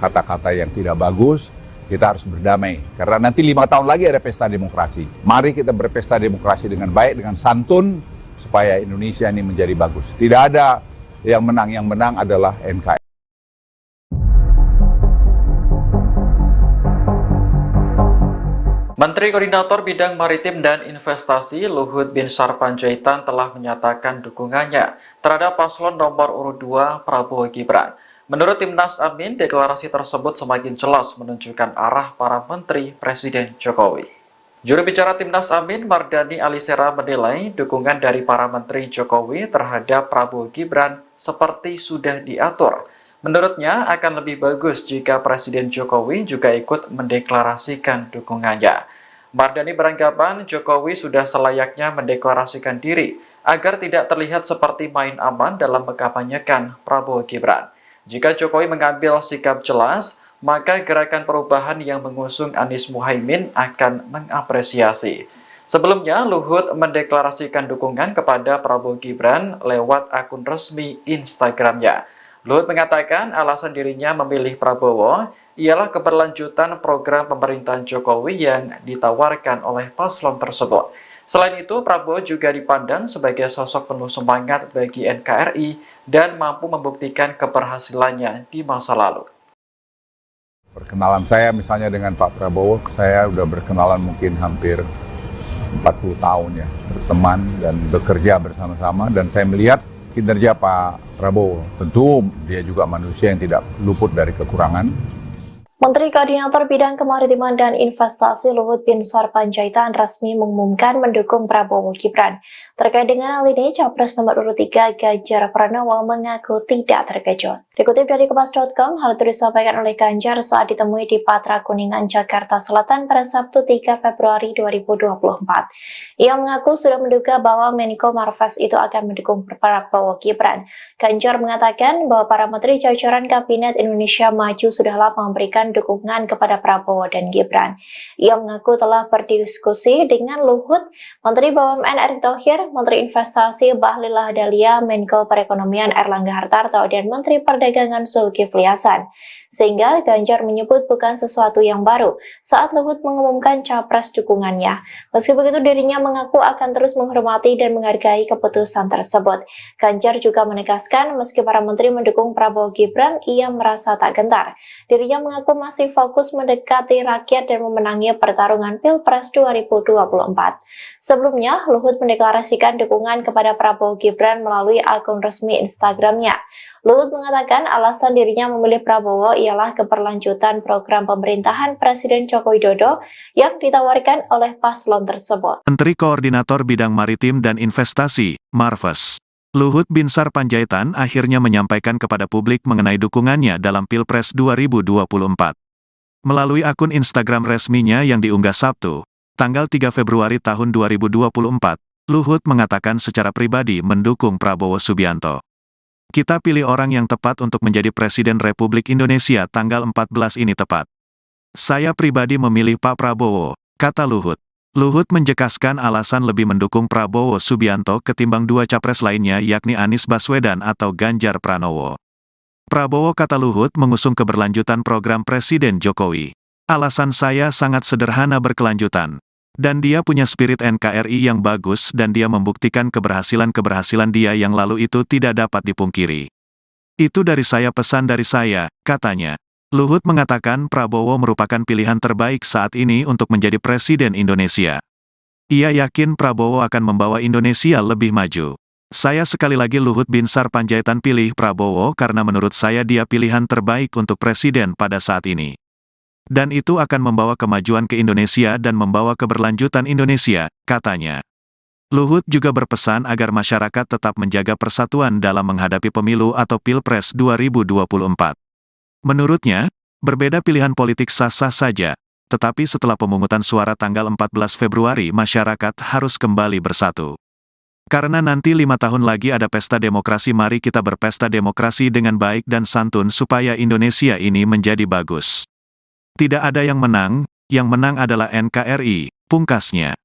kata-kata yang tidak bagus, kita harus berdamai. Karena nanti 5 tahun lagi ada pesta demokrasi. Mari kita berpesta demokrasi dengan baik, dengan santun, supaya Indonesia ini menjadi bagus. Tidak ada yang menang adalah NKRI. Menteri Koordinator Bidang Maritim dan Investasi Luhut Binsar Panjaitan telah menyatakan dukungannya terhadap paslon nomor urut 2 Prabowo Gibran. Menurut Timnas Amin, deklarasi tersebut semakin jelas menunjukkan arah para menteri Presiden Jokowi. Juru bicara Timnas Amin, Mardani Alisera, menilai dukungan dari para menteri Jokowi terhadap Prabowo Gibran seperti sudah diatur. Menurutnya, akan lebih bagus jika Presiden Jokowi juga ikut mendeklarasikan dukungannya. Mardani beranggapan Jokowi sudah selayaknya mendeklarasikan diri agar tidak terlihat seperti main aman dalam mengkampanyekan Prabowo Gibran. Jika Jokowi mengambil sikap jelas, maka gerakan perubahan yang mengusung Anies Muhaimin akan mengapresiasi. Sebelumnya, Luhut mendeklarasikan dukungan kepada Prabowo Gibran lewat akun resmi Instagramnya. Luhut mengatakan alasan dirinya memilih Prabowo ialah keberlanjutan program pemerintahan Jokowi yang ditawarkan oleh paslon tersebut. Selain itu, Prabowo juga dipandang sebagai sosok penuh semangat bagi NKRI dan mampu membuktikan keberhasilannya di masa lalu. Perkenalan saya misalnya dengan Pak Prabowo, saya sudah berkenalan mungkin hampir 40 tahun ya, berteman dan bekerja bersama-sama, dan saya melihat kinerja Pak Prabowo. Tentu dia juga manusia yang tidak luput dari kekurangan. Menteri Koordinator Bidang Kemaritiman dan Investasi Luhut Binsar Panjaitan resmi mengumumkan mendukung Prabowo Gibran. Terkait dengan hal ini, Capres nomor urut 3 Ganjar Pranowo mengaku tidak terkejut. Dikutip dari Kompas.com, hal itu disampaikan oleh Ganjar saat ditemui di Patra Kuningan, Jakarta Selatan pada Sabtu 3 Februari 2024. Ia mengaku sudah menduga bahwa Menko Marves itu akan mendukung Prabowo Gibran. Ganjar mengatakan bahwa para menteri jajaran Kabinet Indonesia Maju sudah lama memberikan dukungan kepada Prabowo dan Gibran. Ia mengaku telah berdiskusi dengan Luhut, Menteri BUMN Erick Thohir, Menteri Investasi Bahlil Lahadalia, Menko Perekonomian Erlangga Hartarto, dan Menteri Perdagangan Zulkifli Hasan. Sehingga Ganjar menyebut bukan sesuatu yang baru saat Luhut mengumumkan capres dukungannya. Meski begitu, dirinya mengaku akan terus menghormati dan menghargai keputusan tersebut. Ganjar juga menegaskan meski para menteri mendukung Prabowo Gibran, ia merasa tak gentar. Dirinya mengaku masih fokus mendekati rakyat dan memenangi pertarungan Pilpres 2024. Sebelumnya, Luhut mendeklarasikan dukungan kepada Prabowo Gibran melalui akun resmi Instagramnya. Luhut mengatakan alasan dirinya memilih Prabowo ialah keberlanjutan program pemerintahan Presiden Joko Widodo yang ditawarkan oleh paslon tersebut. Menteri Koordinator Bidang Maritim dan Investasi, Marves, Luhut Binsar Panjaitan akhirnya menyampaikan kepada publik mengenai dukungannya dalam Pilpres 2024. Melalui akun Instagram resminya yang diunggah Sabtu, tanggal 3 Februari tahun 2024, Luhut mengatakan secara pribadi mendukung Prabowo Subianto. Kita pilih orang yang tepat untuk menjadi Presiden Republik Indonesia tanggal 14 ini tepat. Saya pribadi memilih Pak Prabowo, kata Luhut. Luhut menjelaskan alasan lebih mendukung Prabowo Subianto ketimbang dua capres lainnya yakni Anies Baswedan atau Ganjar Pranowo. Prabowo, kata Luhut, mengusung keberlanjutan program Presiden Jokowi. Alasan saya sangat sederhana, berkelanjutan. Dan dia punya spirit NKRI yang bagus dan dia membuktikan keberhasilan-keberhasilan dia yang lalu itu tidak dapat dipungkiri. Itu dari saya, pesan dari saya, katanya. Luhut mengatakan Prabowo merupakan pilihan terbaik saat ini untuk menjadi Presiden Indonesia. Ia yakin Prabowo akan membawa Indonesia lebih maju. Saya sekali lagi Luhut Binsar Panjaitan pilih Prabowo karena menurut saya dia pilihan terbaik untuk Presiden pada saat ini. Dan itu akan membawa kemajuan ke Indonesia dan membawa keberlanjutan Indonesia, katanya. Luhut juga berpesan agar masyarakat tetap menjaga persatuan dalam menghadapi pemilu atau Pilpres 2024. Menurutnya, berbeda pilihan politik sah-sah saja, tetapi setelah pemungutan suara tanggal 14 Februari masyarakat harus kembali bersatu. Karena nanti 5 tahun lagi ada pesta demokrasi, mari kita berpesta demokrasi dengan baik dan santun supaya Indonesia ini menjadi bagus. Tidak ada yang menang adalah NKRI, pungkasnya.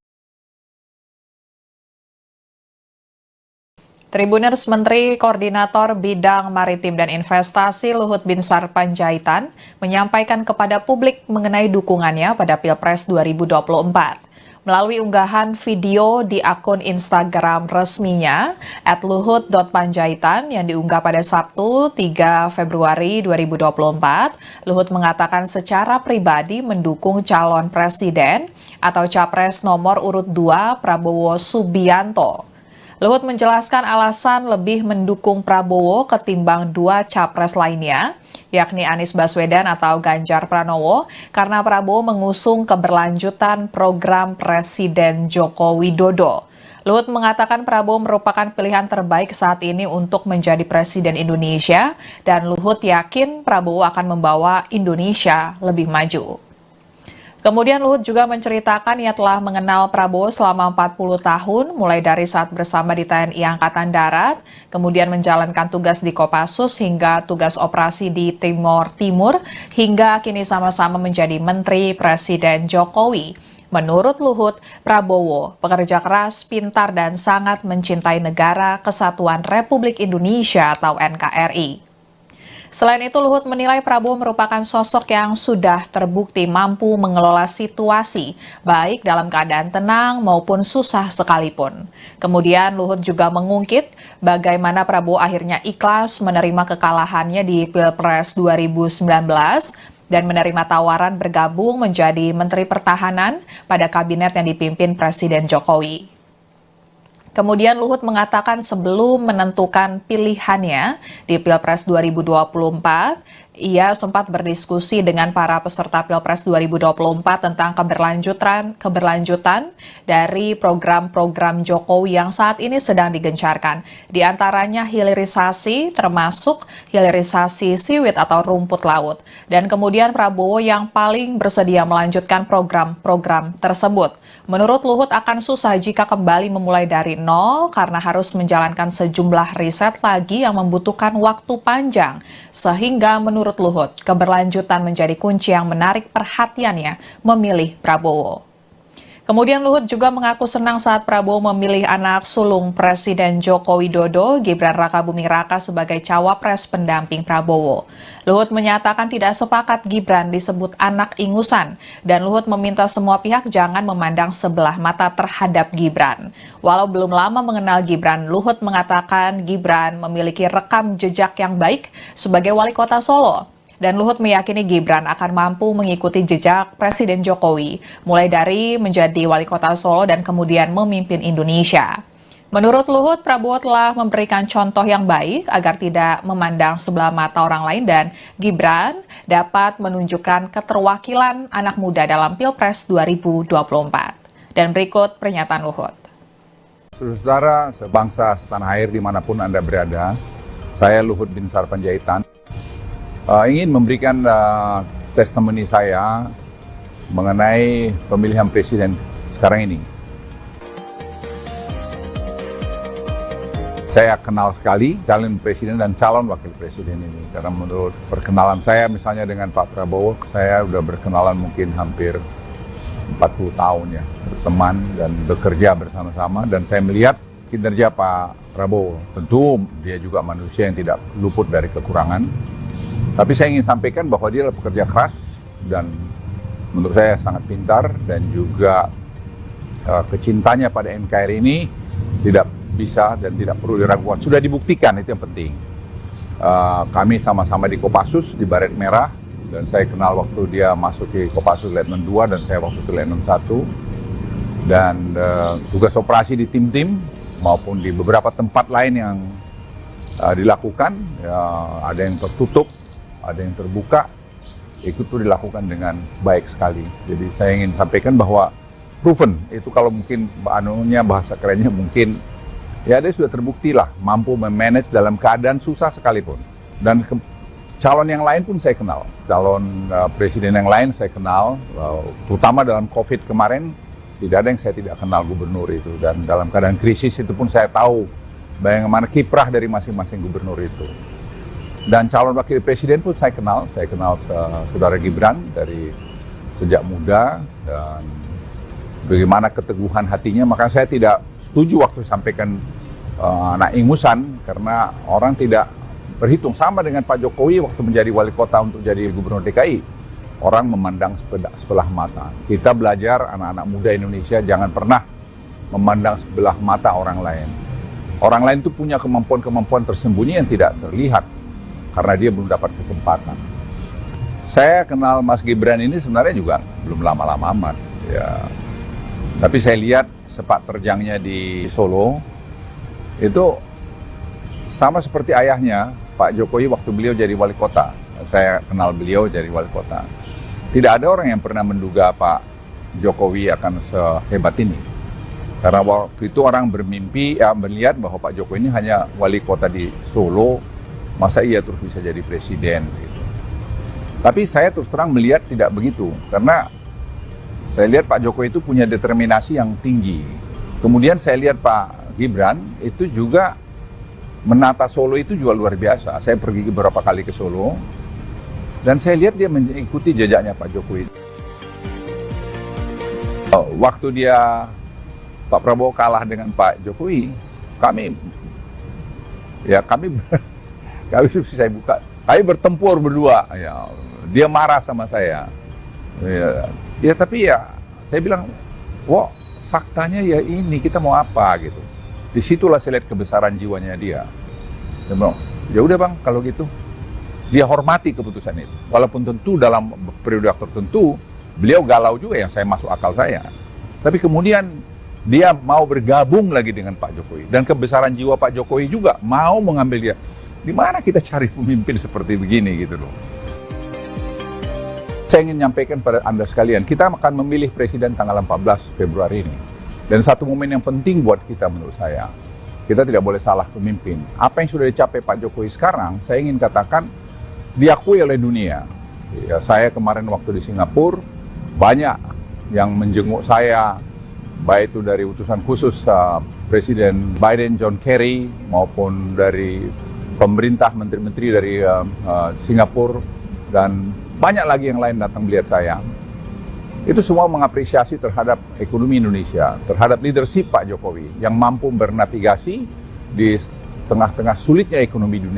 Tribuners, Menteri Koordinator Bidang Maritim dan Investasi Luhut Binsar Panjaitan menyampaikan kepada publik mengenai dukungannya pada Pilpres 2024. Melalui unggahan video di akun Instagram resminya @luhut.panjaitan yang diunggah pada Sabtu 3 Februari 2024, Luhut mengatakan secara pribadi mendukung calon presiden atau capres nomor urut 2 Prabowo Subianto. Luhut menjelaskan alasan lebih mendukung Prabowo ketimbang dua capres lainnya, yakni Anies Baswedan atau Ganjar Pranowo, karena Prabowo mengusung keberlanjutan program Presiden Joko Widodo. Luhut mengatakan Prabowo merupakan pilihan terbaik saat ini untuk menjadi Presiden Indonesia, dan Luhut yakin Prabowo akan membawa Indonesia lebih maju. Kemudian Luhut juga menceritakan ia telah mengenal Prabowo selama 40 tahun, mulai dari saat bersama di TNI Angkatan Darat, kemudian menjalankan tugas di Kopassus hingga tugas operasi di Timor Timur, hingga kini sama-sama menjadi Menteri Presiden Jokowi. Menurut Luhut, Prabowo pekerja keras, pintar, dan sangat mencintai Negara Kesatuan Republik Indonesia atau NKRI. Selain itu, Luhut menilai Prabowo merupakan sosok yang sudah terbukti mampu mengelola situasi, baik dalam keadaan tenang maupun susah sekalipun. Kemudian Luhut juga mengungkit bagaimana Prabowo akhirnya ikhlas menerima kekalahannya di Pilpres 2019 dan menerima tawaran bergabung menjadi Menteri Pertahanan pada kabinet yang dipimpin Presiden Jokowi. Kemudian Luhut mengatakan sebelum menentukan pilihannya di Pilpres 2024, ia sempat berdiskusi dengan para peserta Pilpres 2024 tentang keberlanjutan dari program-program Jokowi yang saat ini sedang digencarkan. Di antaranya hilirisasi, termasuk hilirisasi siwit atau rumput laut. Dan kemudian Prabowo yang paling bersedia melanjutkan program-program tersebut. Menurut Luhut akan susah jika kembali memulai dari nol karena harus menjalankan sejumlah riset lagi yang membutuhkan waktu panjang. Sehingga menurut Luhut, keberlanjutan menjadi kunci yang menarik perhatiannya memilih Prabowo. Kemudian Luhut juga mengaku senang saat Prabowo memilih anak sulung Presiden Joko Widodo, Gibran Rakabuming Raka sebagai cawapres pendamping Prabowo. Luhut menyatakan tidak sepakat Gibran disebut anak ingusan, dan Luhut meminta semua pihak jangan memandang sebelah mata terhadap Gibran. Walau belum lama mengenal Gibran, Luhut mengatakan Gibran memiliki rekam jejak yang baik sebagai wali kota Solo. Dan Luhut meyakini Gibran akan mampu mengikuti jejak Presiden Jokowi, mulai dari menjadi wali kota Solo dan kemudian memimpin Indonesia. Menurut Luhut, Prabowo telah memberikan contoh yang baik agar tidak memandang sebelah mata orang lain dan Gibran dapat menunjukkan keterwakilan anak muda dalam Pilpres 2024. Dan berikut pernyataan Luhut. Saudara, sebangsa, setanah air dimanapun Anda berada, saya Luhut Binsar Panjaitan ingin memberikan testimoni saya mengenai pemilihan presiden sekarang ini. Saya kenal sekali calon presiden dan calon wakil presiden ini, karena menurut perkenalan saya misalnya dengan Pak Prabowo, saya sudah berkenalan mungkin hampir 40 tahun ya, berteman dan bekerja bersama-sama, dan saya melihat kinerja Pak Prabowo. Tentu dia juga manusia yang tidak luput dari kekurangan. Tapi saya ingin sampaikan bahwa dia adalah pekerja keras dan menurut saya sangat pintar, dan juga kecintanya pada NKRI ini tidak bisa dan tidak perlu diragukan. Sudah dibuktikan, itu yang penting. Kami sama-sama di Kopassus, di Baret Merah, dan saya kenal waktu dia masuk di Kopassus Letnan 2 dan saya waktu itu Letnan 1. Dan tugas operasi di tim-tim maupun di beberapa tempat lain yang dilakukan, ada yang tertutup, ada yang terbuka, itu tuh dilakukan dengan baik sekali. Jadi saya ingin sampaikan bahwa proven, itu kalau mungkin bahasa kerennya mungkin, ya dia sudah terbukti lah, mampu memanage dalam keadaan susah sekalipun. Dan calon yang lain pun saya kenal, calon presiden yang lain saya kenal, terutama dalam COVID kemarin, tidak ada yang saya tidak kenal gubernur itu. Dan dalam keadaan krisis itu pun saya tahu bagaimana kiprah dari masing-masing gubernur itu. Dan calon wakil presiden pun saya kenal saudara Gibran dari sejak muda, dan bagaimana keteguhan hatinya. Maka saya tidak setuju waktu sampaikan anak ingusan, karena orang tidak berhitung. Sama dengan Pak Jokowi waktu menjadi wali kota untuk jadi gubernur DKI. Orang memandang sebelah mata. Kita belajar anak-anak muda Indonesia jangan pernah memandang sebelah mata orang lain. Orang lain itu punya kemampuan-kemampuan tersembunyi yang tidak terlihat, karena dia belum dapat kesempatan. Saya kenal Mas Gibran ini sebenarnya juga belum lama-lama amat. Ya. Tapi saya lihat sepak terjangnya di Solo, itu sama seperti ayahnya, Pak Jokowi waktu beliau jadi wali kota. Saya kenal beliau jadi wali kota. Tidak ada orang yang pernah menduga Pak Jokowi akan sehebat ini. Karena waktu itu orang bermimpi, melihat bahwa Pak Jokowi ini hanya wali kota di Solo, masa iya terus bisa jadi presiden gitu. Tapi saya terus terang melihat tidak begitu, karena saya lihat Pak Jokowi itu punya determinasi yang tinggi. Kemudian saya lihat Pak Gibran itu juga menata Solo itu juga luar biasa. Saya pergi beberapa kali ke Solo dan saya lihat dia mengikuti jejaknya Pak Jokowi. Waktu Pak Prabowo kalah dengan Pak Jokowi, kami saya buka, kami bertempur berdua. Ya, dia marah sama saya. Ya tapi ya, saya bilang, wah faktanya ya ini, kita mau apa gitu. Disitulah saya lihat kebesaran jiwanya dia. Dia bilang, ya udah bang, kalau gitu. Dia hormati keputusan itu. Walaupun tentu dalam periode tertentu, beliau galau juga yang saya masuk akal saya. Tapi kemudian dia mau bergabung lagi dengan Pak Jokowi. Dan kebesaran jiwa Pak Jokowi juga mau mengambil dia. Di mana kita cari pemimpin seperti begini gitu loh. Saya ingin menyampaikan pada Anda sekalian, kita akan memilih presiden tanggal 14 Februari ini. Dan satu momen yang penting buat kita menurut saya, kita tidak boleh salah pemimpin. Apa yang sudah dicapai Pak Jokowi sekarang, saya ingin katakan diakui oleh dunia. Ya, saya kemarin waktu di Singapura, banyak yang menjenguk saya, baik itu dari utusan khusus Presiden Biden, John Kerry, maupun dari pemerintah, menteri-menteri dari Singapura, dan banyak lagi yang lain datang melihat saya. Itu semua mengapresiasi terhadap ekonomi Indonesia, terhadap leadership Pak Jokowi yang mampu bernavigasi di tengah-tengah sulitnya ekonomi dunia